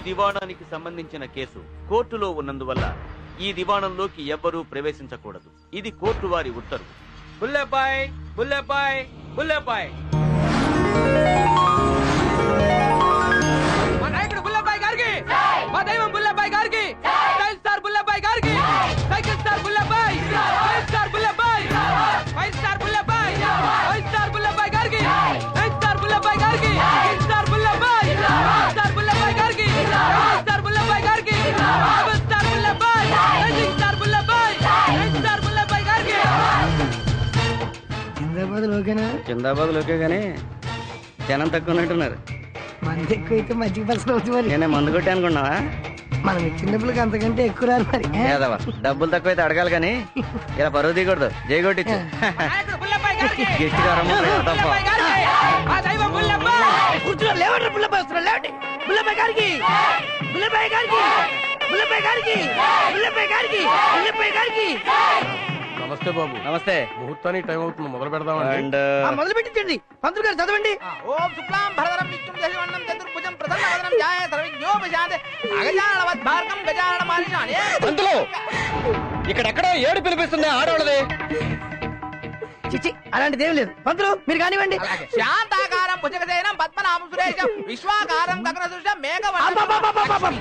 దివాణానికి సంబంధించిన కేసు కోర్టులో ఉన్నందువల్ల ఈ దివాణంలోకి ఎవ్వరూ ప్రవేశించకూడదు. ఇది కోర్టు వారి ఉత్తర్వు. బుల్లెబాయ్ బుల్లెబాయ్ బుల్లెబాయ్ మా నాయకుడు బుల్లెబాయ్ గారికి, మా దైవం బుల్లెబాయ్ గారికి, స్టైల్ స్టార్ బుల్లెబాయ్ గారికి, cycle star Bullebai, five star Bullebai, five star Bullebai, five star Bullebai గారికి, నైన్ స్టార్ బుల్లెబాయ్ గారికి, six star Bullebai, star Bullebai గారికి, స్టార్ బుల్లెబాయ్ గారికి, seven star Bullebai, eight star Bullebai, nine star Bullebai గారికి. జిందాబాద్ లోకే గానీ జనం తక్కువ ఉన్నట్టున్నారు. మంది ఎక్కువ అయితే మజ్జిగ పలసలు అవుతుంది మరి. నేనే మందు కొట్టి అనుకున్నావా? మనం ఇచ్చిన డబ్బులకి అంతకంటే ఎక్కువ రాదు మరి. ఏదవా డబ్బులు తక్కువ అయితే అడగాలి కానీ ఇలా పరువు తీయకూడదు. జై కొట్టించు కూర్చున్నారు లేవండి బుల్లబాయ్ వస్తున్నారు లేవండి. బుల్లబాయ్ గారికి, బుల్లబాయ్ గారికి, బుల్లబాయ్ గారికి, బుల్లబాయ్ గారికి, బుల్లబాయ్ గారికి. నమస్తే బాబు. నమస్తే. ముహూర్తానికి టైం అవుతుంది, మొదలు పెడదామండి. అండ్ మొదలు పెట్టించండి. పంతులు గారు చదవండి. ఓం శుక్లాం భరధరం విష్ణుం శశివర్ణం చతుర్భుజం ప్రసన్నవదనం ధ్యాయే సర్వజ్ఞోపశాంతే అగజాననవద్భార్గం గజాననమానిషానే. పంతులు ఇక్కడెక్కడో ఏడు పిలిపిస్తుంది ఆడవాళ్ళది. చిచ్చి అలాంటిది ఏం లేదు. పంతులు మీరు కానివ్వండి. శాంతాకారం భుజగశయనం పద్మనాభం సురేశం విశ్వాకారం గగనసృష్టం మేఘవర్ణం.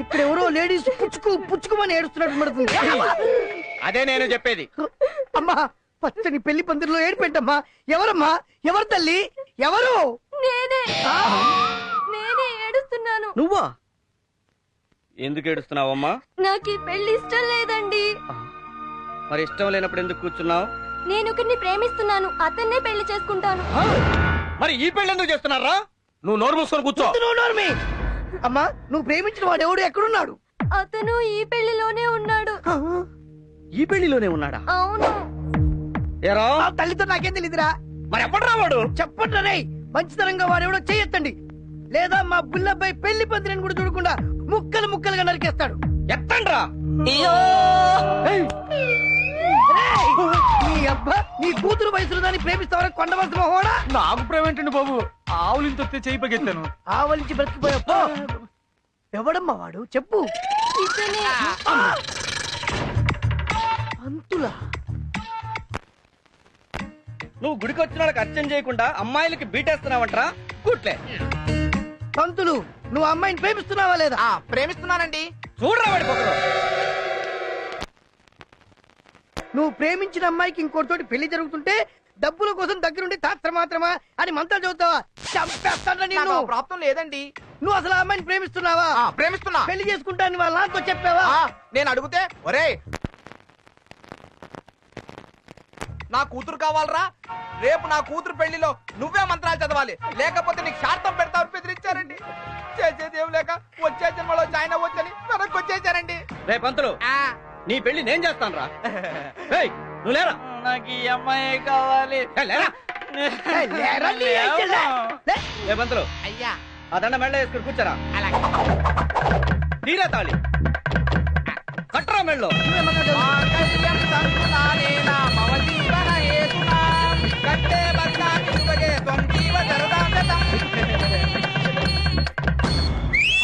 ఇక్కడ ఎవరో లేడీస్ పుచ్చుకోమని ఏడుస్తున్నట్టు పడుతుంది. అదే నేను చెప్పేది. అమ్మా పచ్చని పెళ్లి పందిరిలో ఏడిపెట్టమ్మా. ఎవరమ్మా? ఎవరు తల్లి? ఎవరు? నేనే ఏడుస్తున్నాను. నువ్వా? ఎందుకు ఏడుస్తున్నావమ్మా? నాకు ఈ పెళ్లి ఇష్టం లేదండి. మరి ఇష్టం లేనప్పుడు ఎందుకు కూర్చున్నావు? నేను ఒకరిని ప్రేమిస్తున్నాను, అతన్నే పెళ్లి చేసుకుంటాను. మరి ఈ పెళ్లి ఎందుకు చేస్తున్నారా? నువ్వు నోరు మూసుకొని కూర్చో. నువ్వు నోర్మి. అమ్మా నువ్వు ప్రేమించిన వాడు ఎవడు ఎక్కడున్నాడు? అతను ఈ పెళ్లిలోనే ఉన్నాడు. ఈ పెళ్లిలోనే ఉన్నాడా? అవును. ఏరా ఆ తల్లితో నాకేం తెలియదురా. మరి ఎప్పుడు రావాడు? చెప్పండి రే. మంచితనంగా వాడెవడో చెయ్యొద్దండి, లేదా మా బుల్లబ్బాయి పెళ్లి పందిరిని కూడా చూడకుండా ముక్కలు ముక్కలుగా నరికేస్తాడు. ఎత్తండ్రా. నీ అబ్బా నీ కూతురు వయసులో దాన్ని ప్రేమిస్తావరా కొండవలసిన హోడా. నాకు ప్రేమ ఏంటండి బాబు? ఆవులు ఇంత చేయి పగెత్తాను. ఆవలించి బ్రతికిపోయా. ఎవడమ్మా వాడు చెప్పు. ఇతనే. అంతులా నువ్వు గుడికి వచ్చిన వాళ్ళకి అర్చన చేయకుండా అమ్మాయిలకి బీటేస్తున్నావంటరా? కూట్లే. పంతులు నువ్వు అమ్మాయిని ప్రేమిస్తున్నావా లేదా? ప్రేమిస్తున్నానండి. చూడరా వాడి పొగరు. నువ్వు ప్రేమించిన అమ్మాయికి ఇంకోటితోటి పెళ్లి జరుగుతుంటే డబ్బుల కోసం దగ్గరుండి తాత్ర మాత్రమా అని మంత్రాలు చదువుతావా? చంపేస్తాను నిన్ను. ప్రాప్తం లేదండి. నువ్వు అసలు ఆ అమ్మాయిని ప్రేమిస్తున్నావా? ప్రేమిస్తున్నా. పెళ్లి చేసుకుంటాను వాళ్ళ నాతో చెప్పావా? నేను అడిగితే ఒరే నా కూతురు కావాలరా, రేపు నా కూతురు పెళ్లిలో నువ్వే మంత్రాలు చదవాలి, లేకపోతే నీకు శార్థం పెడతావు బెదిరించారండి. చేసేది ఏం లేక వచ్చే జన్మలో జాయిన్ అవ్వచ్చని వెనక్కి వచ్చేసారండి. రే పంతులు నీ పెళ్లి నేను చేస్తాను రా. నువ్వు లేరా? నాకు ఈ అమ్మాయి కావాలి. లేరా? లేరా నీ ఐడియా? లే. ఏ పంతులు అయ్యా ఆ దండ మెళ్ళ వేసుకుని కూర్చోరా. అలాగే. తీరా తాళి కట్టరా మెళ్ళో.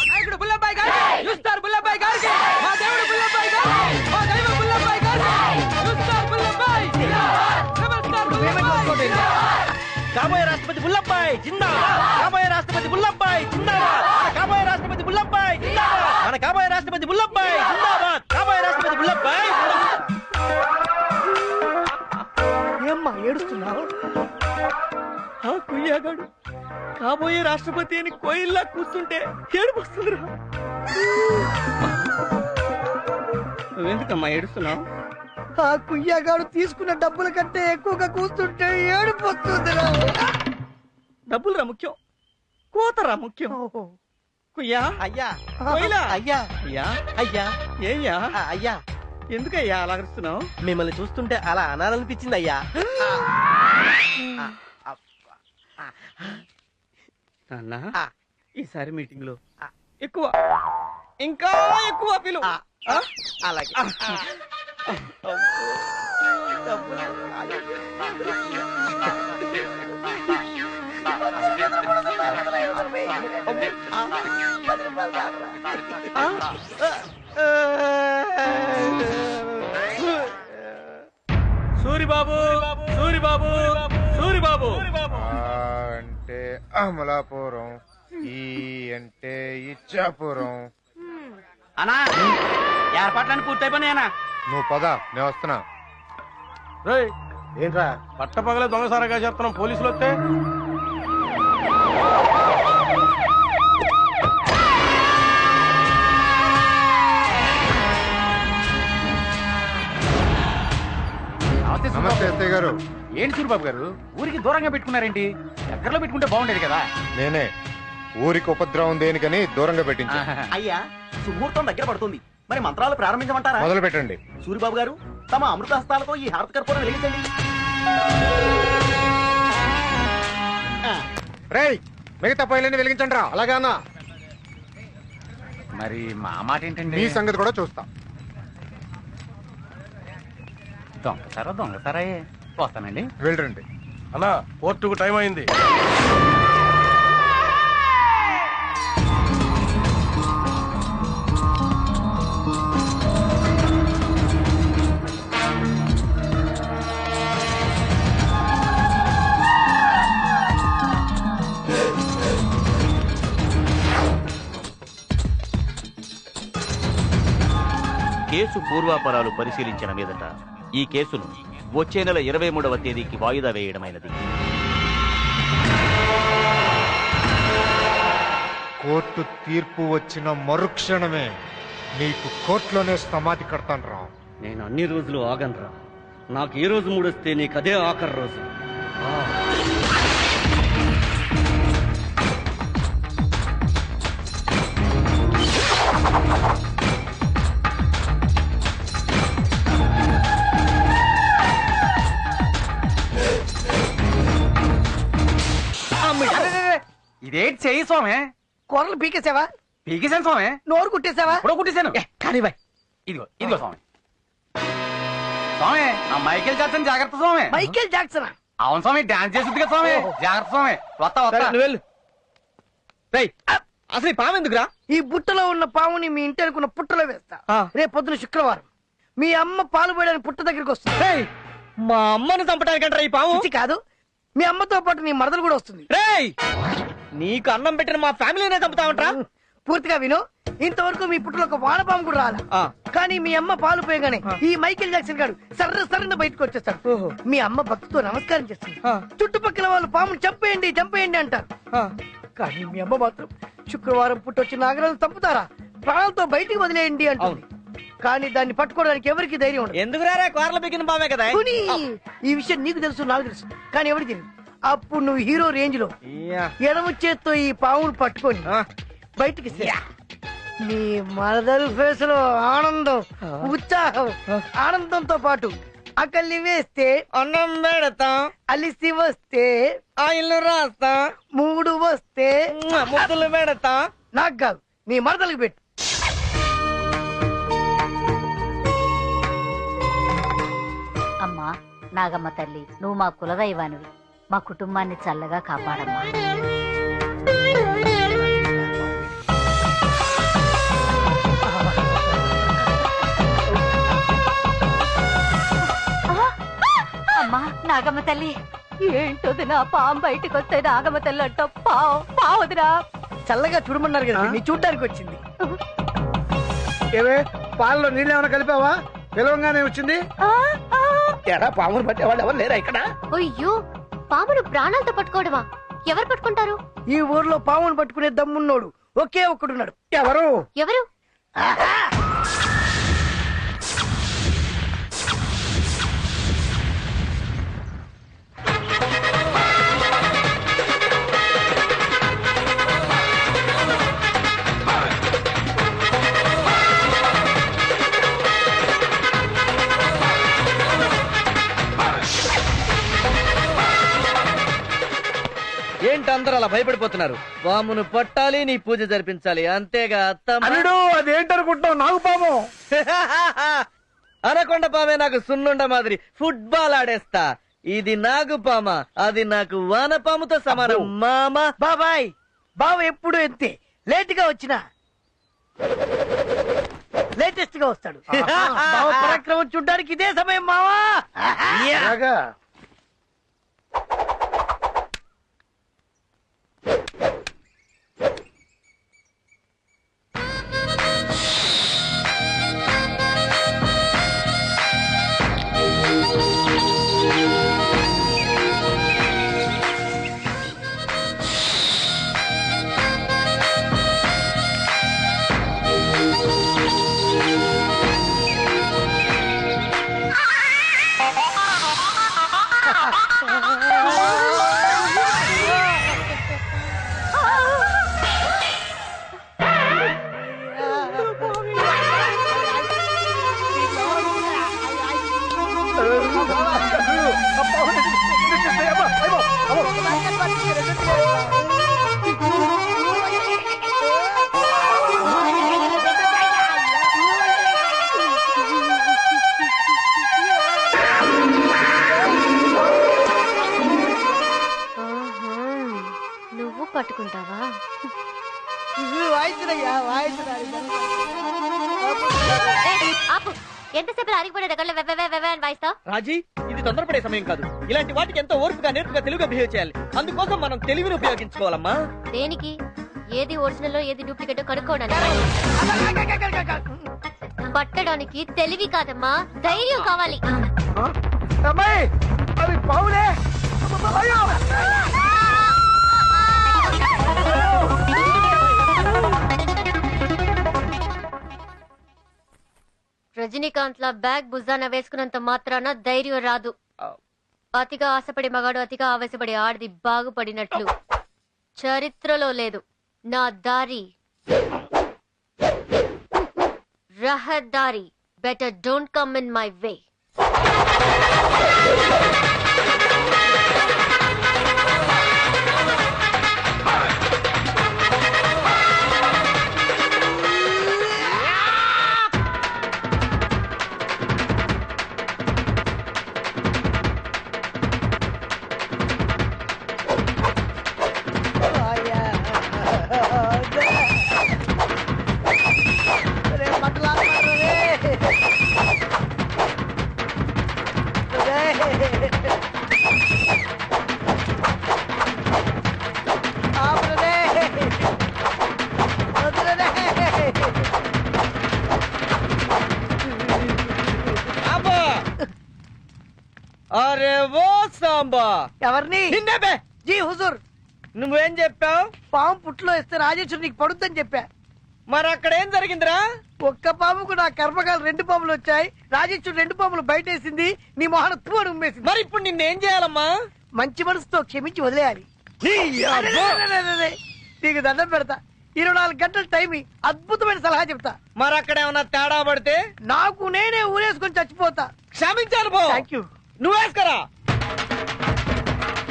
నాయకుడు బుల్లబాయ్ గారికి, యూస్టార్ బుల్లబాయ్ గారికి, మా దేవుడు బుల్లబాయ్ గారికి, మా దైవం బుల్లబాయ్ గారికి, యూస్టార్ బుల్లబాయ్, రెబల్ స్టార్ బుల్లబాయ్. కాబోయే రాష్ట్రపతి బుల్లబ్బాయ్ జిందాబాద్. కాబోయే రాష్ట్రపతి బుల్లబ్బాయ్ జిందాబాద్. కాబోయే రాష్ట్రపతి బుల్లబ్బాయ్ జిందాబాద్. మన కాబోయే రాష్ట్రపతి బుల్లబ్బాయ్ జిందాబాద్. కాబోయే రాష్ట్రపతి బుల్లబ్బాయ్. ఏమ్మా ఏడుస్తున్నావు? ఆ కుయ్యాగాడు కాబోయే రాష్ట్రపతి అని కోయిల్లా కూర్చుంటే ఏడుపు వస్తుందిరా. నువ్వెందుకమ్మా ఏడుస్తున్నావు? ఆ కుయ్యగాడు తీసుకున్న డబ్బుల కంటే ఎక్కువగా కూస్తుంటే ఏడుపు వస్తుందిరా. డబ్బులురా ముఖ్యం, కోతరా ముఖ్యం. కుయ్యా అయ్యా కోయిలా అయ్యా అయ్యా అయ్యా ఏయ్యా అయ్యా ఎందుకయ్యా అలా అరుస్తున్నావు? మిమ్మల్ని చూస్తుంటే అలా అనాలనిపించింది అయ్యా. నాన్న ఈసారి మీటింగ్ లో ఎక్కువ ఇంకా ఎక్కువ పిలు. అలాగే. సూరిబాబు సూరిబాబు సూరిబాబు అంటే అమలాపురం, ఈ అంటే ఇచ్చాపురం. అన్నా ఏర్పాట్లన్నీ పూర్తయిపోయినాయనా? నువ్వు పద, నేను వస్తున్నా. రేయ్ ఏంట్రా పట్టపగలే దొంగసారగా చేస్తున్నాం, పోలీసులు వస్తే నమస్తే ఎస్ఐ గారు. ఏంటి సూరిబాబు గారు ఊరికి దూరంగా పెట్టుకున్నారేంటి? దగ్గరలో పెట్టుకుంటే బాగుండేది కదా. నేనే ఊరికి ఉపద్రవం దేనికని దూరంగా పెట్టించా. అయ్యా సుముహూర్తం దగ్గర పడుతుంది, మరి మంత్రాలు ప్రారంభించమంటారా? మొదలు పెట్టండి. సూరిబాబు గారు తమ అమృత హస్తాలతో ఈ హారత కర్పూరం వెలిగించండి. రేయ్, మిగతా పైలన్నీ వెలిగించండి రా. అలాగానా? మరి మా మాట ఏంటండి? మీ సంగతి కూడా చూస్తా. దొంగసారా వస్తానండి. వెళ్ళండి. అన్నా కోర్టుకు టైం అయింది. కేసు పూర్వాపరాలు పరిశీలించిన మీదట ఈ కేసును వచ్చే నెల 23వ తేదీకి వాయిదా వేయడమైనది. కోర్టు తీర్పు వచ్చిన మరుక్షణమే నీకు కోర్టులోనే సమాధి కడతాను రా. నేను అన్ని రోజులు ఆగనరా. నాకు ఏ రోజు మూడొస్తే నీకు అదే ఆఖరి రోజు. ఇదేంటి చెయ్యి స్వామి? కూరలు పీకేసావా? పీకేశాను స్వామి. నోరు కుట్టేసావా? ఇప్పుడు కుట్టేశాను. కానీ బాయ్, ఇదిగో ఇదిగో స్వామి. స్వామి ఆ మైకేల్ జాక్సన్ జాగ్రత్త స్వామి. మైకేల్ జాక్సన్ అవును స్వామి, డాన్స్ చేస్తుంది కదా స్వామి. జాగ్రత్త స్వామి. వస్తా వస్తా. అసలు ఈ పాము ఎందుకురా? ఈ బుట్టలో ఉన్న పాముని మీ ఇంటి అనుకున్న పుట్టలో వేస్తా. రేపు పొద్దున శుక్రవారం మీ అమ్మ పాలు పోయడానికి పుట్ట దగ్గరికి వస్తుంది. మా అమ్మను చంపడానికంటారా ఈ పాము? ఇది కాదు, మీ అమ్మతో పాటు నీ మరదలు కూడా వస్తుంది. రేయ్, నీకు అన్నం పెట్టిన మా ఫ్యామిలీనే చంపుతావంటరా? పూర్తిగా విను. ఇంతవరకు మీ పుట్టలో ఒక వానపాము కూడా రాలా. కానీ మీ అమ్మ పాలు పోయగానే ఈ మైకేల్ జాక్సన్ గారు సర్ర బయటకు వచ్చేస్తాడు. మీ అమ్మ భక్తితో నమస్కారం చేస్తుంది. చుట్టుపక్కల వాళ్ళు పామును చంపేయండి చంపేయండి అంటారు. కానీ మీ అమ్మ మాత్రం శుక్రవారం పుట్టొచ్చి నాగరాజు చంపుతారా, ప్రాణాలతో బయటికి వదిలేయండి అంటుంది. కానీ దాన్ని పట్టుకోవడానికి ఎవరికి ధైర్యం ఉండదు. ఎందుకు రారా, కోరల పీకిన పామే కదా. పోనీ, ఈ విషయం నీకు తెలుసు నాకు తెలుసు, కానీ ఎవరికి తెలియదు. అప్పుడు నువ్వు హీరో రేంజ్ లో ఎడమ చేత్తో ఈ పామును పట్టుకొని బయటికి నీ మరదలు ఫేస్ లో ఆనందం, ఉత్సాహం, ఆనందంతో పాటు అకల్లి వేస్తే అన్నం పెడతాం, అలిసి వస్తే ఆయిల్ రాస్తా, మూడు వస్తే ముద్దులు పెడతా. నాకు కాదు, నీ మరదలకు పెట్టు. అమ్మా నాగమ్మ తల్లి, నువ్వు మా కులదైవానివి, మా కుటుంబాన్ని చల్లగా కాపాడమ్మా. అమ్మా నాగమ్మ తల్లి, ఏంటోది నా పాము బయటకు వస్తే నాగమ్మ తల్లి అంట పావుదిరా. చల్లగా చూడమన్నారు కదా, నీ చూడ్డానికి వచ్చింది. ఏవే పాలలో నీళ్ళు ఏమైనా కలిపావా? పిలవంగానే వచ్చింది. ఎరా పామును పట్టేవాళ్ళు ఎవరు లేరా ఇక్కడ? అయ్యో, పామును ప్రాణాలతో పట్టుకోవడమా? ఎవరు పట్టుకుంటారు? ఈ ఊర్లో పామును పట్టుకునే దమ్మున్నోడు ఒకే ఒక్కడున్నాడు. ఎవరు? ఎవరు? ఏంటి అందరూ అలా భయపడిపోతున్నారు? పామును పట్టాలి, నీ పూజ జరిపించాలి, అంతేగా అత్తమ్మ? అల్లుడు, అదేంటనుకుంటావు? నాకు పాము. అనకొండ పామే నాకు సున్నుండ మాదిరి ఫుట్బాల్ ఆడేస్తా. ఇది నాగు పామ, అది నాకు వానపాముతో సమానం. మామ బాబాయ్, బావ ఎప్పుడు ఎంతే లేట్ గా వచ్చినా లేటెస్ట్ గా వస్తాడు. బావ పరాక్రమం చూడ్డానికి ఇదే సమయం మావా. అలాగా నువ్వు పట్టుకుంటావా? ఆపు. ఎంతసేపు అరిగిపోయే దగ్గర వాయిస్తావు? రాజీ, ఇది తొందరపడే సమయం కాదు. ఇలాంటి వాటికి ఎంతో ఓర్పుగా నేర్పుగా తెలుగుగా బిహేవ్ చేయాలి. అందుకోసం మనం తెలివిని ఉపయోగించుకోవాలమ్మా. దేనికి? ఏది ఒరిజినల్ ఏది డూప్లికేట్ కనుక్కోవడానికి. పట్టడానికి తెలివి కాదమ్మా, ధైర్యం కావాలి. అమ్మాయి అది పావులే. అయ్యో రజనీకాంత్ లా బ్యాగ్ భుజాన వేసుకున్నంత మాత్రాన ధైర్యం రాదు. అతిగా ఆశపడే మగాడు అతిగా ఆవేశపడే ఆడది బాగుపడినట్లు చరిత్రలో లేదు. నా దారి రహదారి. Better don't come in my way. అరే ఓ సాంబా, ఎవరిని? నిన్నే బే. జీ హుజూర్. నువ్వేం చెప్పావు? పాము పుట్లో వేస్తే రాజేశ్వరు నీకు పడుద్దని చెప్పా. మరి అక్కడ ఏం జరిగిందిరా? ఒక్క పాముకు నా కర్మకాలు 2 పాములు వచ్చాయి. రాజేశ్వరు 2 పాములు బయటేసింది. నీ మొహన తూడు ఉమ్మేసింది. మరి ఇప్పుడు నిన్నేం చేయాలమ్మా? మంచి మనసుతో క్షమించి వదిలేయాలి. అరే, నీకు దండం పెడతా. 24 గంటల టైం అద్భుతమైన సలహా చెప్తా. మరి అక్కడ ఏమన్నా తేడా పడితే నాకు నేనే ఊరేసుకొని చచ్చిపోతా. క్షమించాను పో. Thank you. నువ్వేసుకరా.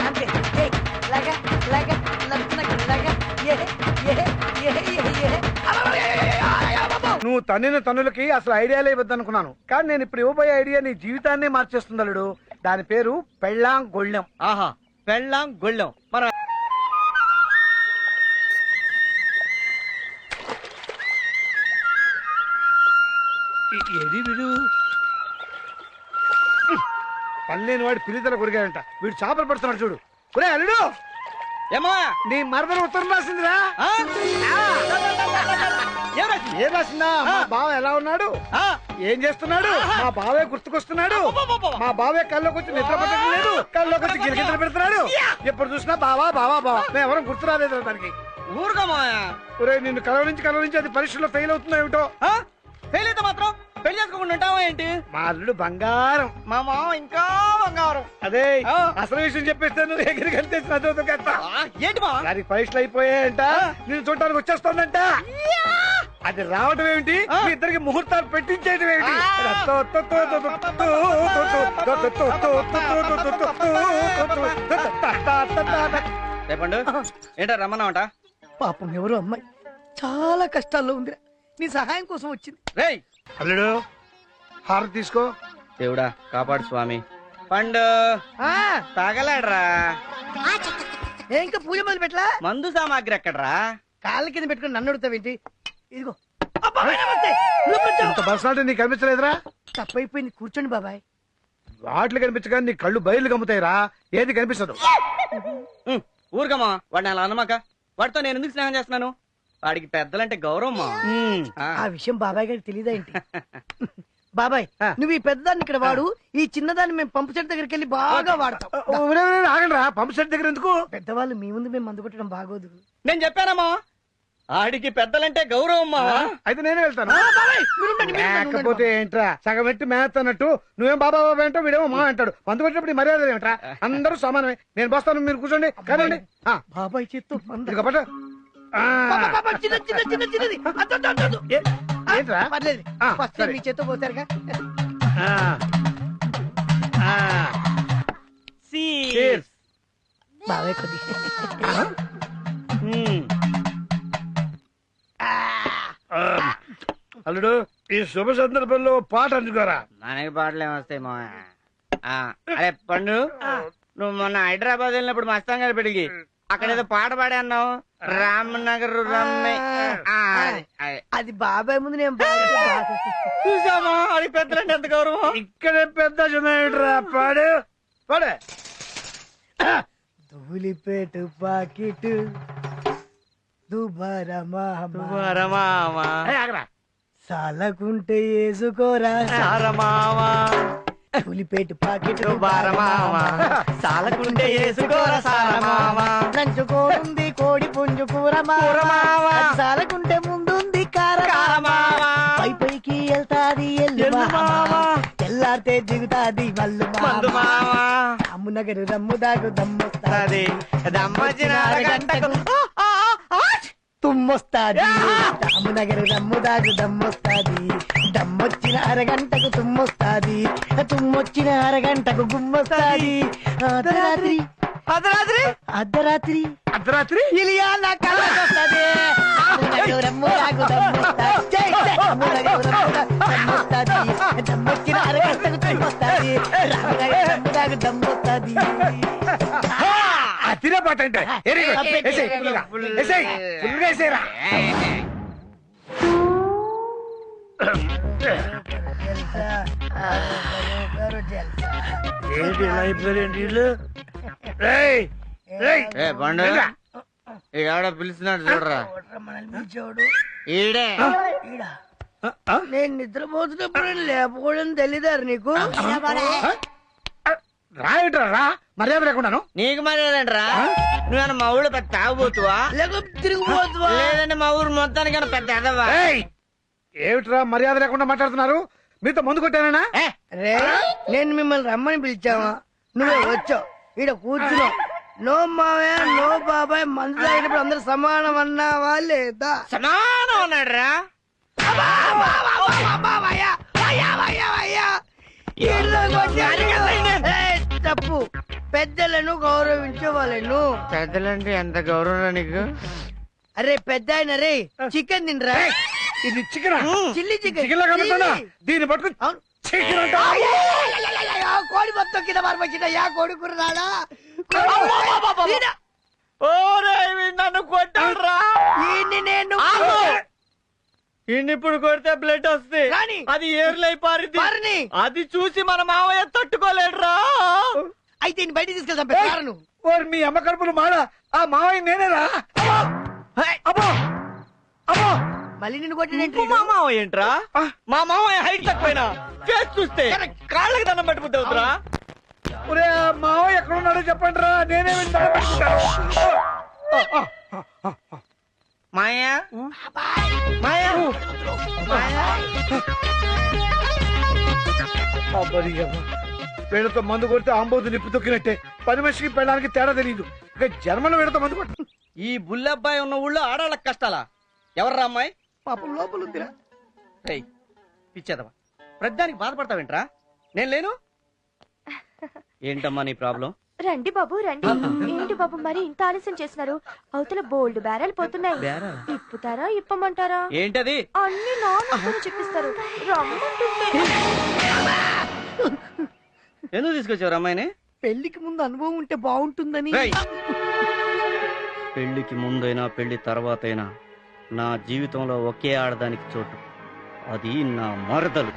అంతే. ఏయ్, లాగా, లాగా, లగ్నగా, లాగా. ఏ, ఏ, ఏ, ఏ, ఏ. నువ్వు తన్నిన తన్నులకి అసలు ఐడియాలే ఇవ్వద్దనుకున్నాను, కానీ నేను ఇప్పుడు ఇవ్వబోయే ఐడియా నీ జీవితాన్నే మార్చేస్తుంది అల్లుడు. దాని పేరు పెళ్ళాం గొళ్ళెం. ఆహా, పెళ్ళాం గొళ్ళెం. మన ఏది వీడు పనిలేని వాడి పిల్లితల కొరిగాడంట. వీడు చేపలు పడుతున్నాడు చూడు. ఒరే అల్లుడు, ఏమా నీ మరదలు ఉత్తరం రాసిందిరా. ఏం రాసిందా? మా బావ ఎలా ఉన్నాడు, ఏం చేస్తున్నాడు, మా బావే గుర్తుకొస్తున్నాడు, మా బావే కల్లోకి వచ్చి నిద్ర పట్టడం లేదు, కల్లోకి వచ్చి గిలిగింతలు పెడుతున్నాడు. ఎప్పుడు చూసినా బావా బావా బావా. మేము ఎవరం గుర్తు రాలేదు దానికి. ఊరుగా మాయా. ఒరే నిన్ను కలవరించి అది పరీక్షలో ఫెయిల్ అవుతుందో ఏమిటో. ఫెయిల్ అయితే మాత్రం పెళ్లి చేసుకోకుండా ఉంటావా ఏంటి? మా అల్లుడు బంగారం, మా మామ ఇంకా బంగారం. అదే అసలు విషయం చెప్పేస్తే నువ్వు ఎగిరి కలిసి ఏంటి మా దానికి పరీక్షలు అయిపోయాయంట. నేను చూడటానికి వచ్చేస్తోందంట. అది రావడం ఏమిటి, మీ ఇద్దరికి ముహూర్తాలు పెట్టించేయడం ఏమిటి? రేపండు ఏంటో రమ్మన్నావంట? పాపం ఎవరో అమ్మాయి చాలా కష్టాల్లో ఉంది. నీ సహాయం కోసం వచ్చింది. రేయ్ అల్లుడు, హారతి తీసుకో. దేవుడా కాపాడు స్వామి. పండు ఆ తాగలాడరా. ఇంకా పూజ మొదలు పెట్టలా? మందు సామాగ్రి ఎక్కడరా? కాళ్ళ కింద పెట్టుకుని నన్ను అడుగుతావేంటి? ఇదిగో. బాబాయ్ నమస్తే. లోపలికి వచ్చావా? ఇంత పర్సనాలిటీ నీకు కనిపించలేదురా? తప్పైపోయింది, కూర్చోండి బాబాయ్. వాటిలు కనిపించగా నీ కళ్ళు బయలు గమ్ముతాయిరా, ఏది కనిపిస్తదు. ఊరుకమ్మా, వాడిని అలా అనమాక. వాడితో నేను ఎందుకు స్నేహం చేస్తున్నాను? వాడికి పెద్దలంటే గౌరవమ్మా. ఆ విషయం బాబాయ్ గారికి తెలియదా ఏంటి? బాబాయ్ నువ్వు ఈ పెద్దదాన్ని ఇక్కడ వాడు, ఈ చిన్నదాన్ని మేము పంపు చెట్టు దగ్గరికి వెళ్ళి బాగా వాడతాం. ఆగండిరా, పంపు సెట్ దగ్గర ఎందుకు? పెద్దవాళ్ళు మీ ముందు మేము మందు కొట్టడం బాగోదు. నేను చెప్పానమ్మా, ఆడికి పెద్దలంటే గౌరవమ్మా. అయితే నేనే వెళ్తాను. బాబాయ్, మీరు ఉండండి, మీరు ఉండండి, లేకపోతే ఏంట్రా, సగం ఎట్టి మేత అన్నట్టు నువ్వేం బాబా బాబా అంటావు, వీడేమో మా అంటాడు. మందు కొట్టినప్పుడు ఈ మర్యాద ఏమిట్రా? అందరూ సమానమే. నేను బస్తాను, మీరు కూర్చోండి. కాదండి. బాబాయ్ చేత్తో మందు. ఇదిగో పట్టు. బాబాయ్, చిన్నది. అద్దు. ఏంట్రా? పర్లేదు, ఫస్ట్ సరే. మీ చేత్తో పోతారుగా. Cheers. బాబాయ్ కొద్ది. అల్లుడు, ఈ శుభ సందర్భంలో పాట అందుకోరా. మనకి పాటలు ఏమొస్తాయి మా. అరే పండు, నువ్వు మొన్న హైదరాబాద్ వెళ్ళినప్పుడు మస్తాన్ గారి పెడిగి అక్కడ ఏదో పాట పాడే అన్నావు. రామనగర్ రమ్మే. అది బాబాయ్ ముందు నేను చూసామా, అది పెద్దలంటే ఎంత గౌరవం. ఇక్కడ పెద్ద చిన్నరా, పాడు పాడే. ధూళిపేటు పాకిట్ దుబారా మామా సాలకుంటే వేసుకోరా సారమామా. ధూళిపేటు పాకిట్ మామా సాలకుంటే వేసుకోరా సారమామా. నంచుకోనుంది కోడి పుంజు కూర మావా. సాలకుంటే ముందుంది కార మావా. పైకి వెళ్తాది ఎల్లు మావా. తెల్లారితే దిగుతాది మల్లు మందు మామా. అమ్మునగరు రమ్ము దాగు దమ్మొస్తాది దమ్మొచ్చిన అరగంటకు తుమ్మొస్తాది. అమ్మునగరు రమ్ము దాగు దమ్మొస్తాది. దమ్మొచ్చిన అరగంటకు తుమ్మొస్తాది. తుమ్మొచ్చిన అరగంటకు గుమ్మొస్తాది. అర్ధరాత్రి అర్ధరాత్రి అర్ధరాత్రి ఇలియాల కళ్ళకొస్తది. అమ్మునగరు రమ్ము దాగు దమ్మొస్తాది. అమ్మునగరు రమ్ము దాగు దమ్మొస్తాది. దమ్మొచ్చిన అరగంటకు తుమ్మొస్తాది. రామనగరు రమ్ము దాగు దమ్మొస్తాది. తినే పాట అంటే ఫుల్గా. ఏంటి ఇలా అయిపోయారు వీళ్ళు? రేయ్, రేయ్. ఏ పండు, ఇక్కడ పిలుస్తున్నాడు చూడరా. చూడు ఈడే నేను నిద్రపోతున్నప్పుడు లేకపోవడం తెలీదారు నీకు? రాయటరా రా, మర్యాద లేకుండాను. నీకు మర్యాదంటరా? నువ్వేనా మా ఊళ్ళో పెద్ద తాగుబోతువా, లేకపోతే తిరిగిపోతువా? లేదంటే మా ఊరు మొత్తానికి పెద్ద ఎదవా? ఏయ్, ఏమిట్రా మర్యాద లేకుండా మాట్లాడుతున్నారు? మీతో ముందు కొట్టానా? రే, నేను మిమ్మల్ని రమ్మని పిలిచావా? నువ్వే వచ్చావు, ఈడ కూర్చున్నావు. నో మావయ్య, నో బాబాయ్, మందు తాగినప్పుడు అందరు సమానం అన్నావా లేదా? సమానం అన్నాడు రా. తప్పు. పెద్దలను గౌరవించే వాళ్ళను. పెద్దలంటే ఎంత గౌరవం నీకు? అరే పెద్ద ఆయన రే, చికెన్ తినరా? ఇది చికెన్, చిల్లీ చికెన్. చికెన్ లాగా కనబడుతుందా? దీన్ని పట్టుకుని చికెన్ అంటావా? కోడి మొత్తం కింద మార్పచ్చిన కోడి కూర రాడా? నన్ను కొట్టాడురా. నేను ఇప్పుడు కొడితే బ్లడ్ వస్తే రాని. అది ఏర్లై పారింది. అది చూసి మన మావయ్య తట్టుకోలేడురా. అయితే బయట తీసుకెళ్తాను. ఓరి మీ అమ్మ కడుపులు మాడ, ఆ మావయ్య నేనేరా? అబ్బో అబ్బో, మళ్ళీ నిన్ను కొట్టిన మా మావయ్య ఏంట్రా? మా మావయ్య హైట్ తక్కువైనా ఫేస్ చూస్తే కాళ్ళకి దండం పట్టుకుంటే అవుతురా. ఒరే మావయ్య ఎక్కడ ఉన్నాడో చెప్పండి రా, నేనే మాయా మాయా వీళ్ళతో మందు కొడితే ఆంబోతు నిప్పు తొక్కినట్టే. 10 మనిషికి పెళ్ళడానికి తేడా తెలియదు. ఇక జన్మలో వీళ్ళతో మందు కొట్టు. ఈ బుల్లబ్బాయి ఉన్న ఊళ్ళో ఆడాళ్ళకి కష్టాలా? ఎవర్రా అమ్మాయి? పాపం లోపల ఉందిరా. పిచ్చేదవా, ప్రతిదానికి బాధపడతావేంట్రా? నేను లేను. ఏంటమ్మా నీ ప్రాబ్లం? రండి బాబు రండి. ఏంటి బాబు మరి ఇంత ఆలస్యం చేస్తున్నారు? అవతల బోల్డ్ బేరాలు పోతున్నాయి. ఇప్పుతారా ఇప్పమంటారా? ఏంటది? అన్ని నాన్న చెప్పిస్తారు. రమ్మంటుంటే ఎందుకు తీసుకొచ్చావు అమ్మాయిని? పెళ్లికి ముందు అనుభవం ఉంటే బాగుంటుందని. పెళ్లికి ముందైనా పెళ్లి తర్వాతైనా నా జీవితంలో ఒకే ఆడదానికి చోటు, అది నా మరదలు.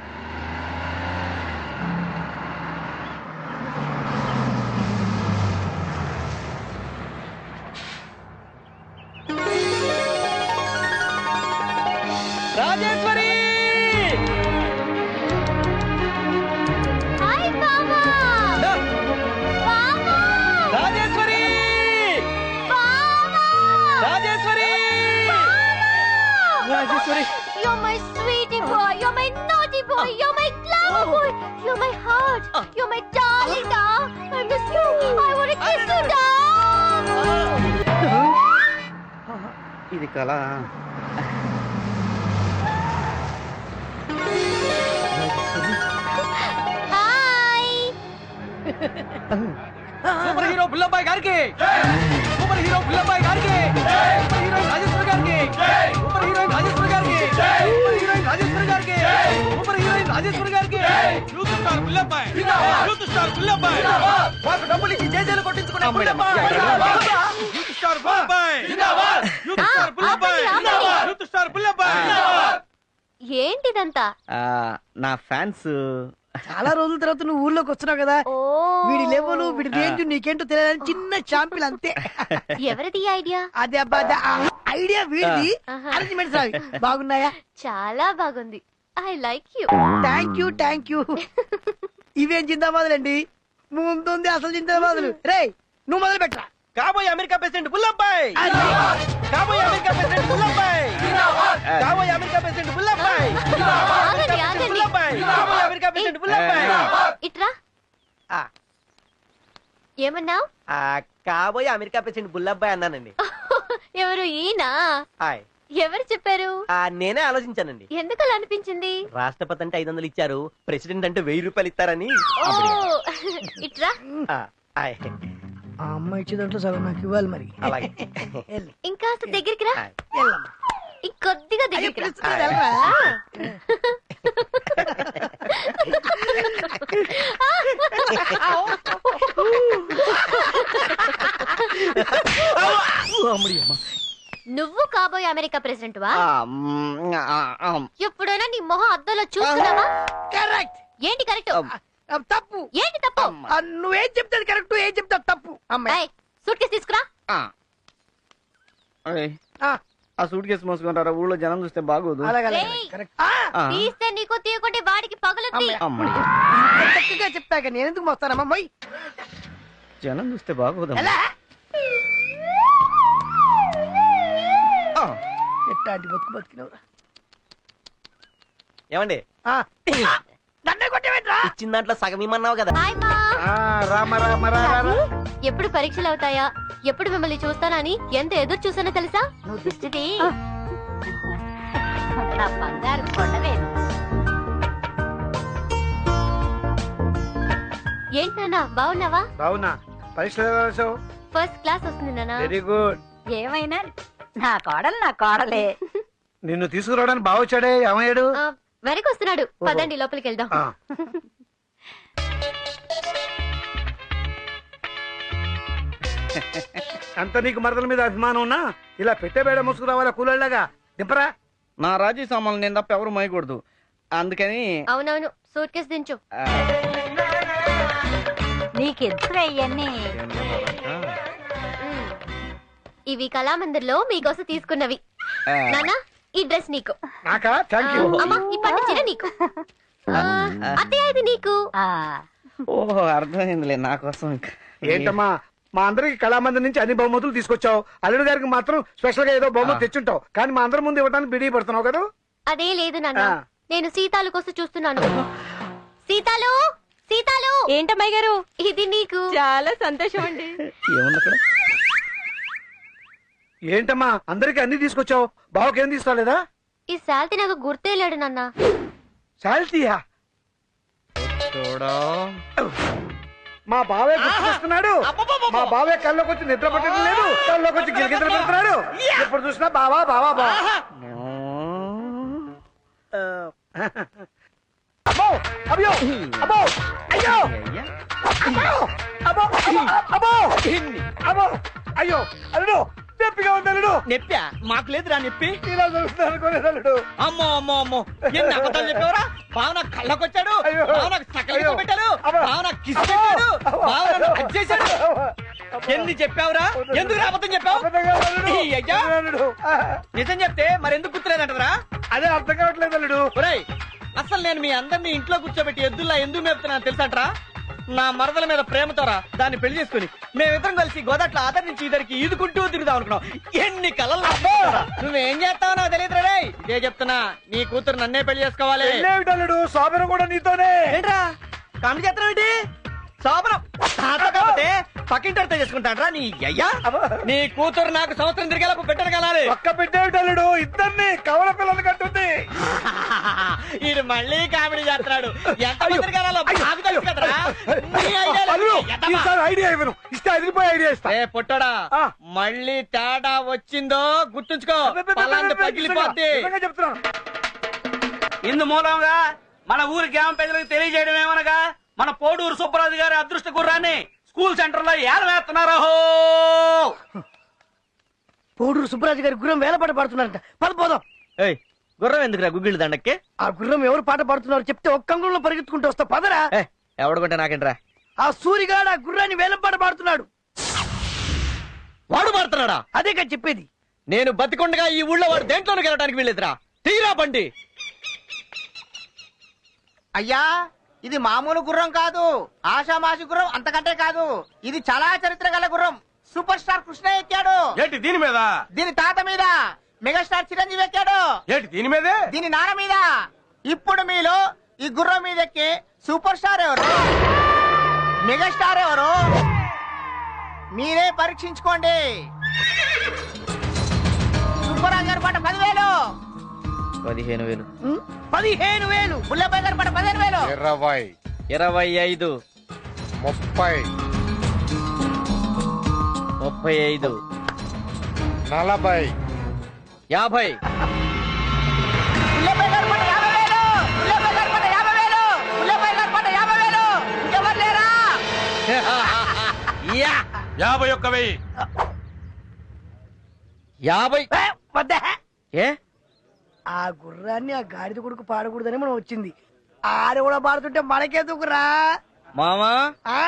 రాజేశ్వరి! హాయ్ బావా బావా రాజేశ్వరి! బావా Rajeshwari! Rajeshwari! You're my sweetie boy, you're my naughty boy, you're my glamour boy, you're my heart, you're my darling dog. I miss you, I want to kiss you dog. ఇది కళ. Hi. సూపర్ హీరో బుల్లబాయ్ గారికి super hero Bullabbai గారికి super heroine Rajeshwari గారికి super heroine Rajeshwari గారికి super heroine Rajeshwari గారికి super heroine Rajeshwari గారికి youth star Bullabai youth star Bullabai మాకు డబ్బులు ఇచ్చి జేజేలు కొట్టించుకునే Bullabai youth star Bullabai youth star Bullabai youth star Bullabai. ఏంటిదంతా? నా ఫ్యాన్స్. చాలా రోజుల తర్వాత నువ్వు ఊర్లోకి వస్తున్నావు కదా, ఓ వీడి లెవెల్ వీడి రేంజ్ నీకేంటో తెలియదని చిన్న షాంపిల్ అంతే. ఎవరిది ఐడియా? అదే అబ్బా ఐడియా వీడిది. ఆహా. అరేంజ్మెంట్స్ అవి బాగున్నాయా? చాలా బాగుంది. I like you. Thank you. ఇవేం జిందాబాదులండి, ముందుంది అసలు జిందాబాదులు. రే నువ్వు మొదలు పెట్టరా. కాబోయే అమెరికా ప్రెసిడెంట్ బుల్లబాయ్! కాబోయే అమెరికా ప్రెసిడెంట్ బుల్లబాయ్! కాబోయే అమెరికా ప్రెసిడెంట్ బుల్లబాయ్! ఆగండి, ఆగండి. బుల్లబాయ్! కాబోయే అమెరికా ప్రెసిడెంట్ బుల్లబాయ్! ఇట్రా. ఆ. ఏమన్నావు? కాబోయే అమెరికా ప్రెసిడెంట్ బుల్లబాయ్ అన్నానండి. ఎవరు ఈయన? ఎవరు చెప్పారు? నేనే ఆలోచించానండి. ఎందుకు అలా అనిపించింది? రాష్ట్రపతి అంటే 500 ఇచ్చారు, ప్రెసిడెంట్ అంటే 1000 రూపాయలు ఇస్తారని. ఓ, ఇట్రా. ఆ అమ్మాయి ఇచ్చే దాంట్లో సగం నాకు ఇవ్వాలి మరి. అలాగే. ఇంకాస్త దగ్గరికి రా. వెళ్ళమ్మా. ఇంకొద్దిగా దగ్గరికి రా. పిలుస్తుంది, వెళ్ళరా. నువ్వు కాబోయే అమెరికా ప్రెసిడెంట్ వా? ఎప్పుడైనా నీ మొహం అద్దంలో చూసుకున్నావా? కరెక్ట్. ఏంటి కరెక్ట్? తప్పు. ఏంటి తప్పు? నువ్వేం చెప్తాడు కరెక్ట్, ఏం చెప్తావు తప్పు. అమ్మాయి సూట్ కేసు తీసుకురా. ఆ సూట్ కేసు మోసుకుంటారా, ఊళ్ళో జనం చూస్తే బాగోదు. రేయ్, తీస్తే నీకు తీయకుంటే వాడికి పగలుద్ది. చక్కగా చెప్తాక నేను ఎందుకు మోస్తానమ్మా? మొయ్ జనం చూస్తే బాగోదు. ఎట్లాంటి బతుకు బతికినవురా. ఏమండి, నన్నే కొట్టేవేంట్రా? ఇచ్చిన దాంట్లో సగం ఇమ్మన్నావు కదా. హాయ్ మా. రామ ఎప్పుడు పరీక్షలు అవుతాయా, ఎప్పుడు మిమ్మల్ని చూస్తానని ఎంత ఎదురు చూసానో తెలుసా? నువ్వు దిష్టిది నా బంగారు కొండవేను. ఏంటి నాన్న, బాగున్నావా? బావునా పరీక్ష ఫస్ట్ క్లాస్ వస్తుంది నాన్న. Very good. ఏమైనా నా కోడలే. నిన్ను తీసుకురావడానికి బాగా వచ్చాడే, ఏమయ్యాడు? వెనక్కి వస్తున్నాడు, పదండి లోపలికి వెళ్దాం. అంత నీకు మరదల మీద అభిమానం ఉన్నా ఇలా పెట్టేబేడ ముసుకురావాలా కూలళ్ళగా దింపరా. నా రాజీ సామాన్లు నేను తప్ప ఎవరు మోయకూడదు, అందుకని. అవునవును, సూట్ కేసు దించు. నీకెందుకు ఇవన్నీ? ఇవి కళామందిర్లో మీకోసం తీసుకున్నవి. నాన్న, ఈ డ్రెస్ నీకు. నాకా? Thank you. అమ్మా, ఈ పట్టు చీర నీకు. అత్తయ్య, ఇది నీకు. ఓహో, అర్థమైందిలే, నా కోసం. ఏంటమ్మా, మా అందరికి కళామందిర్ నుంచి అన్ని బహుమతులు తీసుకొచ్చావు, అల్లుడు గారికి మాత్రం స్పెషల్ గా ఏదో బహుమతి తెచ్చుంటావు, కానీ మా అందరి ముందు ఇవ్వడానికి బిడి పడుతున్నావు కదా. అదే లేదు నాన్న, నేను సీతాలు కోసం చూస్తున్నాను. సీతాలు, సీతాలు. ఏంటమ్మాయి గారు? ఇది నీకు. చాలా సంతోషం అండి. ఏముంది అక్కడ? ఏంటమ్మా, అందరికి అన్ని తీసుకొచ్చావు, బావకేం తీసుకోలేదా? ఈ శాల్తీ నాకు గుర్తే లేడు నాన్న. శాల్తీయా? మా బావే గుర్తుకొస్తున్నాడు. మా బావే కల్లోకి వచ్చి నిద్ర పట్టడం లేదు, కల్లోకి వచ్చి గిరిగిద్దరు పెడుతున్నాడు. ఎప్పుడు చూసినా బావా బావా బావా. అబ్బో, అయ్యో, అబ్బో, అయ్యో, అబ్బో, అబ్బో, అబ్బో, అబ్బో, అబ్బో, అయ్యో, అల్లుడు నొప్పిగా ఉంది అల్లుడు. నెప్పా మాకు లేదురా నెప్పి. ఇలా చూస్తున్నాను అనుకోలేదు అల్లుడు. అమ్మో అమ్మో అమ్మో ఎన్ని అబద్ధాలు చెప్పావురా. బావ నాకు కళ్ళకొచ్చాడు, అయ్యో. బావ నాకు సకలితో అయ్యో. పెట్టాడు, అబ్బా. బావ నాకు కిస్ పెట్టాడు, అబ్బా. బావ నన్ను హగ్ చేశాడు. అబ్బా. ఎన్ని చెప్పావురా? ఎందుకు అబద్ధం చెప్పావు? అబద్ధం కాదు అల్లుడు. ఈ అయ్యా. అల్లుడు. నిజం చెప్తే మరి ఎందుకు గుర్తులేదంటరా? అదే అర్థం కావట్లేదు అల్లుడు. ఒరేయ్ అసలు నేను మీ అందరినీ ఇంట్లో కూర్చోబెట్టి ఎద్దుల్లా ఎందుకు మేపుతున్నాను తెలుసంటరా? నా మరదల మీద ప్రేమతోరా దాన్ని పెళ్లి చేసుకుని మేమిద్దరం కలిసి గోదట్ల ఆదరి నుంచి ఇద్దరికి ఈదుకుంటూ తిరుగుదాం అనుకున్నాం. ఎన్ని కలలు. నువ్వేం చేస్తావు నాకు తెలియదు రే. ఇదే చెప్తున్నా, నీ కూతురు నన్నే పెళ్లి చేసుకోవాలి. పెళ్ళేమిటి అల్లుడు? శోభన కూడా నీతోనే. ఏంట్రా కామెడీ చేస్తావు ఏంటి? శోభనం నాతో కాకపోతే పక్కింటితో చేసుకుంటాడ్రా నీ అయ్యా. నీ కూతురు నాకు సంవత్సరం తిరిగేలా పెట్టను కలాలి. పక్క పెట్టేమిటి అల్లుడు? ఇద్దరిని కవల పిల్లలు కట్టుంది. ఈడు మళ్ళీ కామెడీ చేస్తున్నాడు. ఎంత మందిని కలాలో నాకు తెలుసు కదరా. నీ ఐడియాలు అల్లుడు, ఎద్దమా. ఈసారి ఐడియా ఇవ్వను. ఇస్తే అదిరిపోయి ఐడియా ఇస్తా. ఏ పుట్టడా ఆ. మళ్ళీ తేడా వచ్చిందో గుర్తుంచుకో. నిజంగా పలాంటి పగిలిపోద్ది. చెప్తున్నాను. ఇందు మూలంగా మన ఊరి గ్రామ ప్రజలకు తెలియజేయడం ఏమనగా మన పోడూరు సుబ్బరాజు గారి అదృష్ట గుర్రాన్ని స్కూల్ సెంటర్ లో ఏలవేస్తున్నారు. పోడూరు సుబ్బరాజు గారి గుర్రం వేలపాట పాడుతున్నారంట. పదపోదాం. ఏయ్ గుర్రం ఎందుకురా గుగ్గిళ్ళు దండక్కి? ఆ గుర్రం ఎవరు పాట పాడుతున్నారు చెప్తే ఒక్క అంగుళంలో పరిగెత్తుకుంటూ వస్తా. పదరా. ఎవడుకుంటే నాకేంట్రా? ఆ సూరిగాడు ఆ గుర్రాన్ని వేలంపాట పాడుతున్నాడు. వాడు మారుతున్నాడా? అదే కదా చెప్పేది. నేను బతికొండగా ఈ ఊళ్ళో వాడు దేంట్లోనూ గెలవడానికి వెళ్ళేదిరా. తీరా బండి. అయ్యా ఇది మామూలు గుర్రం కాదు, ఆషామాషి గుర్రం అంతకంటే కాదు. ఇది చాలా చరిత్ర గల గుర్రం. సూపర్ స్టార్ కృష్ణ ఎక్కాడు. ఏంటి దీని మీద? దీని తాత మీద మెగాస్టార్ చిరంజీవి ఎక్కాడు. ఏంటి దీని మీదే? దీని నాన్న మీద. ఇప్పుడు మీలో ఈ గుర్రం మీద ఎక్కి సూపర్ స్టార్ ఎవరు, మెగాస్టార్ ఎవరు మీరే పరీక్షించుకోండి. సుబ్బరాజు గారి పాట 10,000, 15,000, 15,000. బుల్లబాయ్ గారి పాట 15,000, 20, 25, 30, 35, 40, 50. బుల్లబాయ్ గారి పాట 50,000, బుల్లబాయ్ గారి పాట 50,000, బుల్లబాయ్ గారి పాట 50,000. ఇంకెవరు లేరా? 51,000. 50. వద్దా. ఏ ఆ గుర్రాన్ని ఆ గాడిద కొడుకు పాడకూడదని మనం వచ్చింది. ఆడ కూడా పాడుతుంటే మనకెందుకురా? మామా ఆ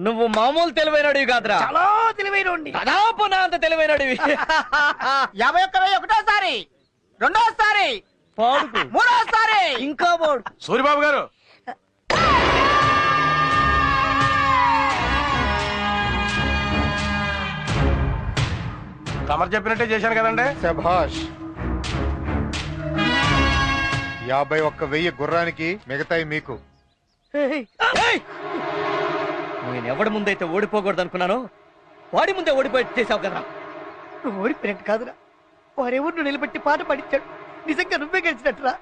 నువ్వు మామూలు తెలివైనడివి కాదురా. చాలా తెలివైనోండి. దాదాపు నా అంత తెలివైనడివి. 51,000 ఒకటోసారి, రెండోసారి, పాడుకు మూడోసారి. ఇంకా పాడు. సూరిబాబు గారు తమరు చెప్పినట్టే చేశాను కదండి. శభాష్. 51,000 గుర్రానికి, మిగతాయి మీకు. ఏయ్, నేను ఎవడి ముందైతే ఓడిపోకూడదు అనుకున్నాను వాడి ముందే ఓడిపోయి చేసావు కదరా. నువ్వు ఓడిపోయినట్టు కాదురా. వారెవరు నిలబెట్టి పాట పాడించాడు. నిజంగా నువ్వే గెలిచినట్టురా.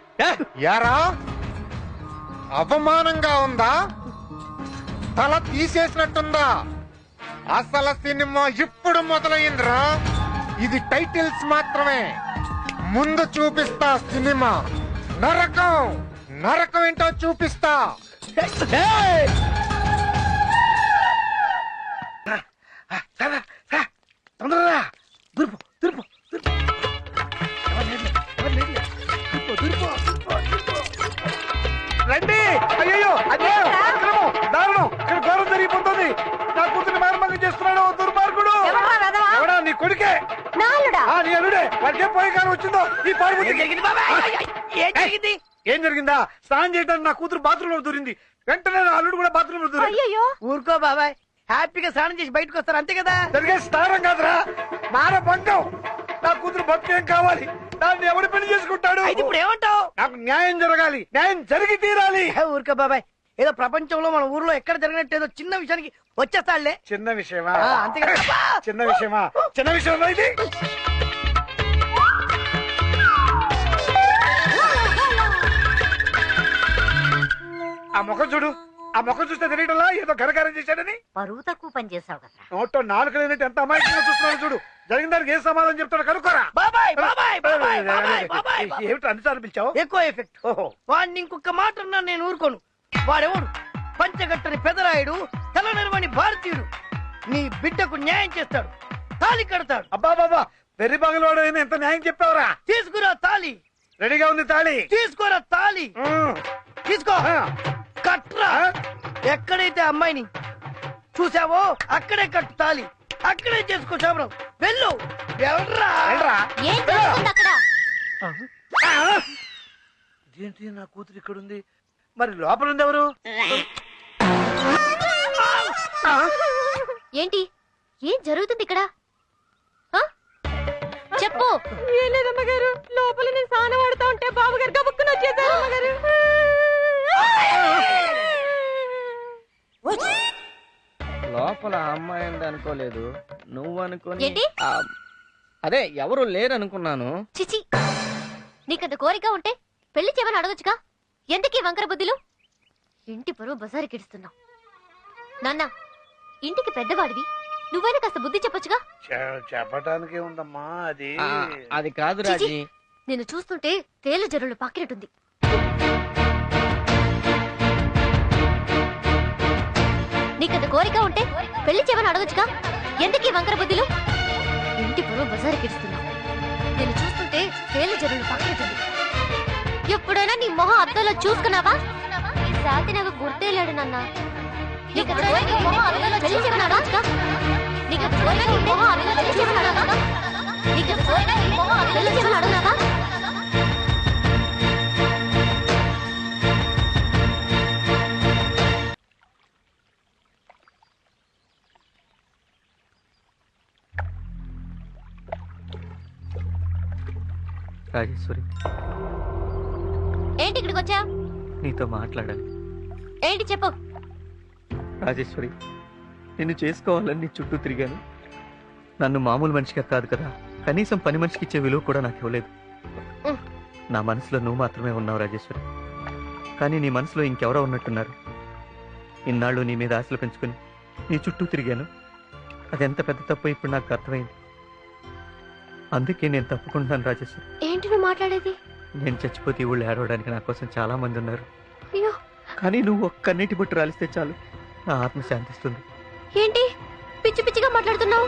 యారా అవమానంగా ఉందా? తల తీసేసినట్టుందా? అసలు సినిమా ఇప్పుడు మొదలైందిరా. ఇది టైటిల్స్ మాత్రమే. ముందు చూపిస్తా సినిమా. నరకం నరకం ఏంటో చూపిస్తా. తొందరగా దుర్పు దుర్పు దుర్పు. రండి. అయ్యో అదే అక్రమం, దారుణం. ఇక్కడ ఘోరం జరిగిపోతుంది. నా కూతురు మారమంగం చేస్తున్నాడు దుర్మార్గుడు. ఎవడా? నీ కొడుకే. నీ అల్లుడే. వాడికే పోయే కాలం వచ్చిందో ఈ పాడు. ఏం జరిగింది? ఏం జరిగిందా? స్నానం చేయడానికి నా కూతురు బాత్రూమ్ లో దూరింది. వెంటనే నా అల్లుడు కూడా బాత్రూమ్ లో దూరింది. అయ్యో ఊరుకో బాబాయ్. హ్యాపీగా స్నానం చేసి బయటకు వస్తారు అంతే కదా. జరిగే స్నానం కాదురా, మాన భంగం. నా కూతురు బతుకేం కావాలి? దాన్ని ఎవడు పెళ్లి చేసుకుంటాడు? అయితే ఇప్పుడు ఏమంటావు? నాకు న్యాయం జరగాలి. న్యాయం జరిగి తీరాలి. ఊరుకో బాబాయ్. ఏదో ప్రపంచంలో మన ఊర్లో ఎక్కడ జరిగినట్టు ఏదో చిన్న విషయానికి వచ్చేస్తాడులే. చిన్న విషయమా? అంతే కదా. చిన్న విషయమా? చిన్న విషయం ఇది. ఆ ముఖం చూడు. ఆ ముఖం చూస్తే తెలియటంలా ఏదో ఘనకారం చేశాడని. పరువు తక్కువ పని చేసావు కదా. నోట్లో నాలుగు లేనట్టు ఎంత అమాయకంగా చూస్తున్నాడు చూడు. జరిగిన దానికి ఏం సమాధానం చెప్తాడు కనుక్కోరా. బాబాయ్ బాబాయ్ బాబాయ్ బాబాయ్ బాబాయ్. ఏమిటి అన్నిసార్లు పిలిచావు? ఎక్కువ ఎఫెక్ట్. వాడిని ఇంకొక మాట అన్నా నేను ఊరుకోను. వాడెవడు? పంచగట్టని పెదరాయుడు, తలనెరవని భారతీయుడు. నీ బిడ్డకు న్యాయం చేస్తాడు. తాళి కడతాడు. అబ్బా బాబా వెర్రి బంగళవాడు అయినా ఎంత న్యాయం చెప్పావురా. తీసుకురా తాళి. రెడీగా ఉంది తాళి. తీసుకోరా తాళి. తీసుకో. కట్రా. ఎక్కడైతే అమ్మాయిని చూసావో అక్కడే కట్టు తాళి. అక్కడే చేసుకో శబరం. వెళ్ళు. వెళ్ళరా. ఏం జరుగుతుంది అక్కడ? ఏంటి నా కూతురు ఇక్కడ ఉంది, మరి లోపల ఉంది ఎవరు? ఏంటి ఏం జరుగుతుంది ఇక్కడ? ఆ? చెప్పు. ఏం లేదమ్మగారు, లోపల నేను స్నానం ఆడుతా ఉంటే బాబుగారు కబుక్కుని వచ్చేసారు అమ్మగారు. లోపల అమ్మాయి ఉంది అనుకోలేదు, నువ్వు అనుకోని. ఏంటి? అదే ఎవరు లేరు అనుకున్నాను. చిచి, నీకంత కోరిక ఉంటే పెళ్లి చేయమని అడగొచ్చుగా. ఎందుకీ వంకర బుద్ధులు? ఇంటి పరువు బజారుకి ఇడుస్తున్నావు. నాన్న, ఇంటికి పెద్దవాడివి, నువ్వైనా కాస్త బుద్ధి చెప్పొచ్చుగా. చెప్పటానికి ఉందమ్మా అది. అది కాదు రాజీ. నేను చూస్తుంటే తేలు జరులు పాకినట్టుంది. నీకంత కోరిక ఉంటే పెళ్లి చేయమని అడగొచ్చుగా. ఎందుకీ వంకర బుద్ధులు? ఇంటి పరువు బజారుకి ఇడుస్తున్నావు. నేను చూస్తుంటే తేలు జరులు పాకినట్టుంది. ఎప్పుడైనా నీ మొహం అద్దంలో చూసుకున్నావా? ఈ సాతి నాకు గుర్తేలేడు నాన్న. నీకంత కోరిక నీ మొహం అద్దంలో పెళ్లి చేయమని అడగొచ్చుగా. నీకంత కోరిక నీ మొహం అద్దంలో పెళ్లి చేయమని అడగొచ్చుగా. నీకంత కోరిక నీ మొహం అద్దంలో పెళ్లి చేయమని అడగొచ్చుగా. రాజేశ్వరి, ఏంటి ఇక్కడికి వచ్చా? నీతో మాట్లాడాలి. ఏంటి చెప్పు. రాజేశ్వరి, నిన్ను చేసుకోవాలని నీ చుట్టూ తిరిగాను. నన్ను మామూలు మనిషిగా కాదు కదా, కనీసం పని మనిషికి ఇచ్చే విలువ కూడా నాకు ఇవ్వలేదు. నా మనసులో నువ్వు మాత్రమే ఉన్నావు రాజేశ్వరి. కానీ నీ మనసులో ఇంకెవరో ఉన్నట్టున్నారు. ఇన్నాళ్ళు నీ మీద ఆశలు పెంచుకుని నీ చుట్టూ తిరిగాను. అదెంత పెద్ద తప్పు ఇప్పుడు నాకు అర్థమైంది. అందుకే నేను తప్పుకుంటున్నాను రాజేశ్వరి. ఏంటి నువ్వు మాట్లాడేది? నేను చచ్చిపోతే ఊళ్ళో ఏడవడానికి నా కోసం చాలా మంది ఉన్నారు. అయ్యో, కానీ నువ్వు ఒక్క నీటి బొట్టు రాలిస్తే చాలు, నా ఆత్మ శాంతిస్తుంది. ఏంటి పిచ్చి పిచ్చిగా మాట్లాడుతున్నావు?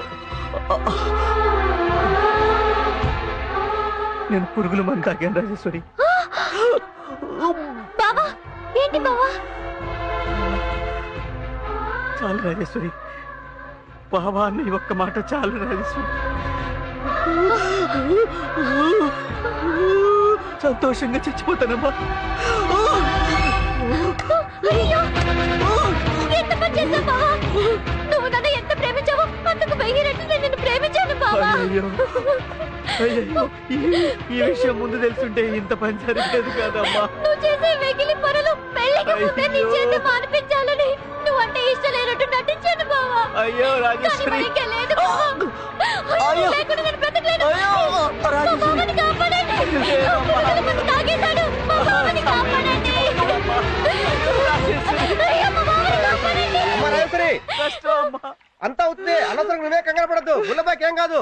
నేను పురుగుల మంది తాగాను రాజేశ్వరి. బావా, ఏంటి బావా? చాలు రాజేశ్వరి, బావా నీ ఒక్క మాట చాలు రాజేశ్వరి. సంతోషంగా చచ్చిపోతానమ్మా. అయ్యో, ఎంత పని చేశావు బావా? నువ్వు నన్ను ఎంత ప్రేమించావో అంతకు 1000 రెట్లు నేను నిన్ను ప్రేమించాను బావా. అయ్యో, అయ్యో, ఈ విషయం ముందు తెలుసుంటే ఇంత పని జరిగేది కాదమ్మా. నువ్వు చేసే వెకిలి పనులు పెళ్లికి ముందే నీ చేత మానిపించాలని నువ్వంటే ఇష్టం లేనట్టు నటించాను బావా. అయ్యో రాజేశ్వరి, లేదు బావా. అయ్యో, లేకుండా నేను బ్రతకలేను. మా బావని కాపాడండి. పురుగుల మందు తాగేశాడు. మా బావని కాపాడండి. అయ్యో, మా బావని కాపాడండి. కష్టం అమ్మా. అంతా అవుతుంది, అనవసరం నువ్వే కంగారు పడద్దు. బుల్లబాకి ఏం కాదు.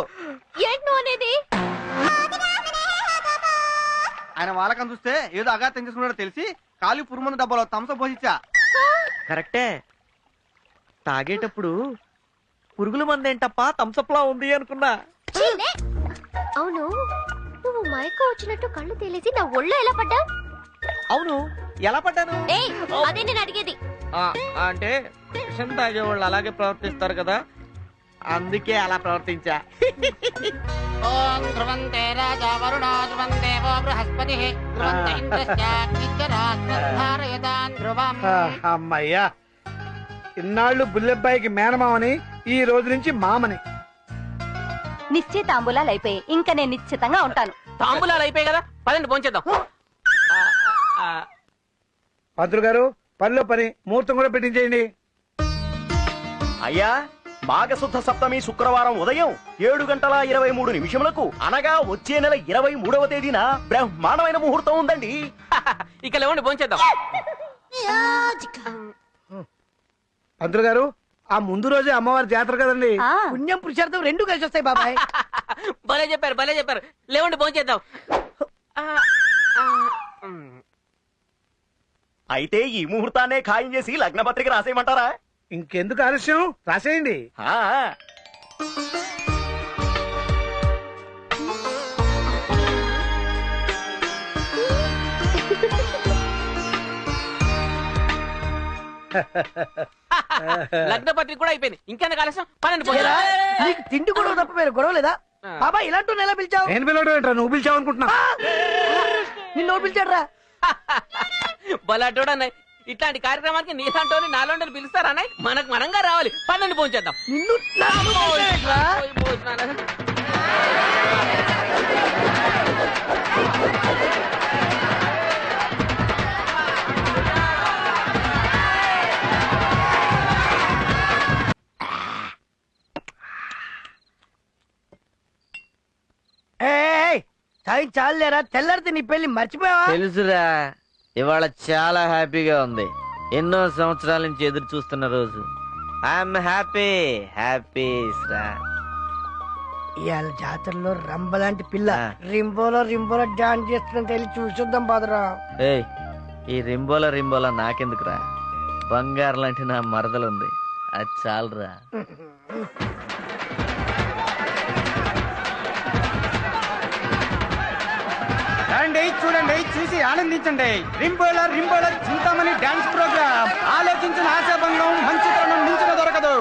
ఏంటి నువ్వు అనేది? ఆయన వాళ్ళకని చూస్తే ఏదో అఘాతం చేసుకున్నాడో తెలిసి కాలి పురుమందు డబ్బాలో థమ్సప్ పోసిచ్చా. కరెక్టే, తాగేటప్పుడు పురుగుల మందేంటప్ప తంసప్లా ఉంది అనుకున్నా. చీలే. అవును, నువ్వు మైకో వచ్చినట్టు కళ్ళు తేలేసి నా ఒళ్ళో ఎలా పడ్డా? అవును, ఎలా పడ్డాను? ఏయ్, అదే నేను అడిగేది. అంటే విషం తాగే వాళ్ళు అలాగే ప్రవర్తిస్తారు కదా, అందుకే అలా ప్రవర్తించా. ఓం ధ్రువంతే రాజా వరుణో ధ్రువందేవో బృహస్పతిః ధ్రువంత ఇంద్రశ్చాగ్నిశ్చరాత్మధారయతాన్ ధ్రువం. అమ్మయ్యా, ఇన్నాళ్ళు బుల్లెబ్బాయికి మేనమామని, ఈ రోజు నుంచి మామని. నిశ్చితాంబులాలు అయిపోయి ఇంకా నేను నిశ్చితంగా ఉంటాను. తాంబూలాలు అయిపోయాయి కదా, పదండి భోంచేద్దాం. పంతులు గారు, పనిలో పని ముహూర్తం కూడా పెట్టించేయండి. అయ్యా, మాఘశుద్ధ సప్తమి శుక్రవారం ఉదయం 7:23 అనగా వచ్చే నెల 23వ తేదీన బ్రహ్మాండమైన ముహూర్తం ఉందండి. ఇక లేవండి భోంచేద్దాం. పంతులు గారు, ఆ ముందు రోజే అమ్మవారి జాతర కదండి. పుణ్యం పురుషార్థం రెండు కలిసి వస్తాయి బాబాయ్. భలే చెప్పారు, భలే చెప్పారు. లేవండి భోంచేద్దాం. అయితే ఈ ముహూర్తాన్నే ఖాయం చేసి లగ్న పత్రిక రాసేయమంటారా? ఇంకెందుకు ఆలస్యం, రాసేయండి. లగ్న పత్రిక కూడా అయిపోయింది ఇంకెందుకు ఆలస్యం పన్నెండు ఏరా, నీకు తిండి గొడవ తప్ప వేరే గొడవ లేదా బాబా ఇలాంటి ఎలా పిలిచావు నేను పిలవడం ఏంట్రా నువ్వు పిలిచావు అనుకుంటున్నా నిన్ను పిలిచాడ్రా బలాటోడు అన్నయ్య ఇట్లాంటి కార్యక్రమానికి నీలాంటి నాలుగు పిలుస్తారా అన్నయ్య మనకు మనంగా రావాలి పన్నెండు ఫోన్ చేద్దాం నిన్ను సాయం చాలేరా తెల్లారితే నీ పెళ్లి మర్చిపోయావా తెలుసురా ఇవాళ చాలా హ్యాపీగా ఉంది ఎన్నో సంవత్సరాల నుంచి ఎదురు చూస్తున్న రోజు ఐఎమ్ హ్యాపీ హ్యాపీ ఇవాళ జాతరలో రంబలాంటి పిల్ల రింబోలో డాన్స్ చేస్తుంటే వెళ్ళి చూసొద్దాం బాదరా ఏయ్ ఈ రింబోలా నాకెందుకురా బంగారు లాంటి నా మరదలుంది అది చాలరా రండి చూడండి చూసి ఆనందించండి రింబోల చింతామణి డాన్స్ ప్రోగ్రామ్ ఆలోచించిన ఆశాభంగం మంచి తరుణం మించిన దొరకదు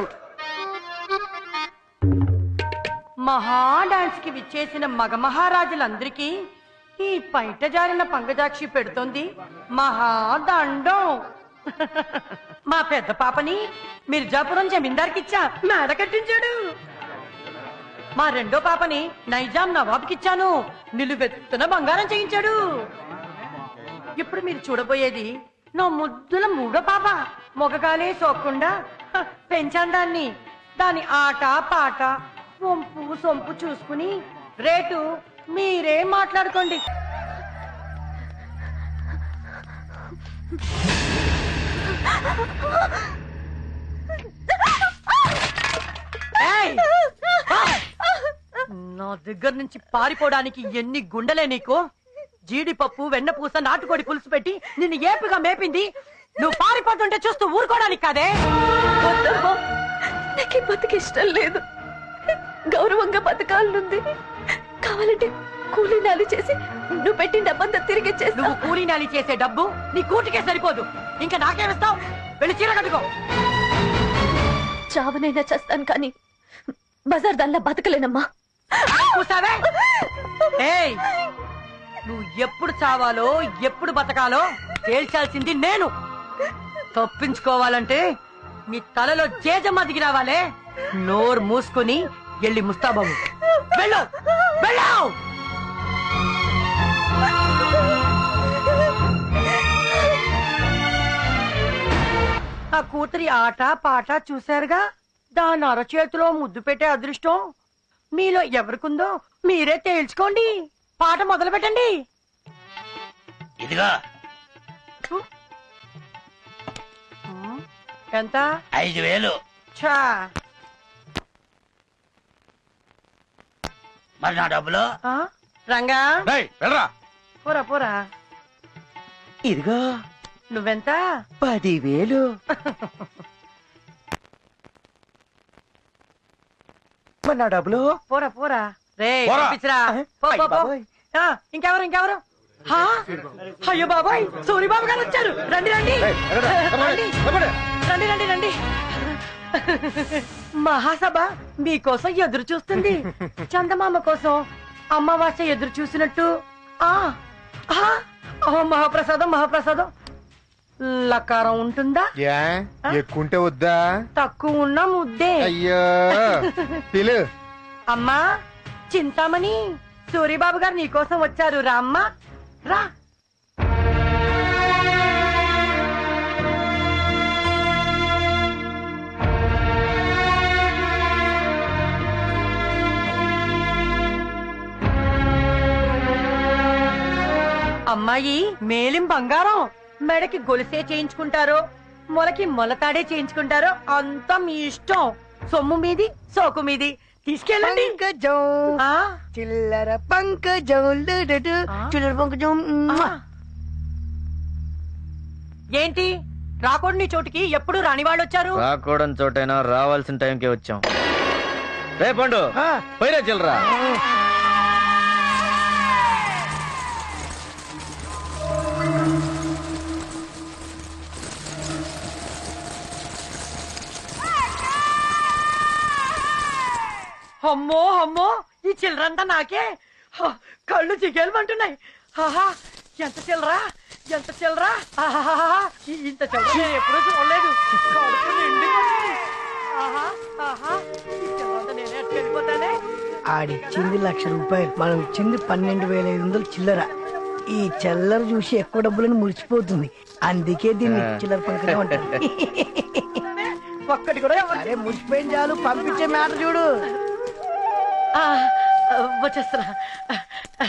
మహా డాన్స్ కి విచ్చేసిన మగ మహారాజులందరికీ ఈ పైట జారిన పంగజాక్షి పెడుతోంది మహాదండం మా పెద్ద పాపని మిర్జాపురం జమీందార్కిచ్చా మేడ కట్టించాడు మా రెండో పాపని నైజాం నవాబ్కిచ్చాను నిలువెత్తున బంగారం చేయించాడు ఇప్పుడు మీరు చూడబోయేది నా ముద్దుల మూడో పాప మొగగాలే సోక్కుండా పెంచాను దాని ఆట పాట వంపు సొంపు చూసుకుని రేటు మీరే మాట్లాడుకోండి నా దగ్గర నుంచి పారిపోవడానికి ఎన్ని గుండెలే నీకు జీడిపప్పు వెన్నపూస నాటుకోడి పులుసు పెట్టి నిన్ను ఏపుగా మేపింది నువ్వు పారిపోతుంటే చూస్తూ ఊరుకోవడానికి కాదే నాకు బతికి ఇష్టం లేదు గౌరవంగా బతకాలనుంది కావాలంటే కూలీనాలు చేసి నువ్వు పెట్టిన డబ్బంతా తిరిగి నువ్వు కూలీనాలి చేసే డబ్బు నీ కూటికే సరిపోదు ఇంకా నాకేమిస్తావు వెళ్ళి చీర కట్టుకో చావనైనా చేస్తాను కానీ బజార్ దానిలా బతకలేనమ్మా నువ్వు ఎప్పుడు చావాలో ఎప్పుడు బతకాలో తేల్చాల్సింది నేను తప్పించుకోవాలంటే నీ తలలో జేజమ్మ దిగి రావాలే నోరు మూసుకొని వెళ్ళి ముస్తాబాబు వెళ్ళు వెళ్ళావు ఆ కూతురి ఆట పాట చూశారుగా దాని అరచేతిలో ముద్దు పెట్టే అదృష్టం మీలో ఎవరికుందో మీరే తేల్చుకోండి పాట మొదలు పెట్టండి ఇదిగా ఎంత 5,000 ఛా మరి నా డబ్బులు రంగా వెళ్ళరా పోరా పోరా ఇదిగో నువ్వెంత 10,000 మరి నా డబ్బులు పోరా పోరా రే పోరా. పంపించరా పో, అయ్ పో, పో. బాబోయ్. ఇంకెవరు హా? అయ్యో బాబాయ్ సూరిబాబు గారు వచ్చారు రండి రండి రండి రండి రండి మహాసభ మీకోసం ఎదురు చూస్తుంది చందమామ కోసం అమావాస్య ఎదురు చూసినట్టు మహాప్రసాదం లకారం ఉంటుందా ఎక్కుంటే వద్దా తక్కువ ఉన్న ముద్దే అయ్యో పిలు అమ్మా చింతామణి సూరిబాబు గారు నీకోసం వచ్చారు రా అమ్మా రా అమ్మాయి మేలిం బంగారం మెడకి గొలుసే చేయించుకుంటారో మొలకి మొలతాడే చేయించుకుంటారో అంతా మీ ఇష్టం సొమ్ము మీది సోకు మీది తీసుకెళ్ళండి చిల్లర పంకజం చిల్లర పంకజం ఏంటి రాకూడని చోటికి ఎప్పుడు రాని వాళ్ళు వచ్చారు రాకూడని చోటైనా రావాల్సిన టైంకి వచ్చాం రే పండు పైరా చిల్లరా అమ్మో అమ్మో ఈ చిల్లరంతా నాకే హ, కళ్ళు చిగేలమంటున్నాయి. ఆహా ఎంత చిల్లరా ఎంత చిల్లరా. ఆహాహా, ఇంత చిల్లర నేను ఎప్పుడూ చూడలేదు. కడుపు నిండిపోతుంది. ఆహా ఆహా ఈ చిల్లరంతా నేనే వెళ్ళిపోతానే. ఆడిచ్చింది 1,00,000 రూపాయలు, మనం ఇచ్చింది 12,500 చిల్లర. ఈ చిల్లర చూసి ఎక్కువ డబ్బులని మురిచిపోతుంది, అందుకే దీన్ని చిల్లర పలకనే ఉంటారు. ఒక్కటి కూడా అరే మురిచిపోయిన చాలు, పంపించే మాట చూడు. వచ్చేస్తున్నా.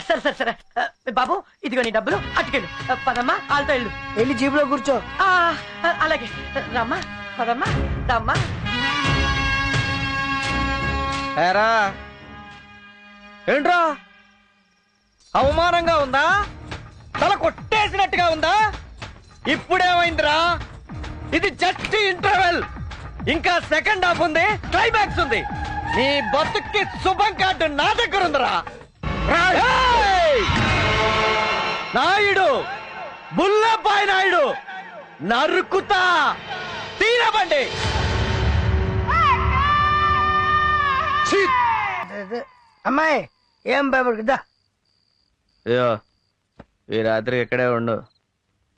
సరే సరే సరే బాబు, ఇదిగో నీ డబ్బులు, అటుకెళ్ళు. పదమ్మా, వాళ్ళతో వెళ్ళు. వెళ్ళి జీబులో కూర్చో. అలాగే రమ్మా, పదమ్మా, రమ్మా. ఏరా ఏంట్రా, అవమానంగా ఉందా? తల కొట్టేసినట్టుగా ఉందా? ఇప్పుడేమైందిరా? ఇది జస్ట్ ఇంటర్వెల్, ఇంకా సెకండ్ హాఫ్ ఉంది, క్లైమాక్స్ ఉంది. నీ బతుక్కి శుభం కార్డు నా దగ్గర ఉందిరా. ఏయ్! నాయుడు, బుల్లబాయ్ నాయుడు, నరుకుతా, తీరబండి. అమ్మాయి ఏం భయపడదా? అయ్యో ఈ రాత్రి ఇక్కడే ఉండు,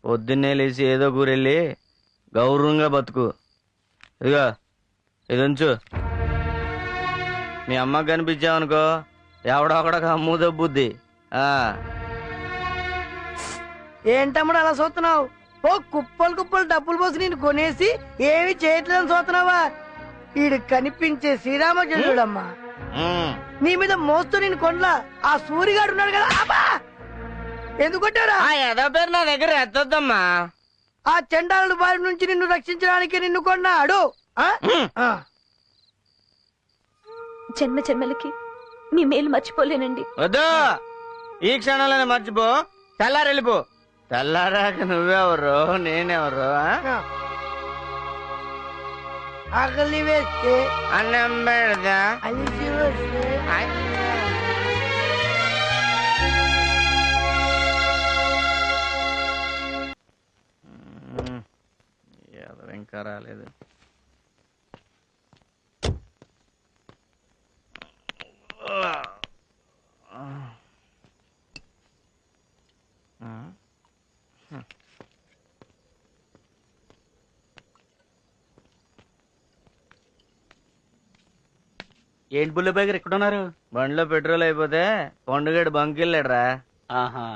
పొద్దున్నే లేచి ఏదో కూరెళ్ళి గౌరవంగా బతుకు. ఇదిగో ఇది ఉంచు. మీ అమ్మకి కనిపించావనుకో ఎవడొకడక అమ్ము దబ్బుద్ది. ఏంటమ్ముడు అలా చూస్తున్నావు? ఓ కుప్పలు కుప్పలు డబ్బులు పోసి నేను కొనేసి ఏమి చేయట్లేదని చూస్తున్నావా? ఈడు కనిపించే శ్రీరామచంద్రుడమ్మా, నీ మీద మోస్తూ నేను కొనలా. ఆ సూరిగాడు ఉన్నాడు కదా, అబ్బా ఎందుకు కొట్టారా? ఏదో పేరు నా దగ్గర ఎత్తొద్దమ్మా. ఆ చండాలుడి బారి నుంచి నిన్ను రక్షించడానికి నిన్ను కొన్నాడు. జన్మ జన్మలకి మీ మేలు మర్చిపోలేనండి. వద్దు, ఈ క్షణంలోనే మర్చిపో, తెల్లారెళ్ళిపో. తెల్లారాక నువ్వెవరు నేనెవరు? ఆకలి వేస్తే అన్నం పెడదా, అలిసి వస్తే ఇంకా రాలేదు. ఏంటి బుల్లబాయ్ గారు ఎక్కడ ఉన్నారు? బండిలో పెట్రోల్ అయిపోతే పండుగడు బంకిల్లాడరా. ఆహా,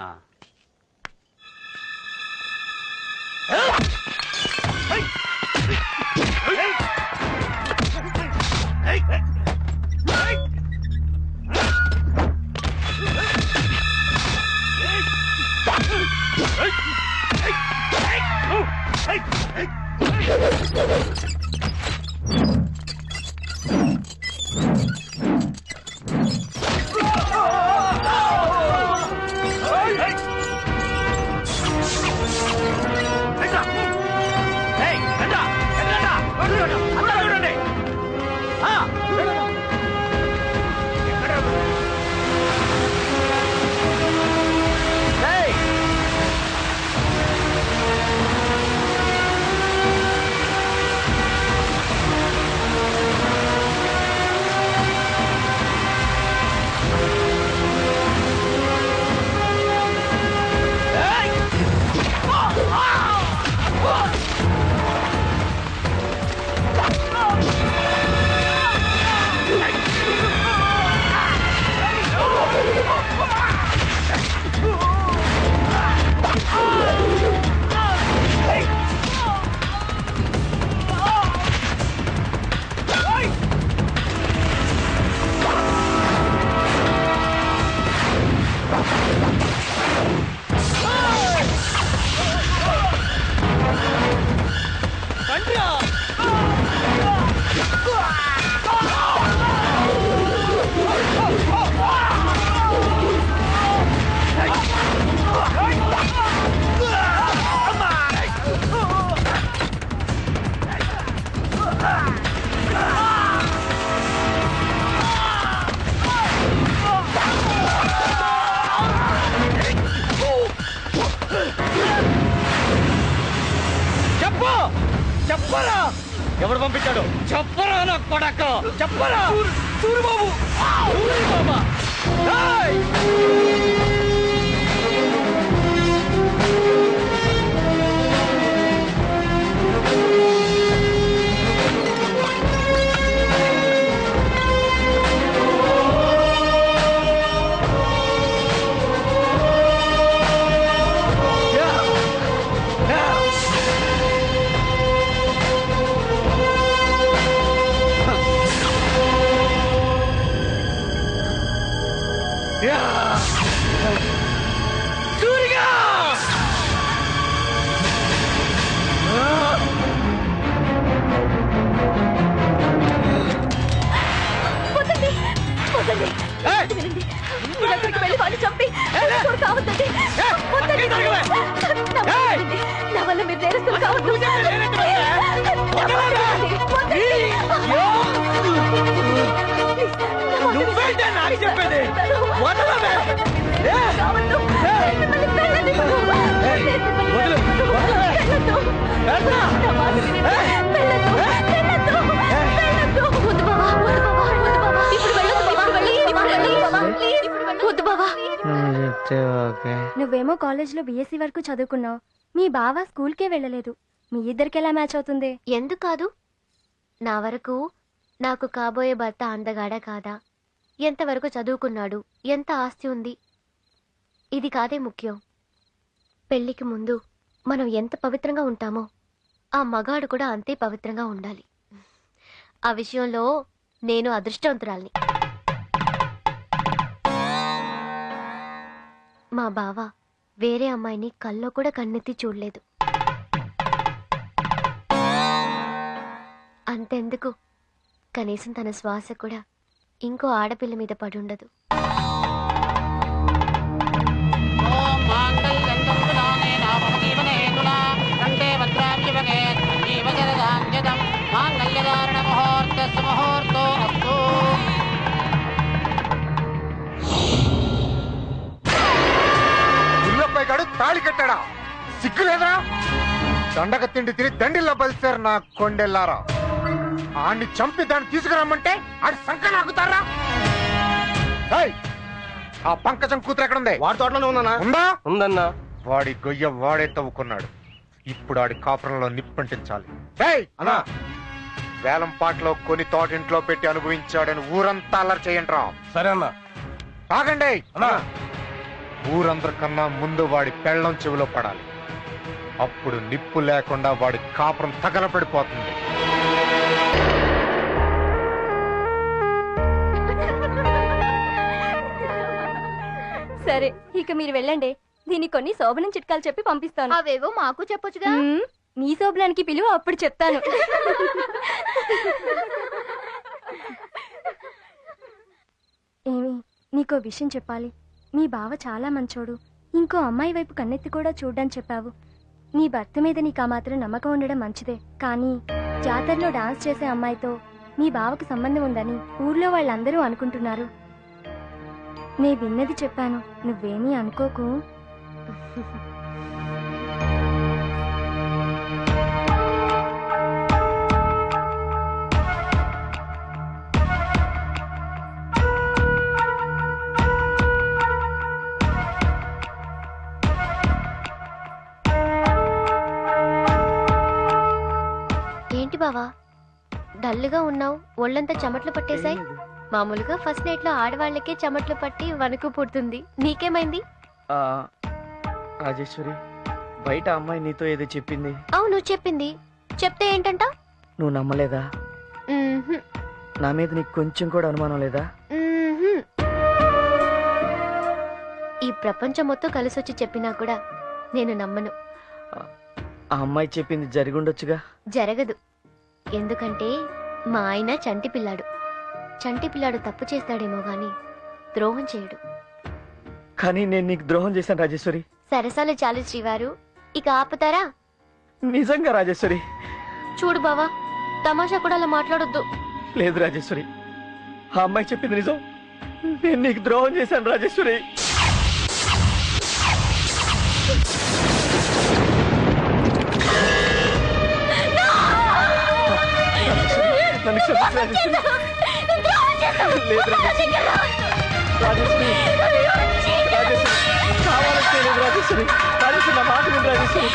చెప్పరా ఎవడు పంపించాడు? చెప్పరా నా కొడక, చెప్పరా. సూరిబాబు సూరిగా వద్దండి, వద్దండి. వినండి. మీరు అక్కడికి వెళ్ళి వాడిని చంపి నేరస్తులు కావద్దండి. వద్దండి. నా మాట వినండి. నా వల్ల మీరు నేరస్తులు కావద్దు. నువ్వేంటే నాకు చెప్పేది? వదలవే. కావద్దు. మిమ్మల్ని వెళ్ళండి. వదలు. వదలవే. నా మాట వినండి. వెళ్ళొద్దు. వెళ్ళొద్దు. వెళ్ళొద్దు. వద్దు బావా, వద్దు బావా, వద్దు బావా. ఇప్పుడు వెళ్ళొద్దు బావా. ఇప్పుడు వెళ్ళొద్దు బావా. ప్లీజ్ వద్దు బావా. నువ్వేమో కాలేజ్లో బీఎస్సీ వరకు చదువుకున్నావు, మీ బావ స్కూల్కే వెళ్ళలేదు. మీ ఇద్దరికి ఎలా మ్యాచ్ అవుతుంది? ఎందుకు కాదు? నా వరకు నాకు కాబోయే భర్త అందగాడా కాదా, ఎంతవరకు చదువుకున్నాడు, ఎంత ఆస్తి ఉంది, ఇది కాదే ముఖ్యం. పెళ్లికి ముందు మనం ఎంత పవిత్రంగా ఉంటామో ఆ మగాడు కూడా అంతే పవిత్రంగా ఉండాలి. ఆ విషయంలో నేను అదృష్టవంతురాల్ని. మా బావ వేరే అమ్మాయిని కల్లో కూడా కన్నెత్తి చూడలేదు. అంతెందుకు, కనీసం తన శ్వాస కూడా ఇంకో ఆడపిల్ల మీద పడుండదు. గుల్లపై గాడు తాళి కట్టాడా? సిగ్గులేదరా? దండగ తిండి తిని దండిల్లో బలిసారు నా కొండెల్లారా. ఆడిని చంపి దాన్ని తీసుకురమ్మంటే ఆడి సంక నాకుతారా? ఆ పంకజం కూతురు ఎక్కడ ఉంది? వాడి తోటలోనే ఉందా? ఉందన్నా. వాడి గొయ్య వాడే తవ్వుకున్నాడు. ఇప్పుడు ఆడి కాపురంలో నిప్పంటించాలి. అన్నా, వేలం పాటలో కొని తోటింట్లో పెట్టి అనుభవించాడని ఊరంతా అల్లరి చేయండి రా. సరే అన్నా. ఆగండి. ఊరందరికన్నా ముందు వాడి పెళ్ళం చెవిలో పడాలి. అప్పుడు నిప్పు లేకుండా వాడి కాపురం తగలపడిపోతుంది. సరే, ఇక మీరు వెళ్ళండి. దీనికి కొన్ని శోభనం చిట్కాలు చెప్పి పంపిస్తాను. అవేవో మాకు చెప్పొచ్చుగా. మీ శోభనానికి పిలువ, అప్పుడు చెప్తాను. ఏమి, నీకో విషయం చెప్పాలి. మీ బావ చాలా మంచోడు. ఇంకో అమ్మాయి వైపు కన్నెత్తి కూడా చూడ్డని చెప్పావు. నీ భర్త మీద నీకు ఆ మాత్రం నమ్మకం ఉండడం మంచిదే. కానీ జాతరలో డాన్స్ చేసే అమ్మాయితో మీ బావకు సంబంధం ఉందని ఊర్లో వాళ్ళందరూ అనుకుంటున్నారు. నే విన్నది చెప్పాను, నువ్వేమీ అనుకోకు. ఏంటి బావా డల్గా ఉన్నావు? ఒళ్ళంతా చెమట్లు పట్టేశాయి. మామూలుగా ఫస్ట్ నైట్ లో ఆడవాళ్లకే చెమట్లు పట్టి వణుకు పుడుతుంది, నీకేమైంది? రాజేశ్వరి, బయట అమ్మాయి నీతో ఏదో చెప్పింది. అవును చెప్పింది. చెప్తే ఏంటంట? నువ్వు నమ్మలేదా? నా మీద నీకు కొంచెం కూడా అనుమానం లేదా? ఈ ప్రపంచం మొత్తం కలిసొచ్చి చెప్పినా కూడా నేను నమ్మను. ఆ అమ్మాయి చెప్పింది జరిగుండొచ్చుగా? జరగదు. ఎందుకంటే మా ఆయన చంటి పిల్లాడు. చంటి పిల్లాడు తప్పు చేస్తాడేమో గాని ద్రోహం చేయడు. కానీ నేను నీకు ద్రోహం చేశాను రాజేశ్వరి. సరసాలు చాలు శ్రీవారు, ఇక ఆపుతారా? నిజంగా రాజేశ్వరి. చూడు బావా, తమాషా కూడా అలా మాట్లాడొద్దు. లేదు రాజేశ్వరి, ఆ అమ్మాయి చెప్పింది నిజం. నేను నీకు ద్రోహం చేశాను రాజేశ్వరి. నన్ను క్షమించు రాజేశ్వరి. లేదు రాజేశ్వరి. రాజేశ్వరి, కావాలంటే లేదు రాజేశ్వరి. రాజేశ్వరి, నా మాట విను రాజేశ్వరి.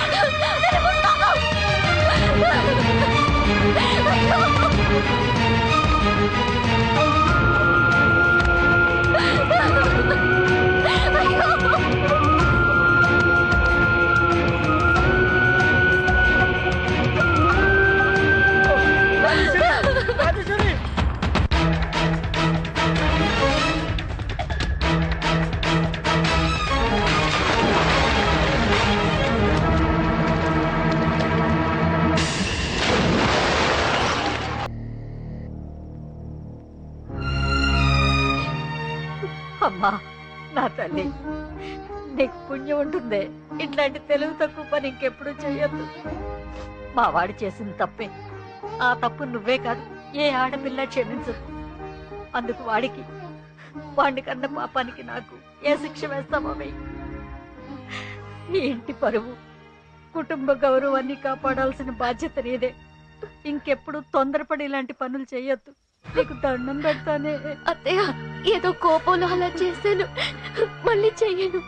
అమ్మా నా తల్లి, నీకు పుణ్యం ఉంటుంది. ఇట్లాంటి తెలుగు తక్కువ పని ఇంకెప్పుడు చెయ్యొద్దు. మా వాడు చేసిన తప్పే. ఆ తప్పు నువ్వే కాదు, ఏ ఆడపిల్ల క్షమించదు. అందుకు వాడిని కన్న పాపానికి నాకు ఏ శిక్ష వేస్తామో వెయ్యి. ఈ ఇంటి పరువు, కుటుంబ గౌరవాన్ని కాపాడాల్సిన బాధ్యత నీదే. ఇంకెప్పుడు తొందరపడి ఇలాంటి పనులు చెయ్యొద్దు. నీకు దండం పెడతానే. అత్తయ్య, ఏదో కోపంలో అలా చేశాను, మళ్ళీ చెయ్యను.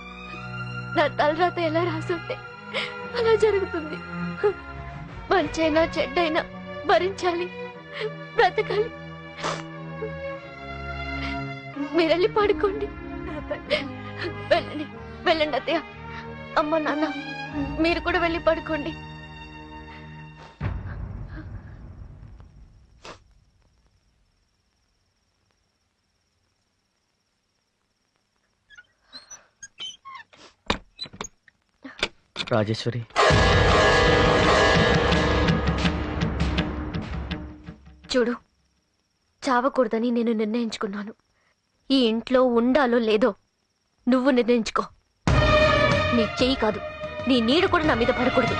నా తలరాత ఎలా రాసుంటే అలా జరుగుతుంది. మంచైనా చెడ్డైనా భరించాలి, బ్రతకాలి. మీరెళ్ళి పడుకోండి. వెళ్ళండి వెళ్ళండి అత్తయ్య. అమ్మ నాన్న మీరు కూడా వెళ్ళి పడుకోండి. రాజేశ్వరి, చూడు, చావకూడదని నేను నిర్ణయించుకున్నాను. ఈ ఇంట్లో ఉండాలో లేదో నువ్వు నిర్ణయించుకో. నీ చెయ్యి కాదు, నీ నీడు కూడా నా మీద పడకూడదు.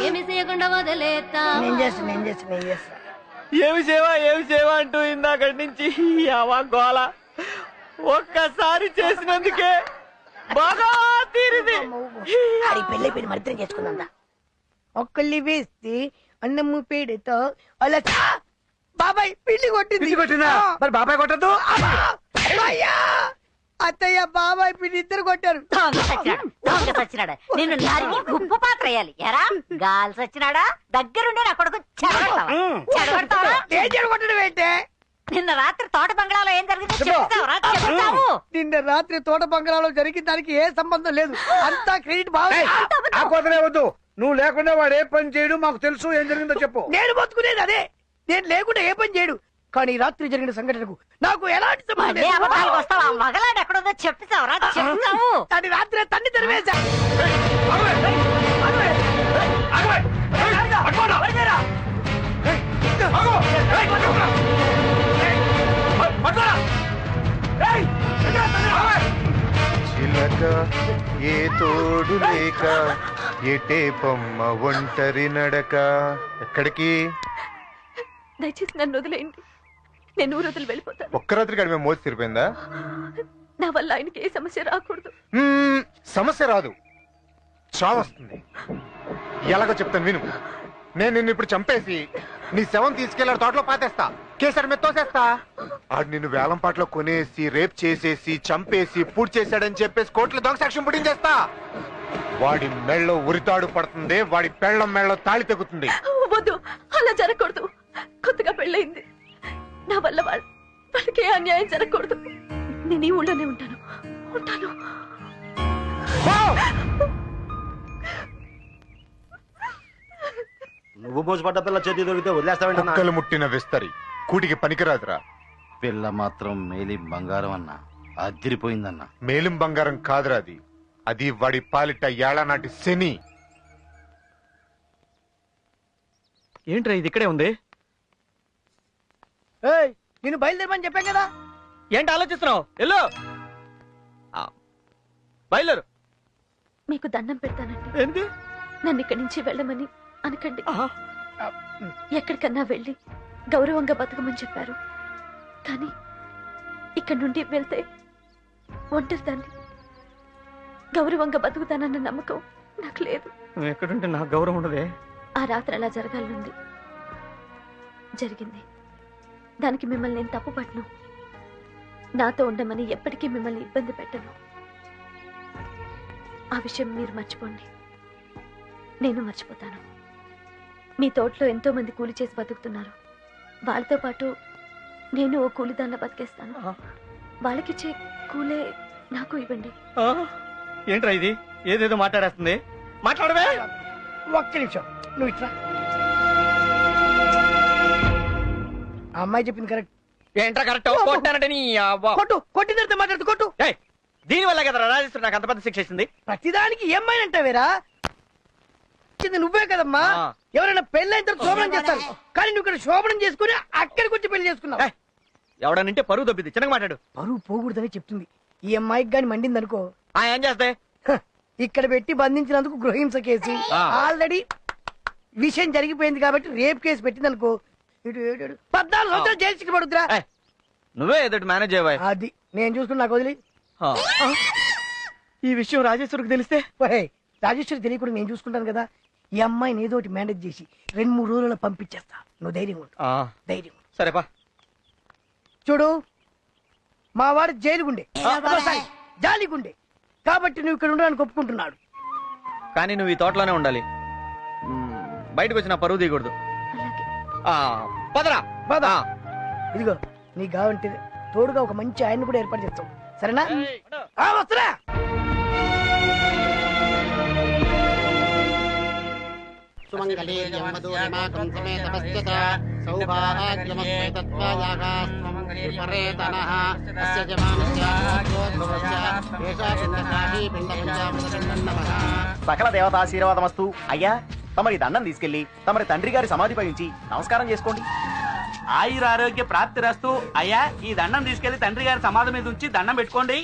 ఏమి చేయకుండా వదిలేతా. నేను చేస్తా. ఏమి సేవ అంటూ ఇందాకటి నుంచి గోల. ఒక్కసారి చేసినందుకే బాగా తీరింది. అది పెళ్ళైపోయిన మరిద్దరం చేసుకుందా. ఒక్కళ్ళి వేస్తే అన్నము పేడతో అలా బాబాయ్ పిండి కొట్టింది. మరి బాబాయ్ కొట్టద్దు. అత్తయ్య బాబాయ్ పిండి ఇద్దరు కొట్టారు. దొంగ సచ్చినాడా, నిన్ను నరికి ఉప్పు పాత్ర వేయాలి. ఎరా గాలి సచ్చినాడా, దగ్గరుండి నా కొడుకు చెడగొడతావా? చెడగొట్టడం ఏంటే? నిన్న రాత్రి తోట బంగ్లాలో ఏం జరిగిందో చెప్తావు. నిన్న రాత్రి తోట బంగ్లాలో జరిగిన దానికి ఏ సంబంధం లేదు. అంతా క్రెడిట్ బాగా వద్దు. నువ్వు లేకుండా వాడు ఏ పని చేయడు. మాకు తెలుసు ఏం జరిగిందో చెప్పు. నేను బతుకునేది అదే. నేను లేకుండా ఏ పని చేయడు. కానీ రాత్రి జరిగిన సంఘటనకు నాకు ఎలాంటి సంబంధం. మగలాడు ఎక్కడుందో చెప్తావురా? చెప్తావు. దాని రాత్రి తన్ని తెరవేశా. చిలక ఏ తోడు లేక ఎటే బొమ్మ ఒంటరి నడక. ఎక్కడికి? దయచేసి నన్ను వదిలేయండి. నేను ఊరు వదిలి వెళ్ళిపోతాను. ఒక్క రాత్రి గడిమే మోసి తిరిపోయిందా? నా వల్ల ఆయనకి ఏ సమస్య రాకూడదు. సమస్య రాదు, చావు వస్తుంది. ఎలాగో చెప్తాను విను. నేను నిన్ను ఇప్పుడు చంపేసి నీ శవం తీసుకెళ్లాడు తోటలో పాతేస్తా. కేసరి మీద తోసేస్తా. ఆడు నిన్ను వేలంపాట్లో కొనేసి రేప్ చేసేసి చంపేసి పూర్తి చేశాడని చెప్పేసి కోర్టులో దొంగ సాక్ష్యం పుట్టించేస్తా. వాడి మెళ్ళో ఉరితాడు పడుతుంది, వాడి పెళ్ళం మెళ్ళో తాళి తెగుతుంది. వద్దు, అలా జరగకూడదు. కొత్తగా పెళ్ళయింది. నా వల్ల వాళ్ళకి అన్యాయం జరగకూడదు. నేను ఈ ఊళ్ళోనే ఉంటాను. నువ్వు మోసపడ్డ పిల్ల చేతి దొరికితే వదిలేస్తావంటే కుక్కలు ముట్టిన విస్తరి కూటికి పనికిరాదురా. పిల్ల మాత్రం మేలిం బంగారం అన్నా, అదిరిపోయిందన్నా. మేలిం బంగారం కాదురా అది. అది వాడి పాలిట ఏళ్లనాటి శని. ఏంట్రా ఇది ఇక్కడే ఉంది? నేను బయలుదేరమని చెప్పాను కదా. ఏంటి ఆలోచిస్తున్నావు? ఎల్లో బయలుదేరు. మీకు దండం పెడతానండి. ఏంటి? నన్ను ఇక్కడి నుంచి వెళ్ళమని అనకండి. ఎక్కడికన్నా వెళ్ళి గౌరవంగా బతకమని చెప్పారు. కానీ ఇక్కడి నుండి వెళ్తే ఒంటరిదాన్ని. గౌరవంగా బతుకుతానన్న నమ్మకం నాకు లేదు. నువ్వు ఎక్కడుంటే నాకు గౌరవం ఉండదే. ఆ రాత్రి అలా జరగాలనుంది, జరిగింది. దానికి మిమ్మల్ని నేను తప్పు పట్టను. నాతో ఉండమని ఎప్పటికీ మిమ్మల్ని ఇబ్బంది పెట్టను. ఆ విషయం మీరు మర్చిపోండి, నేను మర్చిపోతాను. మీ తోటలో ఎంతో మంది కూలి చేసి బతుకుతున్నారు. వాళ్ళతో పాటు నేను ఓ కూలిదాన్లా బతికేస్తాను. వాళ్ళకిచ్చే కూలే నాకు ఇవ్వండి. ఏంట్రా ఇది? ఏదేదో మాట్లాడేస్తుంది. మాట్లాడవే. ఒక్క నిమిషం, నువ్వు ఇట్లా. అమ్మాయి చెప్పింది కరెక్ట్. ఏంట్రా కరెక్ట్? కొట్టానంటే నీ అవ్వ. కొట్టు, కొట్టిన తర్వాత మాట్లాడుతూ కొట్టు. దీని వల్ల కదా రాజేశ్వరి నాకు అంత పెద్ద శిక్ష ఇచ్చింది. ప్రతిదానికి ఏమైనా అంటావేరా? నువ్వే కదమ్మా. ఎవరైనా పెళ్ళైన తర్వాత శోభనం చేస్తారు, కానీ నువ్వు ఇక్కడ శోభనం చేసుకుని అక్కడికి వచ్చి పెళ్లి చేసుకున్నావు. ఎవడనంటే పరువు దొబ్బింది. చిన్నగా మాట్లాడు. పరువు పోకూడదని చెప్తుంది. ఈ అమ్మాయికి గాని మండింది అనుకో, ఏం చేస్తే ఇక్కడ పెట్టి బంధించినందుకు గృహహింస కేసు. ఆల్రెడీ విషయం జరిగిపోయింది కాబట్టి రేప్ కేసు పెట్టింది అనుకో, 14 సంవత్సరాలు జైలు శిక్ష పడుతురా. నువ్వే ఏదో మేనేజ్ అయ్యావా? అది నేను చూసుకుని నాకు వదిలి. ఈ విషయం రాజేశ్వరికి తెలిస్తే? రాజేశ్వరికి తెలియకుండా నేను చూసుకుంటాను కదా. ఈ అమ్మాయిని ఏదో ఒకటి మేనేజ్ చేసి 2-3 రోజుల్లో పంపించేస్తా. నువ్వు ధైర్యం ఉండు. ధైర్యం. సరేపా. చూడు, మా వాడు జైలుగుండే, జాలిగుండే, కాబట్టి నువ్వు ఇక్కడ ఉండడానికి ఒప్పుకుంటున్నాడు. కానీ నువ్వు ఈ తోటలోనే ఉండాలి. బయటకు వచ్చిన పరువు తీయకూడదు. పదరా పద. ఇదిగో నీకు కావంటే తోడుగా ఒక మంచి ఆయన్ని కూడా ఏర్పాటు చేస్తాం. సరేనా? వస్తున్నా. సకల దేవతాశీర్వాదమస్తు. అయ్యా, తమరి దండం తీసుకెళ్లి తమరి తండ్రి గారి సమాధిపై ఉంచి నమస్కారం చేసుకోండి. ఆయుర ఆరోగ్య ప్రాప్తి రస్తు. అయ్యా, ఈ దండం తీసుకెళ్లి తండ్రి గారి సమాధి మీద ఉంచి దండం పెట్టుకోండి.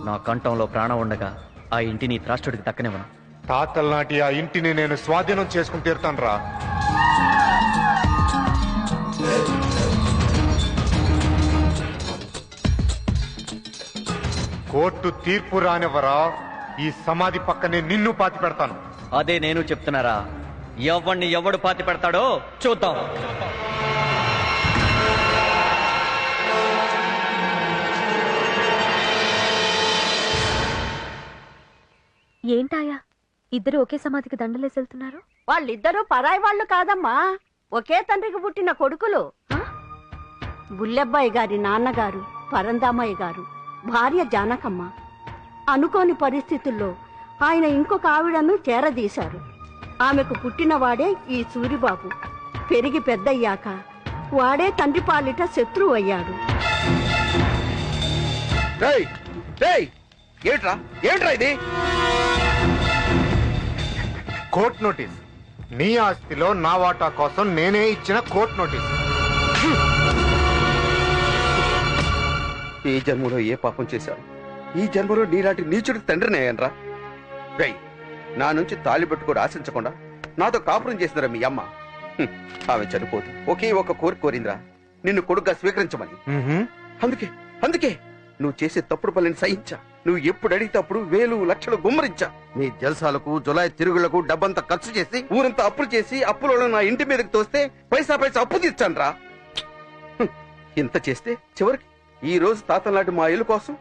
నా కంఠంలో ప్రాణం ఉండగా ఆ ఇంటిని త్రాష్టుడికి దక్కనివ్వను. తాతల నాటి ఆ ఇంటిని నేను స్వాధీనం చేసుకుని తీరుతాను రా. కోర్టు తీర్పు రానివ్వరా, ఈ సమాధి పక్కనే నిన్ను పాతి పెడతాను. అదే నేను చెప్తున్నారా. ఎవడిని ఎవడు పాతి పెడతాడో చూద్దాం. ఏంటాయా ఇద్దరు ఒకే సమాధికి దండలేసి వెళ్తున్నారు? వాళ్ళిద్దరూ పరాయి వాళ్ళు కాదమ్మా, ఒకే తండ్రికి పుట్టిన కొడుకులు. బుల్లెబ్బాయి గారి నాన్నగారు పరందామయ్య గారు, భార్య జానకమ్మ. అనుకోని పరిస్థితుల్లో ఆయన ఇంకొక ఆవిడను చేరదీశారు. ఆమెకు పుట్టినవాడే ఈ సూరిబాబు. పెరిగి పెద్దయ్యాక వాడే తండ్రి పాలిట శత్రువు అయ్యాడు. ఏంట్రా ఇది? Court notice. నీ ఆస్తిలో నా వాటా కోసం నేనే ఇచ్చిన కోర్ట్ నోటీస్. ఈ జన్మలో ఏ పాపం చేశాను? ఈ జన్మలో నీలాంటి నీచుడికి తండ్రిని అయ్యానరా? రై, నా నుంచి తాళి పెట్టుకోడు ఆశించకుండా నాతో కాపురం చేసిందిరా మీ అమ్మ. ఆమె చనిపోదు ఒకే ఒక కోరిక కోరిందిరా, నిన్ను కొడుకుగా స్వీకరించమని. అందుకే నువ్వు చేసే తప్పుడు పనిని సహించా. నువ్వు ఎప్పుడు అడిగితేప్పుడు 1000 లక్షలు గుమ్మరించా. నీ జల్సాలకు జులాయి తిరుగులకు డబ్బంతా ఖర్చు చేసి ఊరంతా అప్పులు చేసి అప్పులో నా ఇంటి మీదకి తోస్తే పైసా అప్పు తీర్చాను రా. ఇంత చేస్తే చివరికి ఈ రోజు తాతల నాటి మా ఇల్లు కోసం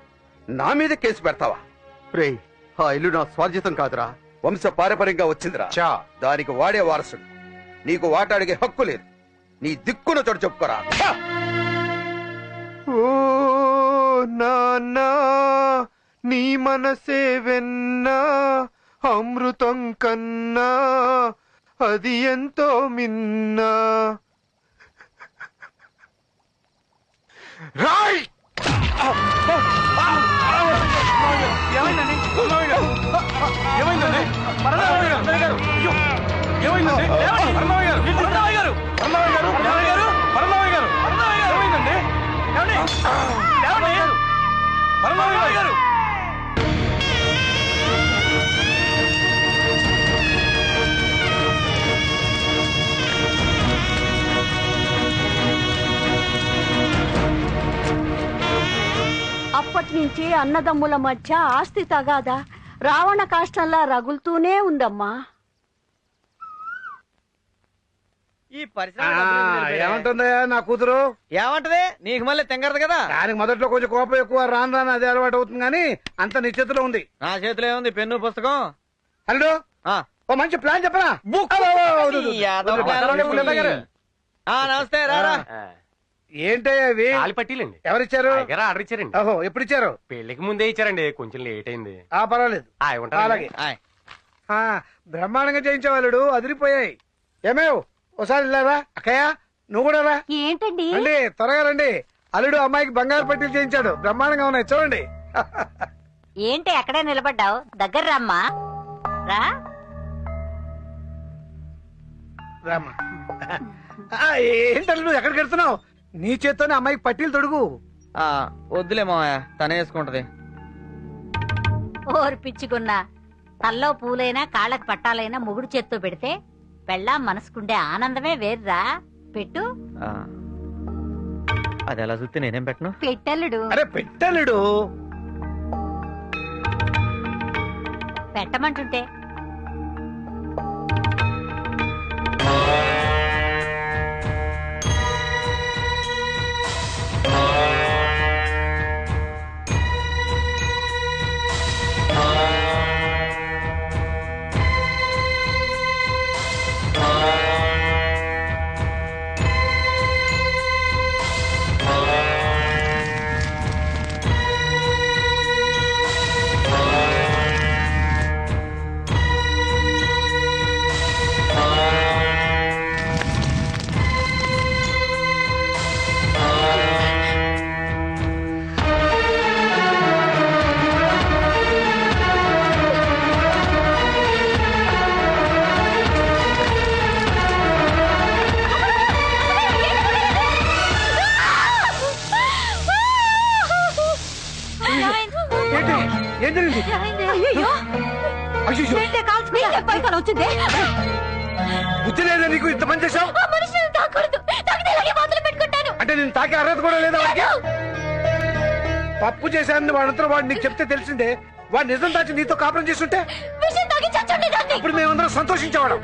నా మీద కేసు పెడతావా? రే, ఆ ఇల్లు నా స్వార్జితం కాదురా, వంశ పారపర్యంగా వచ్చిందిరా. దానికి వాడే వారసుడు. నీకు వాట అడిగే హక్కు లేదు. నీ దిక్కున చోటు చెప్పుకోరా. ఓ నాన్నా, నీ మనసే వెన్నా, అమృతం కన్నా అది ఎంతో మిన్నా. రాయ్! ఏమైందండి? ఏమైందండి? పరమావయ్య గారు! ఏమైందండి? పరమావయ్య గారు! పరమావయ్య గారు! పరమావయ్య గారు! పరమావయ్య గారు! ఏమైందండి? పరమావయ్య గారు! అప్పటి నుంచి అన్నదమ్ముల మధ్య ఆస్తి తగాదా రావణ కాష్టంలా రగులుతూనే ఉందమ్మా. ఈ పరిశ్రమ ఏమంటుందయ్యా నా కూతురు? ఏమంటది? నీకు మళ్ళీ తెంగరదు కదా. దానికి మొదట్లో కొంచెం కోపం ఎక్కువ, రాను రాను అదే అలవాటు అవుతుంది. కానీ అంత నీ చేతిలో ఉంది. నా చేతిలో ఏముంది? పెన్ను పుస్తకం. హలో, ఓ మంచి ప్లాన్ చెప్పరా? నమస్తే రారా. ఏంటయ్యా అవి? పట్టీలండి. ఎవరిచ్చారు? ఆర్డర్ ఇచ్చారండి. ఓహో, ఎప్పుడు ఇచ్చారు? పెళ్లికి ముందే ఇచ్చారండి, కొంచెం లేట్ అయింది. పర్వాలేదు. అలాగే. బ్రహ్మాండంగా చేయించేవాళ్ళు అదిరిపోయాయి. ఏమేవ్ ఒకసారి వెళ్ళారా? అక్కయ్య నువ్వు కూడా రా. ఏంటండి? రండి, త్వరగా రండి. అల్లుడు అమ్మాయికి బంగారు పట్టీలు చేయించాడు, బ్రహ్మాండంగా ఉన్నాయి చూడండి. ఏంటి అక్కడే నిలబడ్డావు? దగ్గర రమ్మా. రా రామ్మా. ఏంటల్లుడు ఎక్కడికి వెళ్తున్నావు? నీ చేత్తోనే అమ్మాయికి పట్టీలు తొడుగు. వద్దులే మావయ్య, తనే వేసుకుంటది. ఓరు పిచ్చుకున్నా, తల్లో పూలైనా కాళ్ళకి పట్టాలైనా మొగుడు చేత్తో పెడితే పెళ్ళాం మనసుకుండే ఆనందమే వేర్రా. పెట్టు. అది ఎలా చూస్తే నేనేం పెట్టను? పెట్టల్లుడు. అరే పెట్టల్లుడు. పెట్టమంటుంటే బుద్ధి లేదా నీకు? ఇంత పని చేసావు అంటే నేను తాకే అర్హత కూడా లేదా? తప్పు చేశానని వాడంతా వాడు నీకు చెప్తే తెలిసిందే. వాడు నిజం దాచి నీతో కాపురం చేస్తుంటే ఇప్పుడు మేమందరం సంతోషించేవాడు.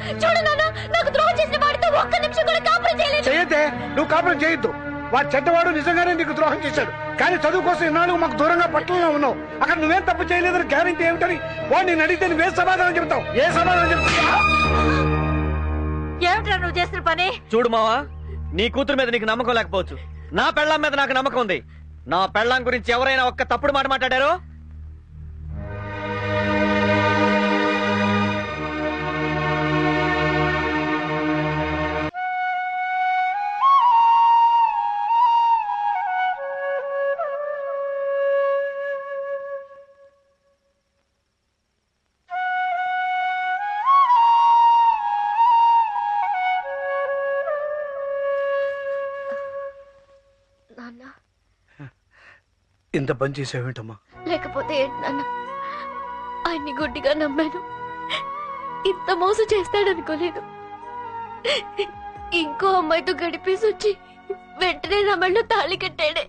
చేయొద్దే, నువ్వు కాపురం చేయొద్దు. వాడు చెడ్డవాడు, నిజంగానే నీకు ద్రోహం చేశాడు. కానీ చదువు కోసం ఇన్నాళ్ళు మాకు దూరంగా పట్టణంలో ఉన్నావు. అక్కడ నువ్వేం తప్పు చేయలేదని గ్యారెంటీ ఏమిటని వాడు నేను అడిగితే నువ్వే సమాధానం చెప్తావు? ఏ సమాధానం చెప్తావు? ఏమిట్రా నువ్వు చేసిన పని? చూడు మావా, నీ కూతురు మీద నీకు నమ్మకం లేకపోవచ్చు, నా పెళ్ళాం మీద నాకు నమ్మకం ఉంది. నా పెళ్ళాం గురించి ఎవరైనా ఒక్క తప్పుడు మాట మాట్లాడారో ఇంత పని చేసావేంటమ్మా? లేకపోతే ఏంటి నాన్న, ఆయన్ని గుడ్డిగా నమ్మాను. ఇంత మోసం చేస్తాడనుకోలేదు. ఇంకో అమ్మాయితో గడిపేసి వచ్చి వెంటనే నా మెళ్ళో తాళి కట్టాడే.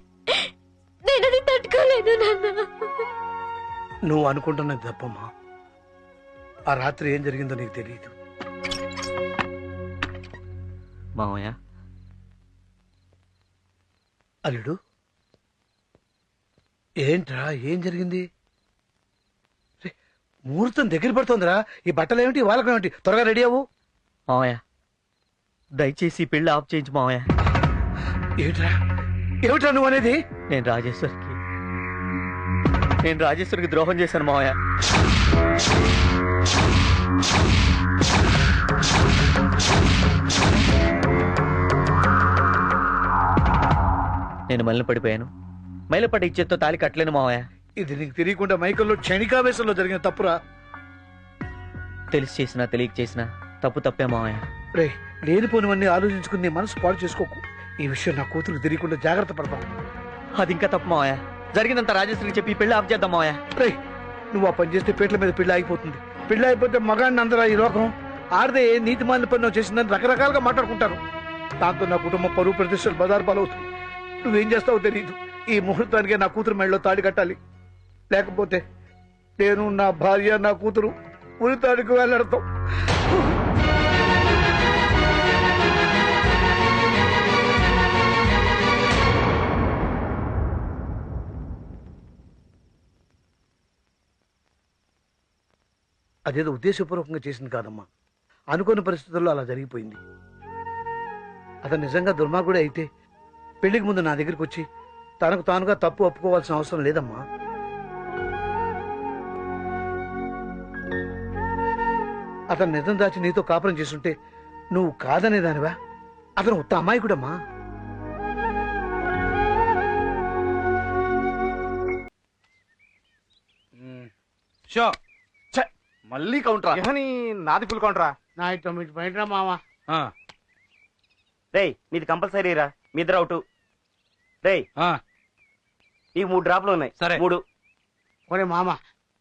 నేనది తట్టుకోలేదు నాన్న. నువ్వు అనుకుంటున్నది తప్పమ్మా. ఆ రాత్రి ఏం జరిగిందో నీకు తెలియదు. మావయ్య, అల్లుడు ఏంట్రా, ఏం జరిగింది? ముహూర్తం దగ్గర పడుతోందిరా. ఈ బట్టలు ఏమిటి, వాళ్ళకం ఏమిటి? త్వరగా రెడీ అవ్వు. మావయ్య, దయచేసి పెళ్లి ఆఫ్ చేయించు మావయ్య. ఏమిట్రా ఏమిట్రా నువ్వు అనేది? నేను రాజేశ్వరికి ద్రోహం చేశాను మావయ్య. నేను మళ్ళీ పడిపోయాను. మైలపడి ఇచ్చేతో తాళి కట్టలేను మావయ్య. ఇది నీకు తెలియకుండా మైకల్లో క్షణికావేశంలో జరిగిన తప్పురా. తెలిసి చేసినా తెలియక చేసినా తప్పు తప్పే మావయ్య. రే, లేనిపోనివన్నీ ఆలోచించుకుని నీ మనసు పాడు చేసుకోకు. ఈ విషయం నా కూతురు తెలియకుండా జాగ్రత్త పడతాం. అది ఇంకా తప్పు మావయ్య. జరిగిందంత రాజేశ్వరికి చెప్పి పెళ్లి ఆఫ్ చేద్దాం మావయ్య. రే, నువ్వు ఆ పని చేస్తే పేట్ల మీద పెళ్లి ఆగిపోతుంది. పెళ్లి అయిపోతే మగాడిని అందరూ ఈ లోకం ఆడదే నీతి మాలిన పని చేసిందని రకరకాలుగా మాట్లాడుకుంటారు. దాంతో నా కుటుంబం పరువు ప్రతిష్టలు బజారు పాలవుతుంది. నువ్వేం చేస్తావో తెలియదు. ఈ ముహూర్తానికే నా కూతురు మెళ్ళలో తాడి కట్టాలి. లేకపోతే నేను, నా భార్య, నా కూతురు ఉరి తాడికి వెళ్ళడతాం. అదేదో ఉద్దేశపూర్వకంగా చేసింది కాదమ్మా. అనుకోని పరిస్థితుల్లో అలా జరిగిపోయింది. అతను నిజంగా దుర్మార్గుడే అయితే పెళ్లికి ముందు నా దగ్గరికి వచ్చి తనకు తానుగా తప్పు ఒప్పుకోవాల్సిన అవసరం లేదమ్మా. అతను నిజం దాచి నీతో కాపురం చేస్తుంటే నువ్వు కాదనేదానివా? అతను ఉత్త అమాయకుడమ్మా. షో మళ్ళీ కౌంటరా? నాది ఫుల్ కౌంటరా? నా 9 పాయింట్ రా మామ. రేయ్ నీది కంపల్సరీ రా, మీ ఇద్దరు అవుట్. రేయ్ నీకు 3 డ్రాప్లు ఉన్నాయి. సరే 3. ఒరే మామ,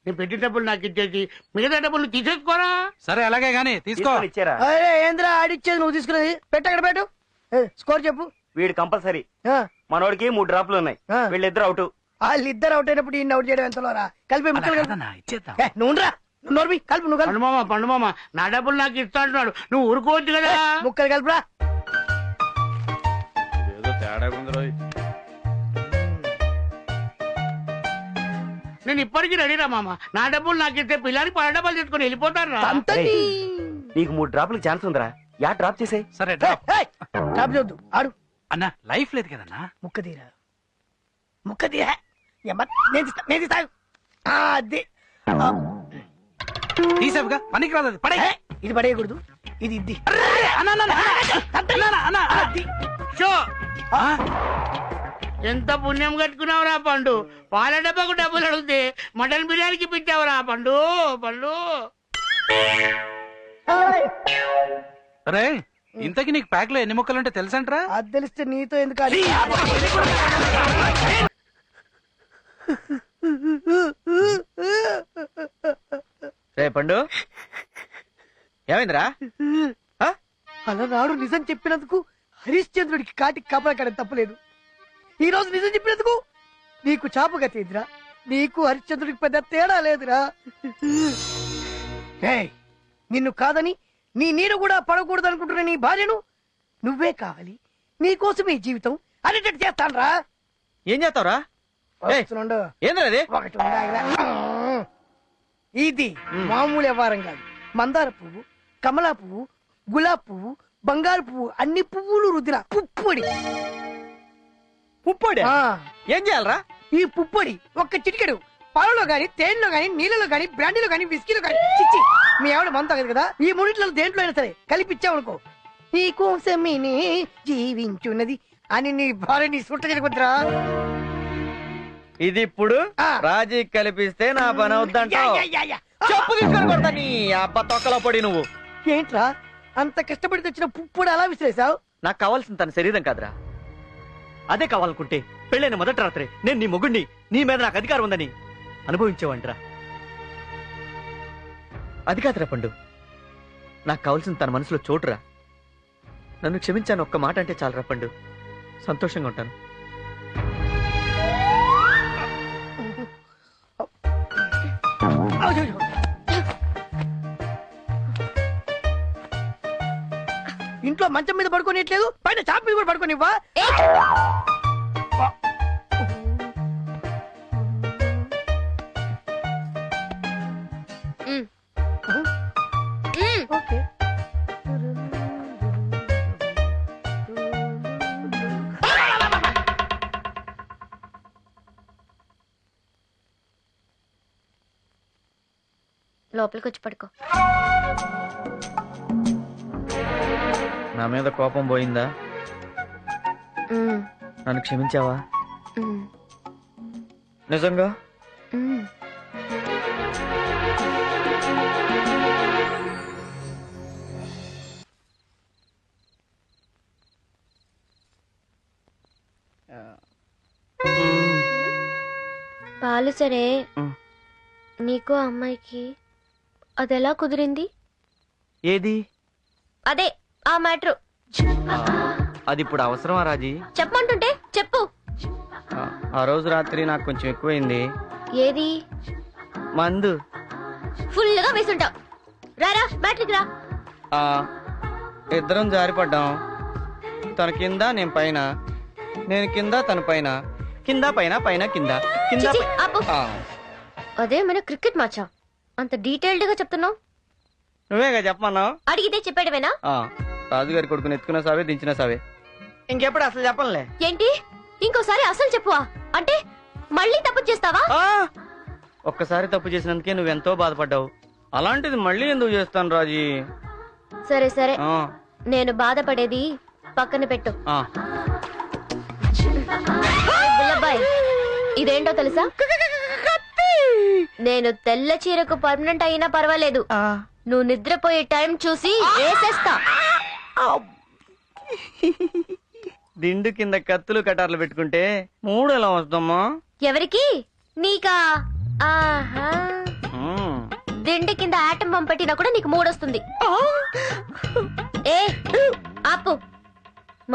నేను పెట్టిన డబ్బులు నాకు ఇచ్చేసి మిగతా డబ్బులు తీసేసుకోరా. సరే అలాగే గానీ తీసుకో. ఇచ్చారా? అరే ఏంద్రా ఆడిచ్చేది నువ్వు తీసుకునేది? పెట్టు అక్కడ పెట్టు. స్కోర్ చెప్పు. వీడు కంపల్సరీ. ఆ, మనోడికి 3 డ్రాప్లు ఉన్నాయి. ఆ. వీళ్ళిద్దరు అవుట్. వాళ్ళిద్దరు అవుట్ అయినప్పుడు ఈయన అవుట్ చేయడం ఎంతలో రా? కలిపి ముక్కలు కలిపి. ఇచ్చేద్దాం. నువ్వు రా, నోర్మి కలిపి, నువ్వు కలిపి. పండు మామ నా డబ్బులు నాకు ఇస్తా అంటున్నాడు, నువ్వు ఊరుకోవచ్చు కదా. ముక్కలు కలుపురా. ఏదో తేడా ఉందిరా. నేను ఇప్పటికీ రెడీరా మామ. నా డబ్బులు నాకు ఇస్తే పిల్లానికి 10 డబ్బాలు తీసుకుని వెళ్ళిపోతారు రా. నీకు 3 డ్రాప్లకు ఛాన్స్ ఉందిరా. యా డ్రాప్ చేసే. సరే డ్రాప్ చేయొద్దు, ఆడు. అన్నా లైఫ్ లేదు కదన్నా. ముక్క తీరా, ముక్క తీరా. నేను తీస్తాను. అది తీసేపుగా పనికి రాదు అది. పడే. ఇది పడేయకూడదు, ఇది ఇది. షో ఎంత పుణ్యం కట్టుకున్నావురా పండు. పాల డబ్బాకు డబ్బులు అడిగితే మటన్ బిర్యానీకి పెట్టావురా పండు. పండు అరే ఇంతకి నీకు ప్యాక్ లో ఎన్ని ముక్కలుంటే తెలుసంట్రా? అది తెలిస్తే నీతో ఎందుకు ఆడి? రే పండు, ఏమైందిరా? అలనాడు నిజం చెప్పినందుకు హరిశ్చంద్రుడికి కాటికి కాపలాకడం తప్పలేదు. ఈ రోజు నిజం చెప్పినందుకు నీకు చాపగా తీదిరా. నీకు హరిశ్చంద్రుడికి పెద్ద తేడా లేదురా. నిన్ను కాదని నీ నీరు కూడా పడకూడదు అనుకుంటున్న నీ భార్యను నువ్వే కావాలి, నీకోసం ఈ జీవితం అనేటట్టు చేస్తాను రా. ఏం చేస్తావురా? ఏంద్రది? ఒకటి ఉండాలిరా. ఇది మామూలు వ్యవహారం కాదు. మందార పువ్వు, కమలా పువ్వు, గులాబ్ పువ్వు, బంగారు పువ్వు, అన్ని పువ్వులు రుద్దిన పుప్పొడి. పుప్పొడి ఏం చేయాలరా? ఈ పుప్పొడి ఒక్క చిటికెడు పాలలో గాని, తేనెలో గాని, నీళ్ళలో గాని, బ్రాండీలో గాని, విస్కీలో గాని, చిచ్చి మీ ఆవిడ మందు తాగదు కదా, ఈ మూడింటిలో దేంట్లో అయినా సరే కలిపిచ్చావనుకో, నీ కోసమే జీవించున్నది అని నీ భార్య నీ సుట్ట జరుగుద్దిరా. ఇది ఇప్పుడు రాజీ కలిపిస్తే నా పని అవుద్దంటావు? చెప్పు తీసుకొని కొడతా నీ అబ్బ తొక్కలో పడి. నువ్వు ఏంట్రా అంత కష్టపడి తెచ్చిన పుప్పొడి అలా విసిరేసావు? నాకు కావాల్సిన తన శరీరం కాదురా. అదే కావాలనుకుంటే పెళ్ళైన మొదటి రాత్రి నేను నీ మొగుడిని, నీ మీద నాకు అధికారం ఉందని అనుభవించేవంటరా. అది కాదురా పండు, నాకు కావాల్సిన తన మనసులో చోటురా. నన్ను క్షమించాను ఒక్క మాట అంటే చాలరా పండు, సంతోషంగా ఉంటాను. ఇంట్లో మంచం మీద పడుకోనిట్లేదు, పైన చాప మీద కూడా పడుకోనివ్వా? ఓకే. లోపలికి వచ్చి పడుకో. నా మీద కోపం పోయిందా? నన్ను క్షమించావా నిజంగా? పాలు సరే, నీకు అమ్మాయికి అదెలా కుదిరింది? ఏది? అదే ఆ మ్యాటర్. అది ఇప్పుడు అవసరమా రాజీ? చెప్పమంటుంటే చెప్పు. ఆ రోజు రాత్రి నాకు కొంచెం ఎక్కువైంది. ఏది? మందు ఫుల్ గా వేసుంటావు. రారా బ్యాటరీకి రా. ఇద్దరం జారిపడ్డాం. తన కింద నేను పైన, నేను కింద తన పైన, కింద పైన పైన కింద కింద. అదే మన క్రికెట్ మ్యాచా? అంత డీటెయిల్డ్ గా చెప్తున్నావు. నువ్వేగా చెప్పమన్నావు. అడిగితే చెప్పాడవేనా? రాజుగారి కొడుకుని ఎత్తుకున్న సావే, దించిన సావే. ఇంకెప్పుడు అసలు చెప్పనులే. ఏంటి ఇంకోసారి అసలు చెప్పువా? అంటే మళ్ళీ తప్పు చేస్తావా? ఒక్కసారి తప్పు చేసినందుకే నువ్వెంతో బాధపడ్డావు, అలాంటిది మళ్ళీ ఎందుకు చేస్తాను రాజీ? సరే సరే, ఆ, నేను బాధపడేది పక్కన పెట్టు. ఆ. బుల్లబ్బాయ్, ఇదేంటో తెలుసా? నేను తెల్ల చీరకు పర్మనెంట్ అయినా పర్వాలేదు, నువ్వు నిద్రపోయే టైం చూసి వేసేస్తా. దిండు కింద కత్తులు కటార్లు పెట్టుకుంటే మూడు ఎలా వస్తామా? ఎవరికి? నీకా? ఆహా, దిండు కింద ఆటం బాంబు పెట్టినా కూడా నీకు మూడొస్తుంది. ఏ ఆపు,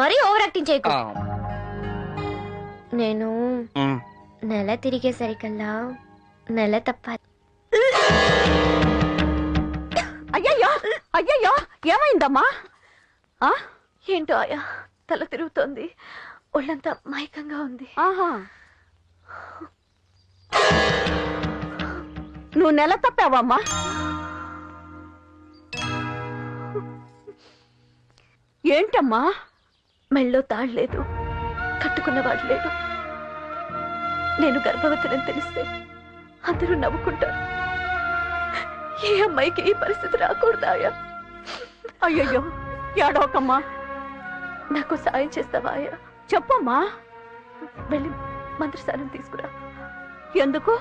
మరీ ఓవర్ యాక్టింగ్ చేయకు. నేను నెల తిరిగేసరికల్లా నెల తప్పాలి. అయ్యయ్యో అయ్యయ్యో, ఏమైందమ్మా? ఏంటో ఆయా, తల తిరుగుతోంది, ఒళ్ళంతా మైకంగా ఉంది. నువ్వు నెల తప్పావమ్మా? ఏంటమ్మా? మెళ్ళో తాళ్లేదు, కట్టుకున్నవాడు లేడు. నేను గర్భవతిని తెలిస్తే అందరూ నవ్వుకుంటారు. ఏ అమ్మాయికి ఈ పరిస్థితి రాకూడదాయా? అయ్యయ్యో, ఏడవకమ్మా. నాకు సాయం చేస్తావా ఆయా? చెప్పమ్మా. వెళ్ళి మంత్రసానం తీసుకురా. ఎందుకు?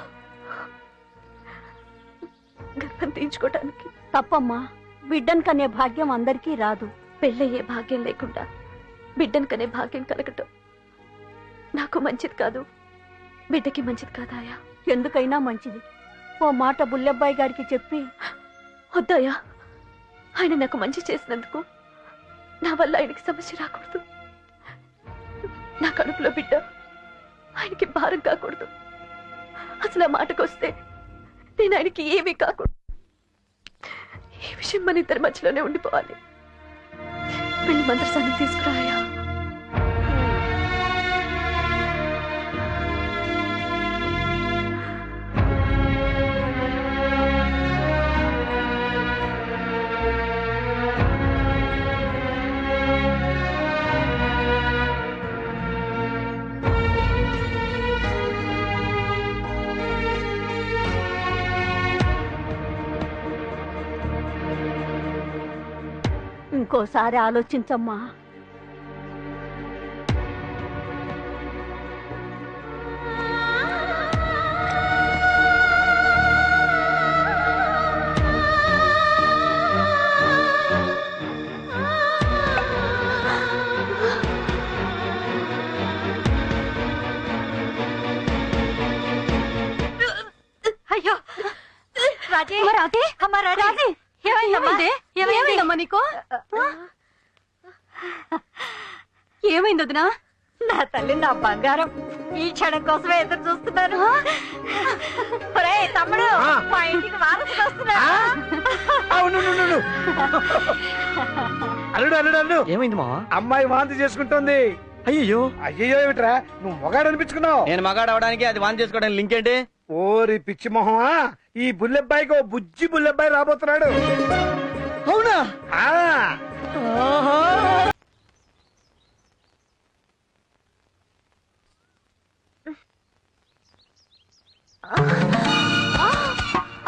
గర్భం తీయించుకోవటానికి. తప్పమ్మా, బిడ్డను కనే భాగ్యం అందరికీ రాదు. పెళ్ళయ్యే భాగ్యం లేకుండా బిడ్డను కనే భాగ్యం కలగటం నాకు మంచిది కాదు, బిడ్డకి మంచిది కాదాయా? ఎందుకైనా మంచిది. ఓ మాట బుల్లెబ్బాయి గారికి చెప్పి. వద్దాయా, ఆయన నాకు మంచి చేసినందుకు నా వల్ల ఆయనకి సమస్య రాకూడదు. నా కడుపులో బిడ్డ ఆయనకి భారం కాకూడదు. అసలు ఆ మాటకు వస్తే నేను ఆయనకి ఏమీ కాకూడదు. ఈ విషయం మన ఇద్దరి మధ్యలోనే ఉండిపోవాలి. వెళ్ళి మంత్రసానం తీసుకురాయా. ఇంకోసారి ఆలోచించమ్మా. అయ్యో రాజీ, రాజీ, అమ్మా రాజీ, ఏమైందమ్మా నీకు? ఏమైంది వదినా? నా తల్లి, నా బంగారం, ఈ క్షణం కోసమే ఎదురు చూస్తున్నాను. ఒరేయ్ తమ్ముడు, మా ఇంటికి వారసుడు వస్తున్నాడు. అల్లుడు అల్లుడు అల్లుడు, ఏమైంది మా? అమ్మాయి వాంతి చేసుకుంటోంది. అయ్యో అయ్యో ఏమిట్రా, నువ్వు మొగాడు అనిపించుకున్నావు. నేను మగాడు అవడానికి అది వాన్ చేసుకోవడానికి లింక్ ఏంటి? ఓరి పిచ్చి మొహమా, ఈ బుల్లెబ్బాయికి ఓ బుజ్జి బుల్లెబ్బాయి రాబోతున్నాడు. అవునా?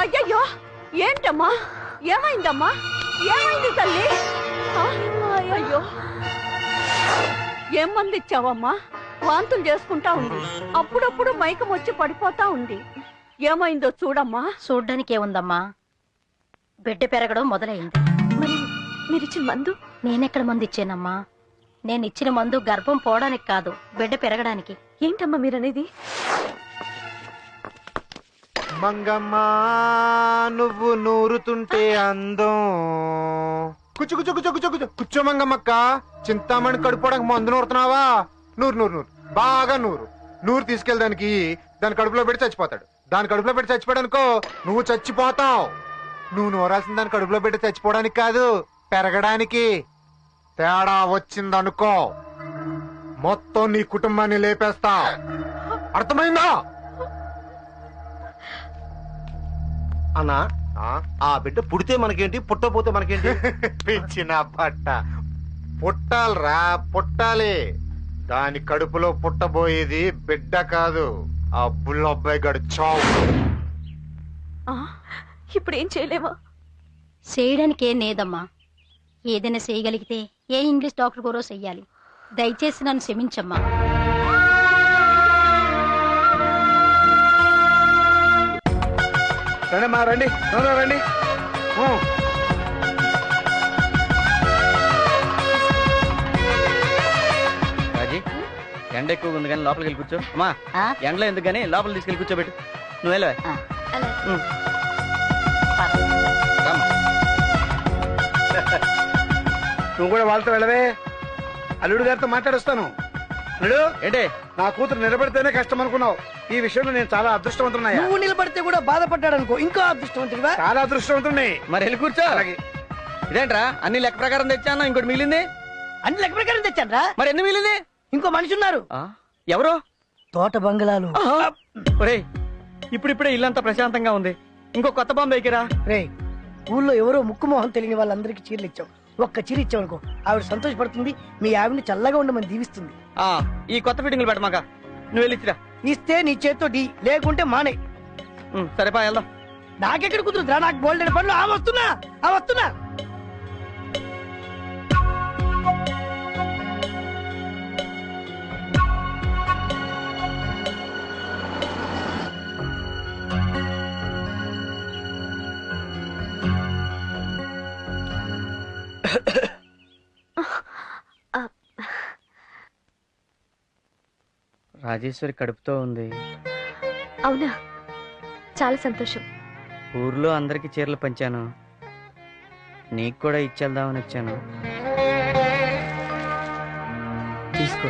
అయ్యయ్యో, ఏంటమ్మా? ఏమైందమ్మా? ఏమైంది తల్లి? అయ్యో, ఏం మంది ఇచ్చావమ్మా? వాంతులు చేసుకుంటా ఉంది, అప్పుడప్పుడు మైకం వచ్చి పడిపోతా ఉంది. ఏమైందో చూడమ్మా. చూడ్డానికి ఏముందమ్మా, బిడ్డ పెరగడం మొదలైంది. మరి మీరిచ్చిన మందు? నేనెక్కడ మందు ఇచ్చానమ్మా? నేను ఇచ్చిన మందు గర్భం పోవడానికి కాదు, బిడ్డ పెరగడానికి. ఏంటమ్మా మీరనేది? మంగమ్మా నువ్వు నూరుతుంటే అందం. కూర్చో కూర్చో కూర్చో కూర్చో కూర్చో కూర్చో మంగమ్మక్క. చింతామణి కడుపుకోవడానికి మందు నూరుతున్నావా? నూరు నూరు నూరు, బాగా నూరు. నూరు తీసుకెళ్ళడానికి దాని కడుపులో పెట్టి చచ్చిపోతాడు. దాని కడుపులో పెట్టి చచ్చిపోయాడనుకో, నువ్వు చచ్చిపోతావు. నువ్వు నూరాల్సిన దాని కడుపులో పెట్టి చచ్చిపోవడానికి కాదు, పెరగడానికి. తేడా వచ్చిందనుకో, మొత్తం నీ కుటుంబాన్ని లేపేస్తా. అర్థమైందా? అన్నా, ఆ బిడ్డ పుడితే మనకేంటి, పుట్టపోతే మనకేంటి? పిచ్చిన పట్ట. పుట్టాలరా పుట్టాలి. దాని కడుపులో పుట్టబోయేది బిడ్డ కాదు, ఆ బుల్లబ్బాయి గడు చావు. ఇప్పుడు ఏం చేయలేమా? చేయడానికి ఏం లేదమ్మా. ఏదైనా చేయగలిగితే ఏ ఇంగ్లీష్ డాక్టర్ కూడా చెయ్యాలి. దయచేసి నన్ను క్షమించమ్మా. రండి రండి రండి. రాజీ, ఎండ ఎక్కువగా ఉంది కానీ లోపలికి వెళ్ళి కూర్చో. అమ్మా ఎండలో ఎందుకు కానీ లోపలికి తీసుకెళ్ళి కూర్చోబెట్టు. నువ్వు వెళ్ళవే. నువ్వు కూడా వాళ్ళతో వెళ్ళవే. అల్లుడు గారితో మాట్లాడొస్తాను. అల్లుడు ఏంటే, నా కూతురు నిలబడితేనే కష్టం అనుకున్నావు. ఈ విషయంలో నేను చాలా అదృష్టవంతున్నా. నువ్వు నిలబడితే కూడా బాధపడ్డాడు అనుకో, ఇంకా అదృష్టవంతుడివా? చాలా అదృష్టవంతుడిని. మరి వెళ్ళి కూర్చో. ఇదేంట్రా అన్ని లెక్క ప్రకారం తెచ్చాను, ఇంకోటి మిగిలింది. అన్ని లెక్క ప్రకారం తెచ్చాను. మరి ఎన్ని మిగిలింది? ఇంకో మనిషి ఉన్నారు. ఎవరు? తోట బంగ్లాలు. ఒరేయ్, ఇప్పుడిప్పుడే ఇల్లంతా ప్రశాంతంగా ఉంది, ఇంకో కొత్త బాంబు ఎక్కిరా. రే, ఊళ్ళో ఎవరో ముక్కు మొహం తెలియని వాళ్ళందరికీ చీరలు ఇచ్చావు. ఒక్క చీర ఇచ్చావు అనుకో, ఆవిడ సంతోషపడుతుంది, మీ ఆవిడని చల్లగా ఉండమని దీవిస్తుంది. ఈ కొత్త ఫిట్టింగ్లు పెట్టమాక, నువ్వు వెళ్ళిచ్చిరా. ఇస్తే నీ చేత్తో డీ, లేకుంటే మానే. సరేపా వెళ్దాం. నాకెక్కడ కుదురుతురా, నాకు గోల్డెన్ పనులు. వస్తున్నా. రాజేశ్వరి కడుపుతో ఉంది. అవునా? చాలా సంతోషం. ఊర్లో అందరికి చీరలు పంచాను, నీకు కూడా ఇచ్చేద్దామని వచ్చాను. తీసుకో.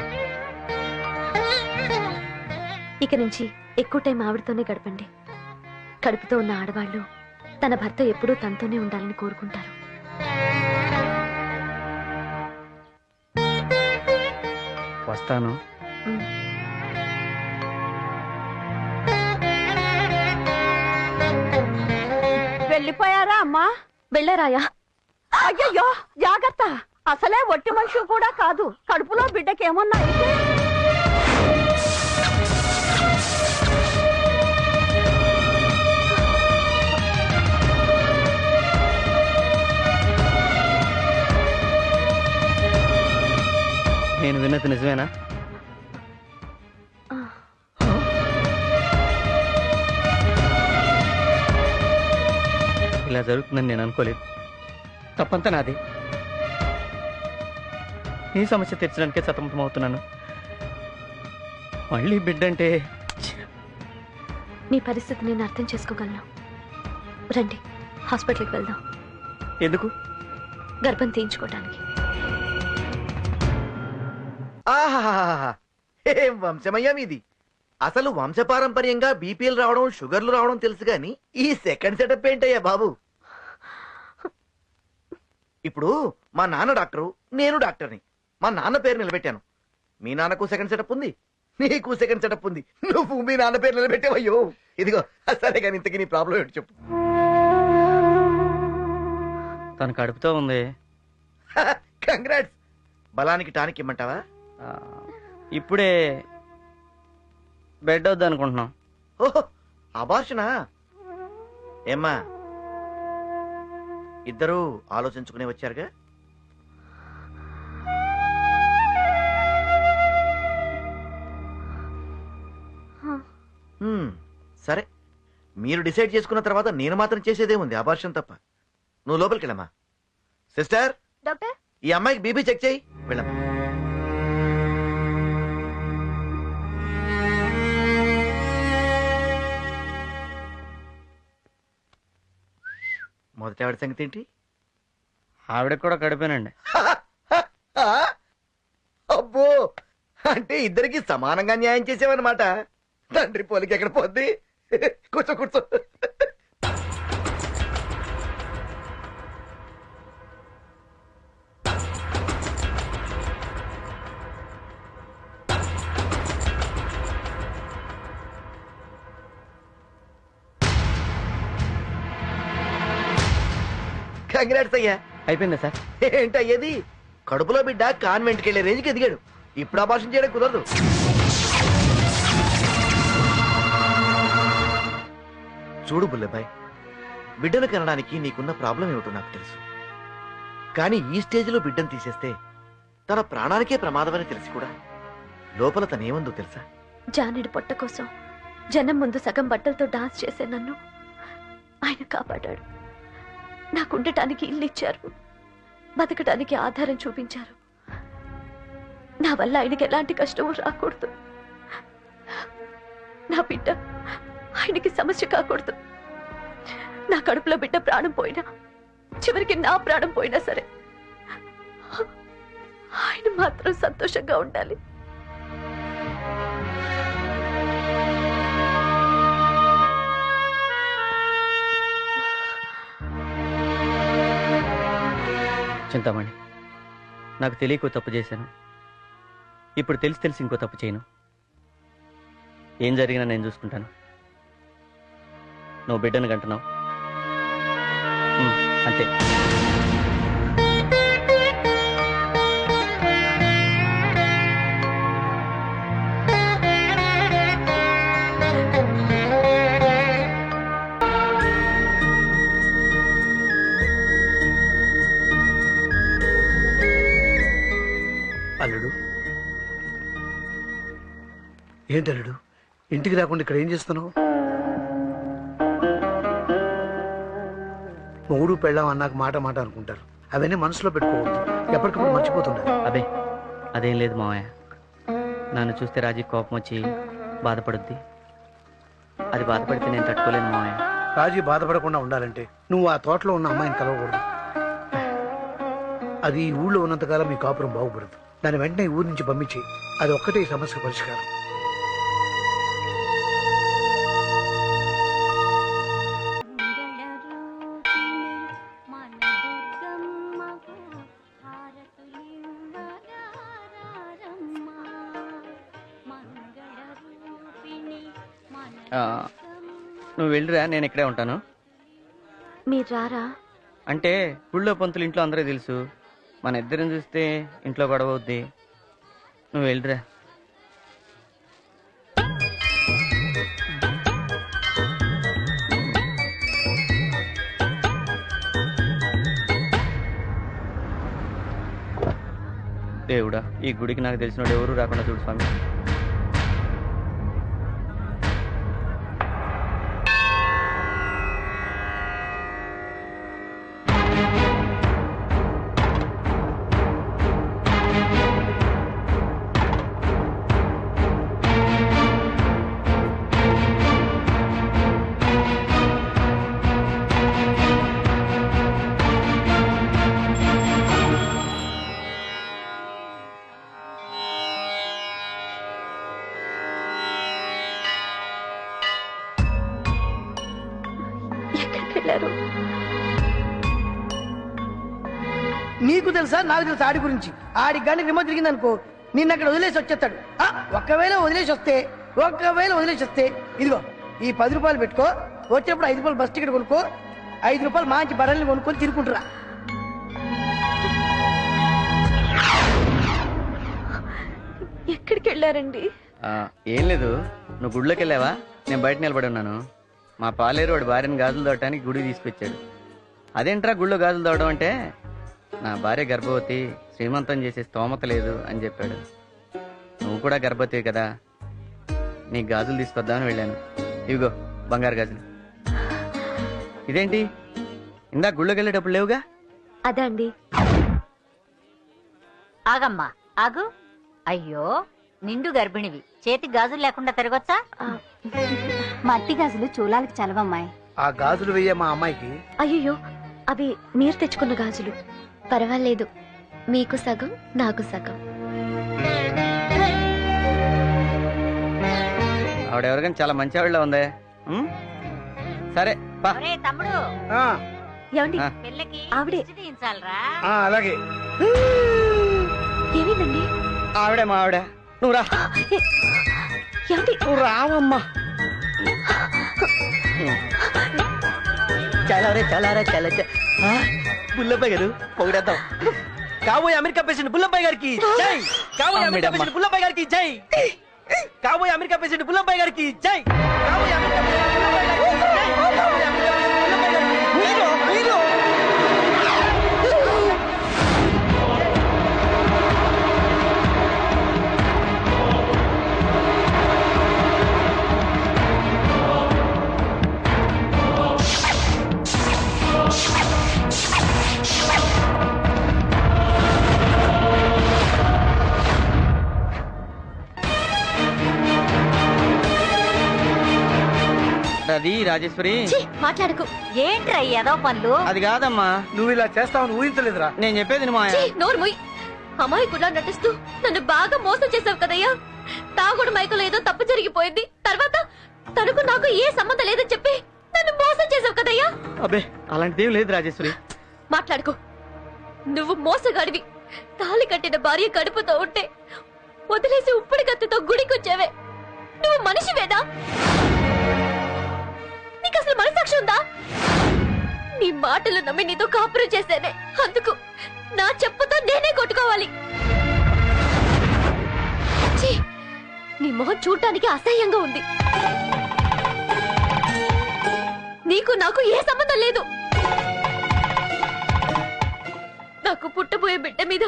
ఇక నుంచి ఎక్కువ టైం ఆవిడతోనే గడపండి. కడుపుతో ఉన్న ఆడవాళ్ళు తన భర్త ఎప్పుడూ తనతోనే ఉండాలని కోరుకుంటారు. వస్తాను. వెళ్ళిపోయారా అమ్మా? వెళ్ళారాయా? అయ్యయ్యో, జాగ్రత్త. అసలే ఒట్టి మనిషి కూడా కాదు, కడుపులో బిడ్డకి ఏమన్నా అయితే. నేను విన్నది నిజమేనా? ఇలా జరుగుతుందని నేను అనుకోలేదు. తప్పంతా నాది. నీ సమస్య తీర్చడానికే సతమతమవుతున్నాను. మళ్ళీ బిడ్డంటే. మీ పరిస్థితి నేను అర్థం చేసుకోగలను. రండి, హాస్పిటల్కి వెళ్దాం. ఎందుకు? గర్భం తీయించుకోవడానికి. ఏం వంశమయ్యా మీది? అసలు వంశపారంపర్యంగా బీపీఎల్ రావడం, షుగర్లు రావడం తెలుసు గాని ఈ సెకండ్ సెటప్ ఏంటయ్యా బాబు? ఇప్పుడు మా నాన్న డాక్టరు, నేను డాక్టర్ని. మా నాన్న పేరు నిలబెట్టాను. మీ నాన్నకు సెకండ్ సెటప్ ఉంది, నీకు సెకండ్ సెటప్ ఉంది. నువ్వు మీ నాన్న పేరు నిలబెట్టావయ్యో. ఇదిగో సరే కానీ ఇంతకీ నీ ప్రాబ్లం ఏంటి చెప్పు. తను కడుపుతో ఉంది. కంగ్రాట్స్. బలానికి టానిక్ ఇమ్మంటావా? ఇప్పుడే బెడ్ వద్దు అనుకుంటున్నాం. ఓహో, అబార్షనా? ఏమ్మా, ఇద్దరూ ఆలోచించుకునే వచ్చారుగా? సరే, మీరు డిసైడ్ చేసుకున్న తర్వాత నేను మాత్రం చేసేదేముంది, అబార్షన్ తప్ప. నువ్వు లోపలికి వెళ్ళమ్మా. సిస్టర్, డాక్టర్, ఈ అమ్మాయికి బీపీ చెక్ చేయి. వెళ్ళమ్మా. మొదటి ఆవిడ సంగతి ఏంటి? ఆవిడకి కూడా కడిపోయానండి. అబ్బో, అంటే ఇద్దరికి సమానంగా న్యాయం చేసావన్నమాట. తండ్రి పోలికి ఎక్కడ పోద్ది? కూర్చో కూర్చో. కంగ్రాట్స్ అయ్యా. అయిపోయిందా సార్? ఏంటయ్యేది? కడుపులో బిడ్డ కాన్వెంట్కి వెళ్ళే రేంజ్కి ఎదిగాడు. ఇప్పుడు అబార్షన్ చేయడం కుదరదు. చూడు బుల్లెబాయ్, బిడ్డను కనడానికి నీకున్న ప్రాబ్లం ఏమిటో నాకు తెలుసు. కానీ ఈ స్టేజ్లో బిడ్డను తీసేస్తే తన ప్రాణానికే ప్రమాదమని తెలిసి కూడా లోపల తనేమందో తెలుసా? జానుడి పొట్ట కోసం జనం ముందు సగం బట్టలతో డాన్స్ చేసే నన్ను ఆయన కాపాడాడు. నాకు ఉండటానికి ఇల్లు ఇచ్చారు, బతకడానికి ఆధారం చూపించారు. నా వల్ల ఆయనకి ఎలాంటి కష్టము రాకూడదు. నా బిడ్డ ఆయనకి సమస్య కాకూడదు. నా కడుపులో బిడ్డ ప్రాణం పోయినా, చివరికి నా ప్రాణం పోయినా సరే ఆయన మాత్రం సంతోషంగా ఉండాలి. చింతామణి, నాకు తెలియకో తప్పు చేశాను. ఇప్పుడు తెలిసి ఇంకో తప్పు చేయను. ఏం జరిగినా నేను చూసుకుంటాను. నువ్వు బిడ్డను కంటున్నావు అంతే. అల్లుడు, ఏంటి అల్లుడు ఇంటికి రాకుండా ఇక్కడ ఏం చేస్తున్నావు? మొగుడు పెళ్ళాం అన్నాక మాట అనుకుంటారు. అవన్నీ మనసులో పెట్టుకోవద్దు, ఎప్పటికప్పుడు మర్చిపోతుండాలి. అదే అదేం లేదు మావయ్య. నన్ను చూస్తే రాజీ కోపం వచ్చి బాధపడుద్ది. అది బాధపడితే నేను తట్టుకోలేను మావయ్య. రాజీ బాధపడకుండా ఉండాలంటే నువ్వు ఆ తోటలో ఉన్న అమ్మాయిని కలవకూడదు. అది ఈ ఊళ్ళో ఉన్నంతకాలం మీ కాపురం బాగుపడదు. దాని వెంటనే ఊరి నుంచి పంపించి, అది ఒక్కటే ఈ సమస్య పరిష్కారం. నువ్వు వెళ్ళిరా, నేను ఇక్కడే ఉంటాను. మీరు రారా? అంటే ఊళ్ళో పంతులు ఇంట్లో అందరూ తెలుసు. మన ఇద్దరం చూస్తే ఇంట్లో గొడవ అవుద్ది. నువ్వు వెళ్ళిరా. దేవుడా, ఈ గుడికి నాకు తెలిసినోడు ఎవరు రాకుండా చూడు స్వామి. నీకు తెలుసా, నాకు తెలుసా ఆడి గురించి? ఆడికి కానీ రిమోట్ తిరిగింది అనుకో, నిన్న అక్కడ వదిలేసి వచ్చేస్తాడు. ఒకవేళ వదిలేసి వస్తే ఇదిగో ఈ 10 రూపాయలు పెట్టుకో, వచ్చేప్పుడు 5 రూపాయలు బస్ టికెట్ కొనుక్కో, 5 రూపాయలు మంచి బర్రెల్ని కొనుక్కొని తిరుకుంటురా. ఎక్కడికి వెళ్ళారండి? ఏం లేదు, నువ్వు గుడిలోకి వెళ్ళావా? నేను బయట నిలబడి ఉన్నాను. మా పాలేరు వాడి భార్యను గాజులు దోవటానికి గుడి తీసుకొచ్చాడు. అదేంట్రా గుళ్ళో గాజులు దోవడం అంటే, నా భార్య గర్భవతి, శ్రీమంతం చేసే స్తోమత లేదు అని చెప్పాడు. నువ్వు కూడా గర్భవతి కదా, నీకు గాజులు తీసుకొద్దామని వెళ్ళాను. ఇవిగో బంగారు గాజులు. ఇదేంటి ఇందా గుళ్ళోకి వెళ్ళేటప్పుడు లేవుగా? అదా అండి. ఆగమ్మా ఆగు. అయ్యో, నిండు గర్భిణివి, చేతికి గాజులు లేకుండా తిరగొచ్చా? మట్టి గాజులు చూలాలకి చలవమ్మాయి. ఆ గాజులు వెయ్యే మా అమ్మాయికి. అయ్యో, అవి మీరు తెచ్చుకున్న గాజులు. పర్వాలేదు, మీకు సగం నాకు సగం. ఆవిడెవరికైనా చాలా మంచి ఆవిడలా ఉందే. సరే తమ్ముడు, ఆవిడే. అలాగే. ఏమైందండి? ఆవిడే మా ఆవిడ. నువ్వు రా. నువ్వు రావమ్మా. చాలా బుల్లబాయ్ గారు పొగిడేద్దాం. కాబోయే అమెరికా ప్రెసిడెంట్ బుల్లబ్బాయి గారికి జై. కాబోయే అమెరికా ప్రెసిడెంట్ బుల్లబ్బాయి గారికి జై. కాబోయే అమెరికా ప్రెసిడెంట్ బుల్లబ్బాయి గారికి జై. కాబోయే అమెరికా ప్రెసిడెంట్ బుల్లబ్బాయి గారికి జై. కాబోయే అమెరికా ప్రెసిడెంట్ బుల్లబ్బాయి గారికి హీరో హీరో. అది రాజేశ్వరి మాట్లాడకు. ఏంట్రా ఏదో పనులు? అది కాదమ్మా, నువ్వు ఇలా చేస్తావని ఊహించలేదురా. నేను చెప్పేది మా నోర్మోయ్. అమ్మాయి కూడా నటిస్తూ నన్ను బాగా మోసం చేసావు కదయ్యా. తాగుడు మైకులో ఏదో తప్పు జరిగిపోయింది, తర్వాత తనకు నాకు ఏ సంబంధం లేదని చెప్పి నన్ను మోసం చేసావు కదయ్యా. అబ్బే అలాంటిదేం లేదు రాజేశ్వరి. మాట్లాడుకో. నువ్వు మోసగాడివి. తాళి కట్టిన భార్య కడుపుతో ఉంటే వదిలేసి ఉప్పుడు కత్తితో గుడికొచ్చావే. నువ్వు మనిషివేనా? నీకు అసలు మనసాక్షి ఉందా? నీ మాటలు నమ్మి నీతో కాపురం చేశానే, అందుకు నా చెప్పుతో నేనే కొట్టుకోవాలి. ఛీ, నీ మొహం చూడటానికి అసహ్యంగా ఉంది. నీకు నాకు ఏ సంబంధం లేదు. నాకు పుట్టబోయే బిడ్డ మీద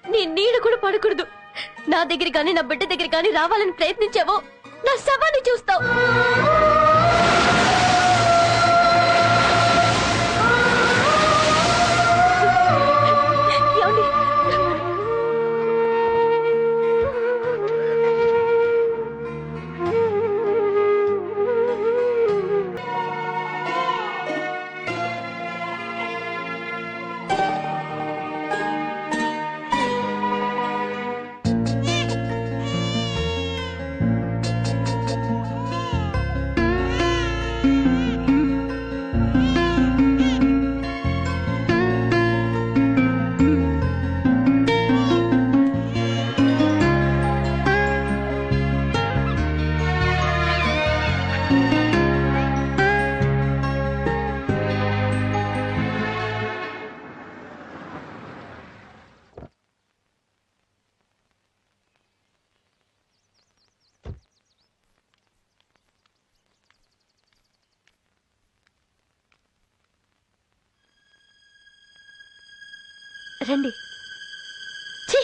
నీ నీడ కూడా పడకూడదు. నా దగ్గర కానీ నా బిడ్డ దగ్గర కానీ రావాలని ప్రయత్నించావో నా శవాన్ని చూస్తావు. రండి. ఛీ,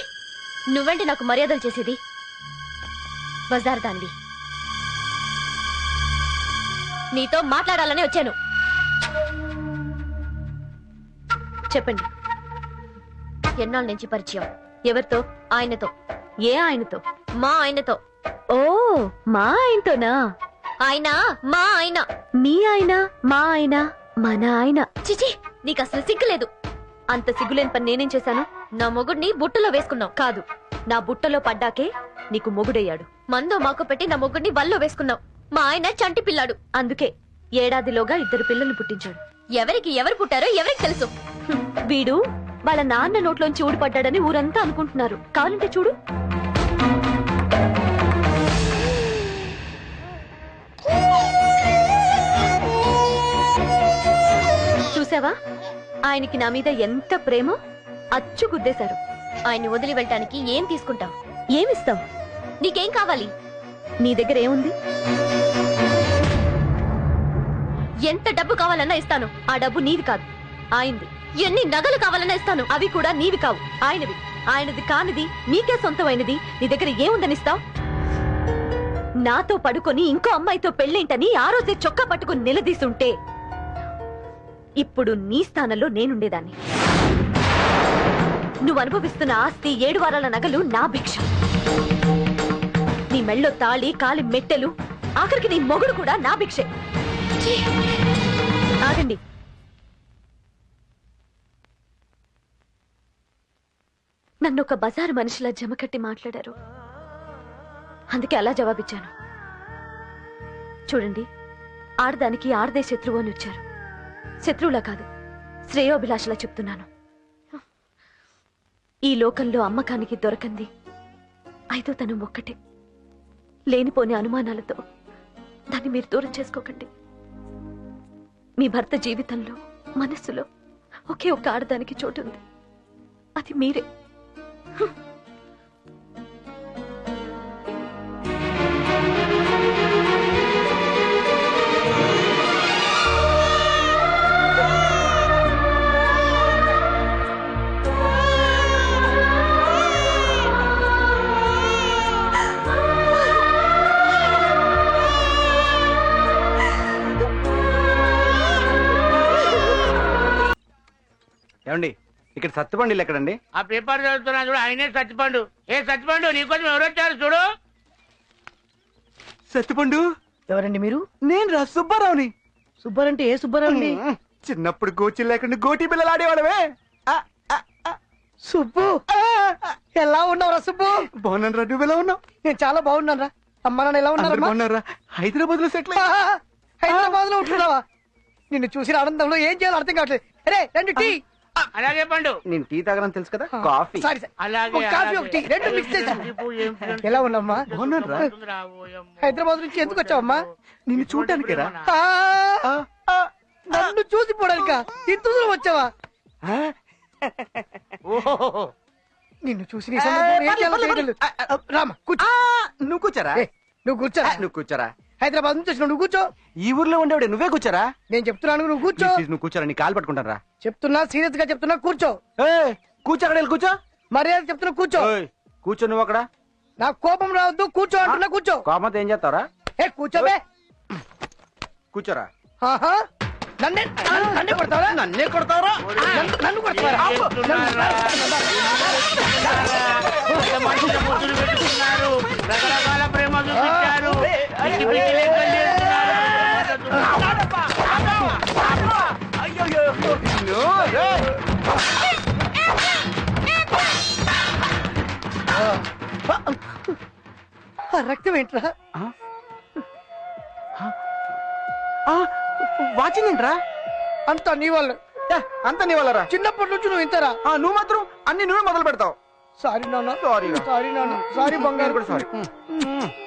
నువ్వేంటి నాకు మర్యాదలు చేసేది? బజార్ దానివి. నీతో మాట్లాడాలని వచ్చాను. చెప్పండి, ఎన్నాళ్ళ నుంచి పరిచయం? ఎవరితో? ఆయనతో. ఏ ఆయనతో? మా ఆయనతో. ఓ, మా ఆయనతోనా? ఆయన మా ఆయన. మీ ఆయన, మా ఆయన, మన ఆయన. చిచి, నీకు అసలు సిగ్గులేదు. అంత సిగ్గులేని పని నేనేం చేశాను? నా మొగుడిని బుట్టలో వేసుకున్నావు. కాదు, నా బుట్టలో పడ్డాకే నీకు మొగుడయ్యాడు. మందో మాకు పెట్టి నా మొగుడిని వల్లో వేసుకున్నావు. మా ఆయన చంటి పిల్లాడు. అందుకే ఏడాదిలోగా 2 పిల్లల్ని పుట్టించాడు. ఎవరికి ఎవరు పుట్టారో ఎవరికి తెలుసు. వీడు వాళ్ళ నాన్న నోట్లోంచి ఊడిపడ్డాడని ఊరంతా అనుకుంటున్నారు. కావాలంటే చూడు. చూసావా, ఆయనకి నా మీద ఎంత ప్రేమో. అచ్చు గుద్దేశారు. ఆయన్ని వదిలి వెళ్ళటానికి ఏం తీసుకుంటావు? ఏమిస్తావు? నీకేం కావాలి? నీ దగ్గర ఏముంది? ఎంత డబ్బు కావాలన్నా ఇస్తాను. ఆ డబ్బు నీది కాదు, ఆయనది. ఎన్ని నగలు కావాలన్నా ఇస్తాను. అవి కూడా నీవి కావు, ఆయనవి. ఆయనది కానిది నీకే సొంతమైనది నీ దగ్గర ఏముందనిస్తావు? నాతో పడుకొని ఇంకో అమ్మాయితో పెళ్ళేంటని ఆ రోజే చొక్కా పట్టుకుని నిలదీసుంటే ఇప్పుడు నీ స్థానంలో నేనుండేదాన్ని. నువ్వు అనుభవిస్తున్న ఆస్తి, 7 వారాల నగలు నా భిక్ష. నీ మెళ్ళో తాళి, కాలి మెట్టెలు, ఆఖరికి నీ మొగుడు కూడా నా భిక్షే. ఆగండి. నన్ను ఒక బజారు మనిషిలా జమకట్టి మాట్లాడారు. అందుకే అలా జవాబిచ్చాను. చూడండి, ఆడదానికి ఆడదే శత్రువు అని వచ్చారు. శత్రువులా కాదు, శ్రేయోభిలాషలా చెప్తున్నాను. ఈ లోకంలో అమ్మకానికి దొరకంది 5వ తనం ఒక్కటే. లేనిపోని అనుమానాలతో దాన్ని మీరు దూరం చేసుకోకండి. మీ భర్త జీవితంలో, మనస్సులో ఒకే ఒక ఆడదానికి చోటు ఉంది. అది మీరే. ఏమండి ఇక్కడ సత్తుబండి ఎక్కడండి? ఆ పేపర్ చదువుతున్నా చూడు, ఆయనే సత్తిపండు. ఏ సత్తిపండు నీకోసం ఎవరు వచ్చారు చూడు. సత్తుపండు ఎవరండి మీరు? నేను రా సుబ్బారావుని. సుబ్బారంటే ఏ సుబ్బారావు? చిన్నప్పుడు గోచి లేకుండా గోటి పిల్లలు ఆడేవాడవే. సుబ్బు, ఎలా ఉన్నావురా సుబ్బు? బాగున్నాను రా, నువ్వు ఎలా ఉన్నావు? నేను చాలా బాగున్నాను రా. అమ్మ నాన్న ఎలా ఉన్నారా? హైదరాబాద్ లో సెటిల్. హైదరాబాద్ లో ఉంటున్నావా? నిన్ను చూసిన ఆనందంలో ఏం చేయాలో అర్థం కావట్లేదు. అరే రెండు టీ. అలాగే పండు. నేను టీ తాగడం తెలుసు కదా, కాఫీ. సారీ అలాగే కాఫీ ఒక టీ రెండు మిక్స్ చేసి. ఎలా ఉన్నామ్మా? బాగున్నాను రా. హైదరాబాద్ నుంచి ఎందుకు వచ్చావమ్మా? నిన్ను చూడటానికి రా. నన్ను చూసిపోవడానిక? ఇంత దూరం వచ్చావా? నిన్ను చూసి నీ సంబంధం ఏం చేయాలో తెలియదు. రామా కూర్చో. నువ్వు కూర్చోరా. నువ్వు కూర్చోరా. నువ్వు కూర్చోరా. హైదరాబాద్ నుంచి వచ్చిన నువ్వు కూర్చో. ఈ ఊర్లో ఉండేవాడే నువ్వే కూర్చోరా. నేను చెప్తున్నాను నువ్వు కూర్చో. నువ్వు కూర్చోరా, నీ కాలు పట్టుకుంటాను రా. చెప్తున్నా, సీరియస్ గా చెప్తున్నా, కూర్చో. కూర్చో, కూర్చో. మర్యాద చెప్తున్నా, కూర్చో. కూర్చో నువ్వు అక్కడ. నాకు కోపం రావద్దు, కూర్చో అంటున్నా, కూర్చో. కోపంతో ఏం చేస్తావరా? కూర్చోబే. కూర్చోరా. నన్నే కొడతావరా? నన్నే కొడతావరా? నన్ను కొడతావరా? రకరకాల ప్రేమ చూపించారు. రక్తం ఏంట్రా? వాచిందేంట్రా? అంతా నీ వల్ల. అంతా నీ వల్లరా. చిన్నప్పటి నుంచి నువ్వు ఇంతరా. నువ్వు మాత్రం అన్ని నువ్వే మొదలు పెడతావు. సారీ నాన్న. సారీ నాన్న. సారీ బంగారు కూడా. సారీ.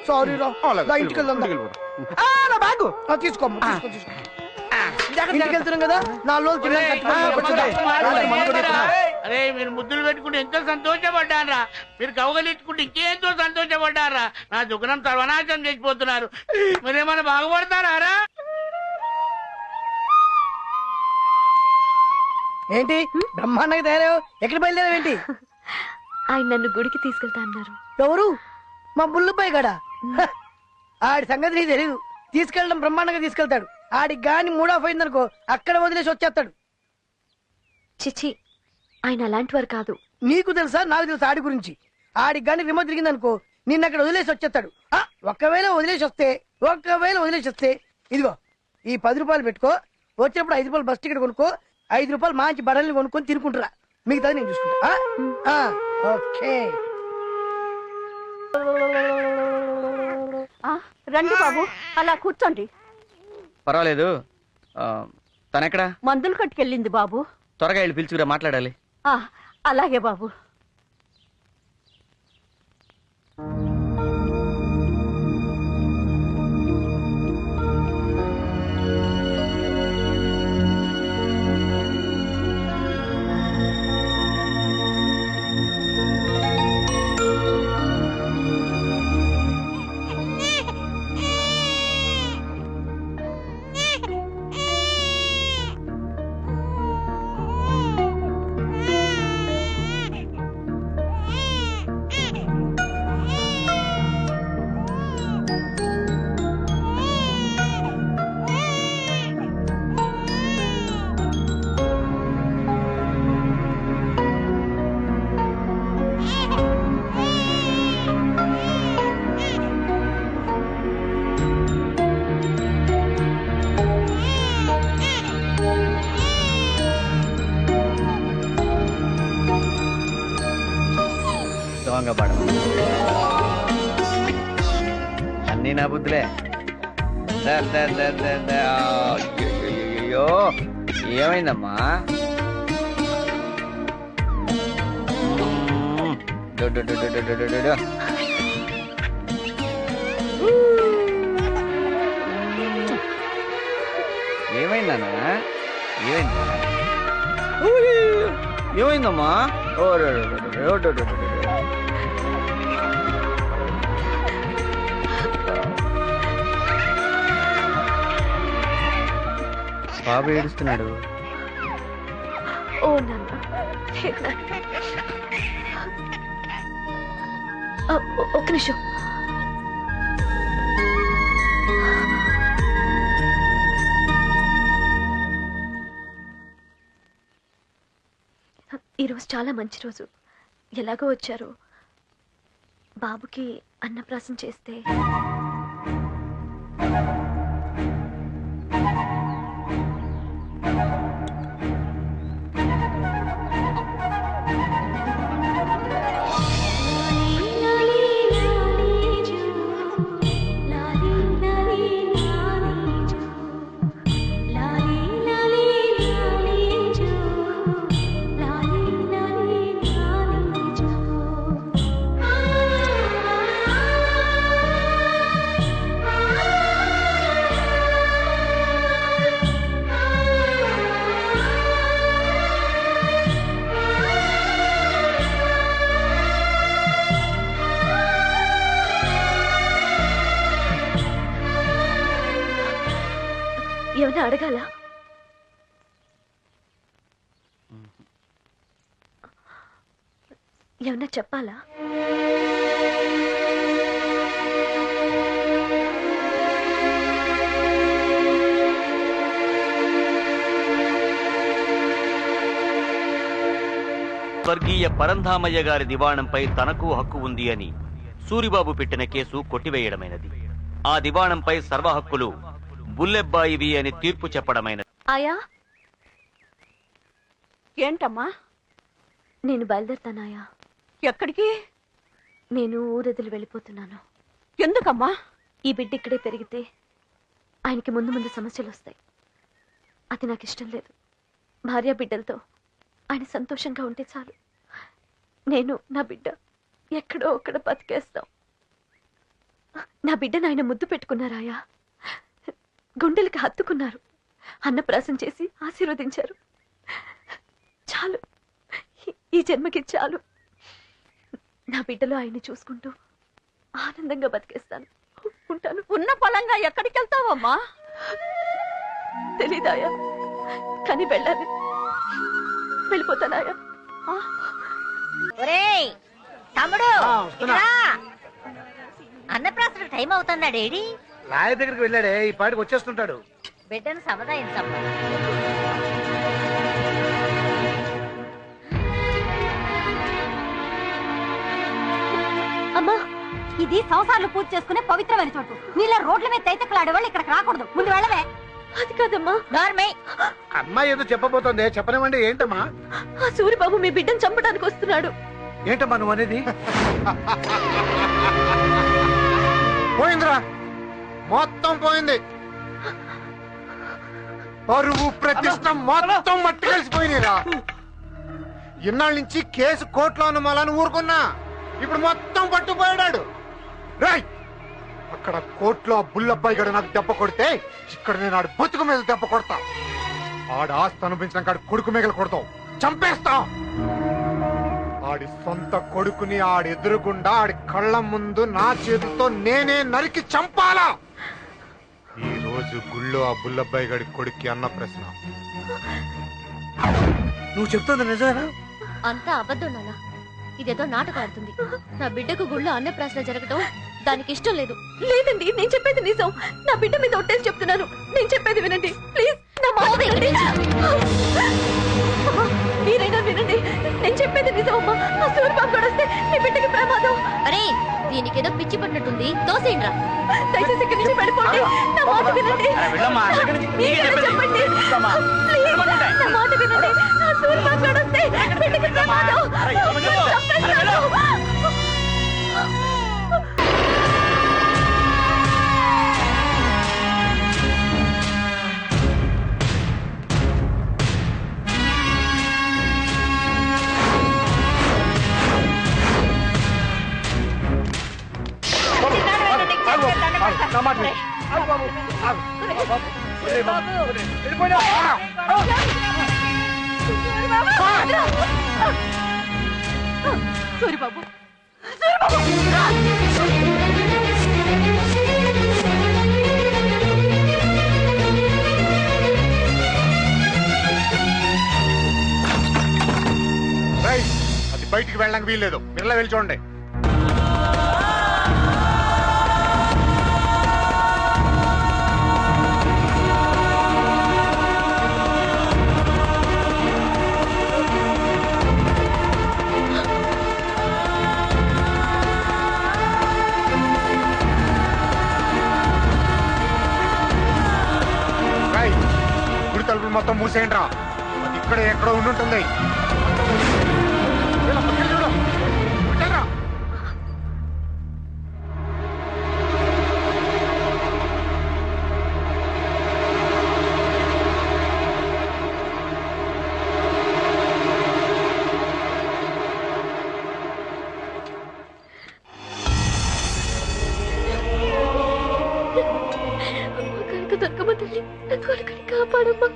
సారీ రా. ఇంటికి వెళ్దాం. తీసుకో. ఇంటికి వెళ్తున్నాం కదా, 4 రోజులు. అరే మీరు ముద్దులు పెట్టుకుంటే ఎంతో సంతోషపడ్డారా. మీరు కవగలించుకుంటే ఇంకెంతో సంతోషపడ్డారా. నా దుకాణం సర్వనాశనం చేసిపోతున్నారు. మీరేమైనా బాగుపడతారా? ఏంటి బ్రహ్మాండంగా తయారో? ఎక్కడ బయలుదేరావేంటి? ఆయన నన్ను గుడికి తీసుకెళ్తా అన్నారు. ఎవరు? మా బుల్లుబాయ్ గడా. ఆడి సంగతి నీకు తెలీదు. తీసుకెళ్ళడం బ్రహ్మాండంగా తీసుకెళ్తాడు. ఆడికి గాని మూడ్ ఆఫ్ అయిందనుకో అక్కడ వదిలేసి వచ్చేస్తాడు. చిచి, ఆయన అలాంటి వారు కాదు. నీకు తెలుసా నాకు తెలుసా ఆడి గురించి? ఆడికి గాని రిమోట్ తిరిగిందనుకో నిన్న అక్కడ వదిలేసి వచ్చేస్తాడు. ఒకవేళ వదిలేసి వస్తే ఇదిగో ఈ 10 రూపాయలు పెట్టుకో. వచ్చేప్పుడు 5 రూపాయలు బస్ టికెట్ కొనుక్కో. 5 రూపాయలు మంచి బడల్ని కొనుక్కొని తినుకుంటారా. మిగతాది నేను చూసుకుంటా. ఓకే. రండి బాబు, అలా కూర్చోండి. పర్వాలేదు. తనెక్కడా? మందులు కట్టుకెళ్ళింది బాబు. త్వరగా వెళ్ళి పిలుచుకురా, మాట్లాడాలి. అలాగే బాబు. అన్నీ నా బుద్ధులే. అయ్యో ఏమైందమ్మా? ఏమైందన్నా? ఏమైందా? ఏమైందమ్మా? బాబు ఏడుస్తున్నాడు. ఓ నాన్న, లేదు నాన్న. ఒక్క నిమిషం. ఈరోజు చాలా మంచి రోజు. ఎలాగో వచ్చారు. బాబుకి అన్నప్రాసం చేస్తే ఏమైనా అడగాల? ఏమన్నా చెప్పాలా? స్వర్గీయ పరంధామయ్య గారి దివాణంపై తనకు హక్కు ఉంది అని సూరిబాబు పెట్టిన కేసు కొట్టివేయడమైనది. ఆ దివాణంపై సర్వ హక్కులు బుల్లెబ్బాయివి అని తీర్పు చెప్పడమైనది. ఆయా, ఏంటమ్మా? నేను బయలుదేరుతానాయా. ఎక్కడికి? నేను ఊరొదిలి వెళ్ళిపోతున్నాను. ఎందుకమ్మా? ఈ బిడ్డ ఇక్కడే పెరిగితే ఆయనకి ముందు ముందు సమస్యలు వస్తాయి. అది నాకు ఇష్టం లేదు. భార్య బిడ్డలతో ఆయన సంతోషంగా ఉంటే చాలు. నేను నా బిడ్డ ఎక్కడో ఒక్కడ బతికేస్తాం. నా బిడ్డను ఆయన ముద్దు పెట్టుకున్నారాయా. గుండెలకి హత్తుకున్నారు. అన్నప్రాసం చేసి ఆశీర్వదించారు. చాలు, ఈ జన్మకి చాలు. నా బిడ్డలో ఆయన్ని చూసుకుంటూ ఆనందంగా బతికేస్తాను. ఉంటాను. ఉన్న పొలంగా ఎక్కడికి వెళ్తావమ్మా? తెలీదాయా, కానీ వెళ్ళాలి. వెళ్ళిపోతానాయా. ఒరేయ్ తమ్ముడు, అన్నప్రాసన టైం అవుతుందా? డేడీ లాయ దగ్గరికి వెళ్ళాడే, ఈ పాటికి వచ్చేస్తుంటాడు. బిడ్డను సముదాయించమ్మా. అమ్మా, ఇది సంవత్సరాలు పూజ చేసుకునే పవిత్రమైన చోటు. నీళ్ళ రోడ్ల మీద తైతక్కలాడే వాళ్ళు ఇక్కడికి రాకూడదు. ముందు వెళ్ళవే. అది కాదమ్మా. అమ్మాయి ఏదో చెప్పబోతోంది, చెప్పనివ్వండి. ఏంటమ్మా? ఆ సూరిబాబు మీ బిడ్డను చంపడానికి వస్తున్నాడు. ఏంటమ్మా నువ్వు అనేది? పోయిందిరా, మొత్తం పోయింది. పరువు ప్రతిష్ట మొత్తం మట్టి కలిసిపోయినరా. ఇన్నాళ్ళ నుంచి కేసు కోర్టులో ఉన్న మళ్ళీ ఊరుకున్నా, ఇప్పుడు మొత్తం పట్టుపోయాడు. రాయ్, అక్కడ కోర్టులో బుల్లబ్బాయి గడు నాకు దెబ్బ కొడితే ఇక్కడ నేను ఆడు బతుకు మీద దెబ్బ కొడతా. ఆడ ఆస్తి అనిపించిన కాడు కొడుకు మిగలు కొడతావు, చంపేస్తాం. ఆడి సొంత కొడుకుని ఆడి ఎదురుగుండా ఆడి కళ్ళ ముందు నా చేతులతో నేనే నరికి చంపాలా. ఈ రోజు గుళ్ళో ఆ బుల్లబ్బాయి గడి కొడుక్కి అన్న ప్రశ్న. నువ్వు చెప్తుంది నిజమేనా? అంతా అబద్ధం నాన్న. ఇదేదో నాటకం ఆడుతుంది. నా బిడ్డకు గుళ్ళో అన్నప్రాసన జరగటం దానికి ఇష్టం లేదు. లేదండి, నేను చెప్పేది నిజం. నా బిడ్డ మీద ఒట్టేసి చెప్తున్నాను. నేను చెప్పేది వినండి ప్లీజ్. నా మాట వినండి. అమ్మా, మీరైనా వినండి. నేను చెప్పేది నిజం అమ్మా. ఆ సూరిబాబు గారు వస్తే మీ బిడ్డకి ప్రమాదం. అరే, దీనికి ఏదో పిచ్చి పట్టినట్టుంది. తోసేయండిరా. దయచేసి ఇక్కడి నుంచి వెళ్ళిపోండి. నా మాట వినండి. మీరైనా చెప్పండి ప్లీజ్. నా మాట వినండి. ఆ సూరిబాబు గారు వస్తే బిడ్డకి ప్రమాదం. చంపేస్తాను. వెళ్ళిపోయినా సూరిబాబు సూరిబాబు అది బయటికి వెళ్ళడానికి వీల్లేదు. మిర్లా వెళ్ళి చూడండి. గుడి తలుపులు మొత్తం మూసేయండి రా. అది ఇక్కడ ఎక్కడో ఉండుంటుంది. దొరకమ్మ తల్లి, నా కొడుకుని కాపాడమ్మా.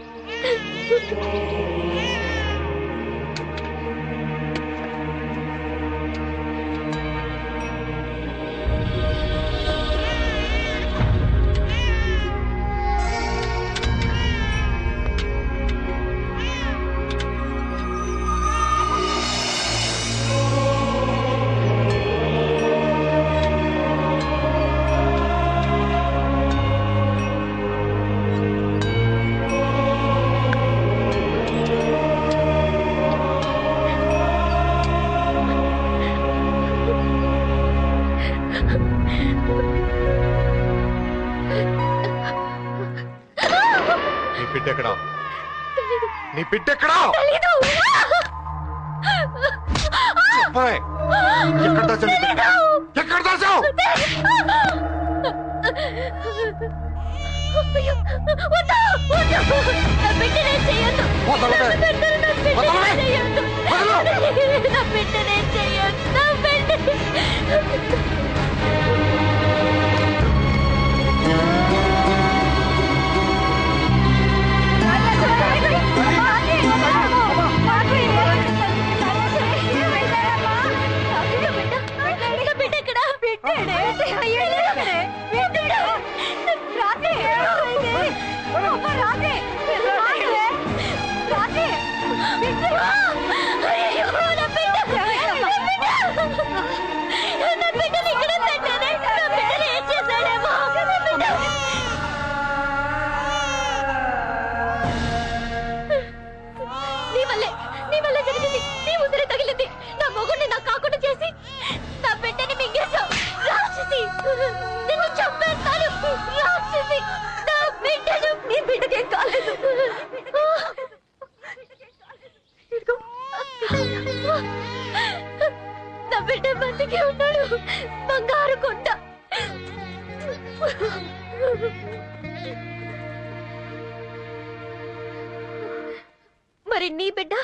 నీ బిడ్డ ఎక్కడా? ఎక్కడ దాచావు? ఎక్కడ దాచావు? నా బిడ్డ బతికే ఉన్నాడు. బంగారు కొండ. మరి నీ బిడ్డ?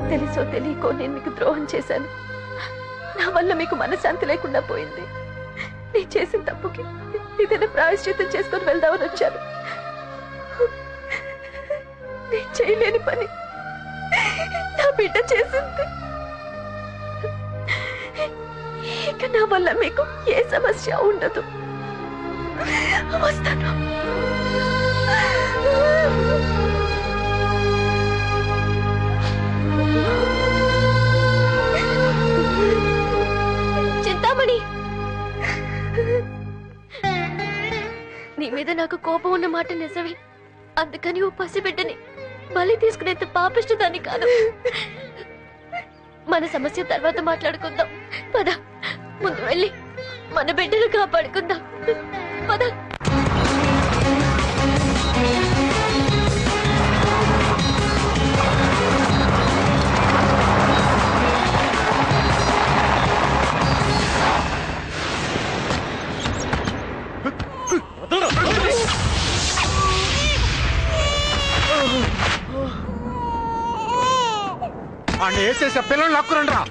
తెలుసో తెలియకో నేను మీకు ద్రోహం చేశాను. వల్ల మీకు మనశ్శాంతి లేకుండా పోయింది. నేను చేసిన తప్పుకి ఏదైనా ప్రాయశ్చిత్తం చేసుకొని వెళ్దామని వచ్చాను. నేను చేయలేని పని నా బిడ్డ చేసింది. ఇక నా వల్ల మీకు ఏ సమస్య ఉండదు. వస్తాను. చింతామణి, నీ మీద నాకు కోపం ఉన్న మాట నిజమే. అందుకని ఓ పసిబిడ్డని బలి తీసుకునేంత పాపిష్టదాన్ని కాదు. మన సమస్య తర్వాత మాట్లాడుకుందాం. పద, ముందు వెళ్ళి మన బిడ్డను కాపాడుకుందాం. పద. అని వేసేసే పిల్లలు లాక్కురండి రా.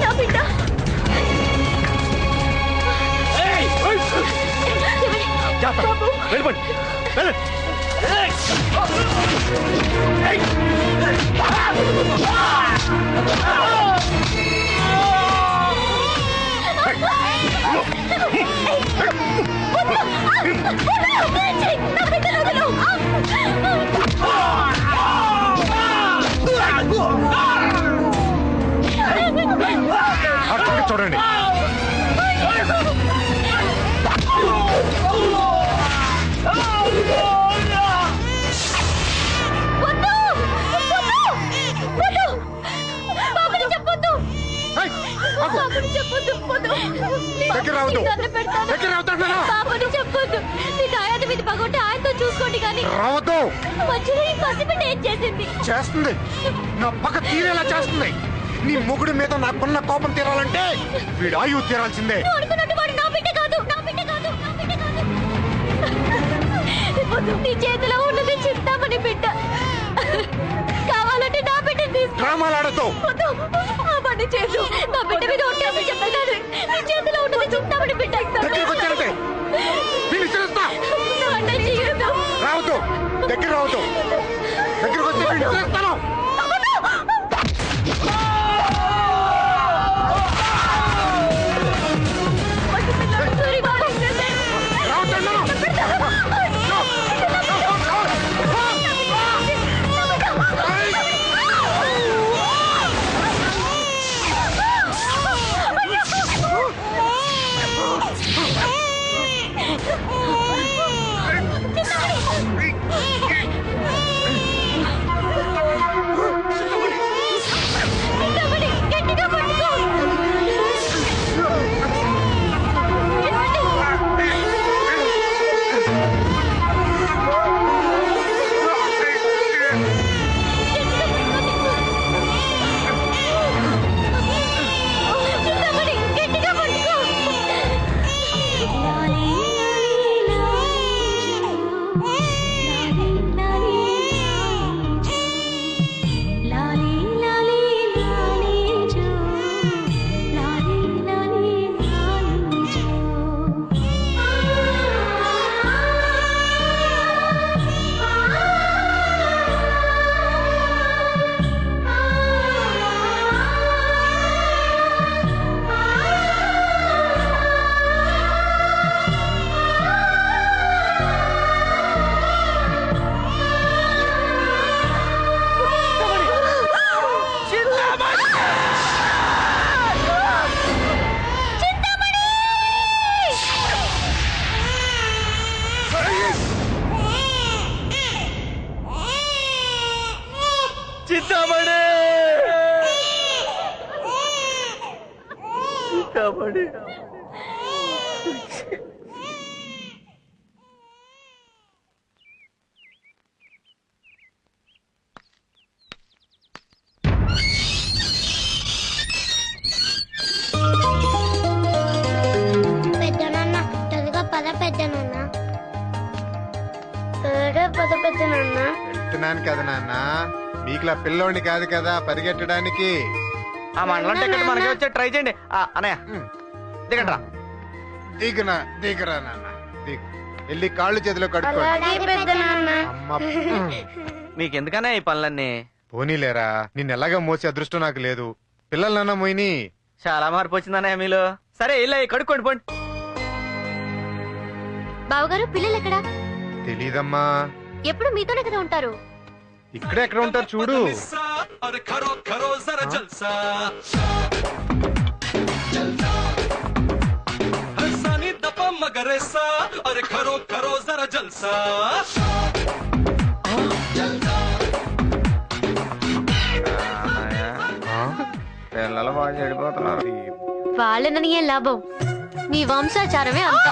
నా బిడ్డ వెళ్ళిపోండి, వెళ్ళండి. చూడండి, ఆయనతో చూసుకోండి కానీ రావద్దు. మధ్యలో ఈ పసిబిడ్డ ఏం చేసింది? చేస్తుంది, నా పక్క తీరేలా చేస్తుంది. నీ మొగుడి మీద నాకున్న కోపం తీరాలంటే వీడు ఆయువు తీరాల్సిందే. అనుకున్నట్టు వాడు నా బిడ్డ కాదు, నా బిడ్డ కాదు, నా బిడ్డ కాదు. నీ చేతిలో ఉన్నది చింతామణి బిడ్డ. కావాలంటే నా బిడ్డ తీసుకో. డ్రామాలాడతో ఆ పని చేసు. నా బిడ్డ మీద ఒట్టేసి చెప్పాను. నీ చేతిలో ఉన్నది చింతామణి బిడ్డ. దగ్గరికి వచ్చారంటే వీడిని తెలుస్తా. రావద్దు, దగ్గర రావద్దు. దగ్గరికి వస్తే వీడిని తెలుస్తాను. సీతామణి సీతామణి పెద్దనాన్న త్వరగా పద పెద్దనాన్న త్వరగా పద పెద్దనాన్న వెళ్తున్నాను కదా నాన్న మీకులా పిల్లోడిని కాదు కదా పరిగెట్టడానికి. ఆ మండలం టికెట్ మనకే వచ్చే ట్రై చేయండి అన్నయ్య దిగండ్రా. దిగరా నాన్న దిగు. వెళ్ళి కాళ్ళు చేతిలో కడుక్కోండి. అమ్మ మీకెందుకనే ఈ పనులన్నీ? పోనీలేరా, నిన్ను ఎలాగా మోసే అదృష్టం నాకు లేదు. పిల్లలన్నా మోయిని. చాలా మార్పు వచ్చిందన్నయ్య మీలో. సరే ఇలా కడుక్కోండి పోండి. బావగారు పిల్లలు ఎక్కడా? తెలీదమ్మా. ఎప్పుడు మీతోనే కదా ఉంటారు. ఇక్కడే ఎక్కడ ఉంటారు చూడు. పిల్లలు బాగా చెడిపోతున్నారు. వాళ్ళని ఏం లాభం, మీ వంశాచారమే అంతా.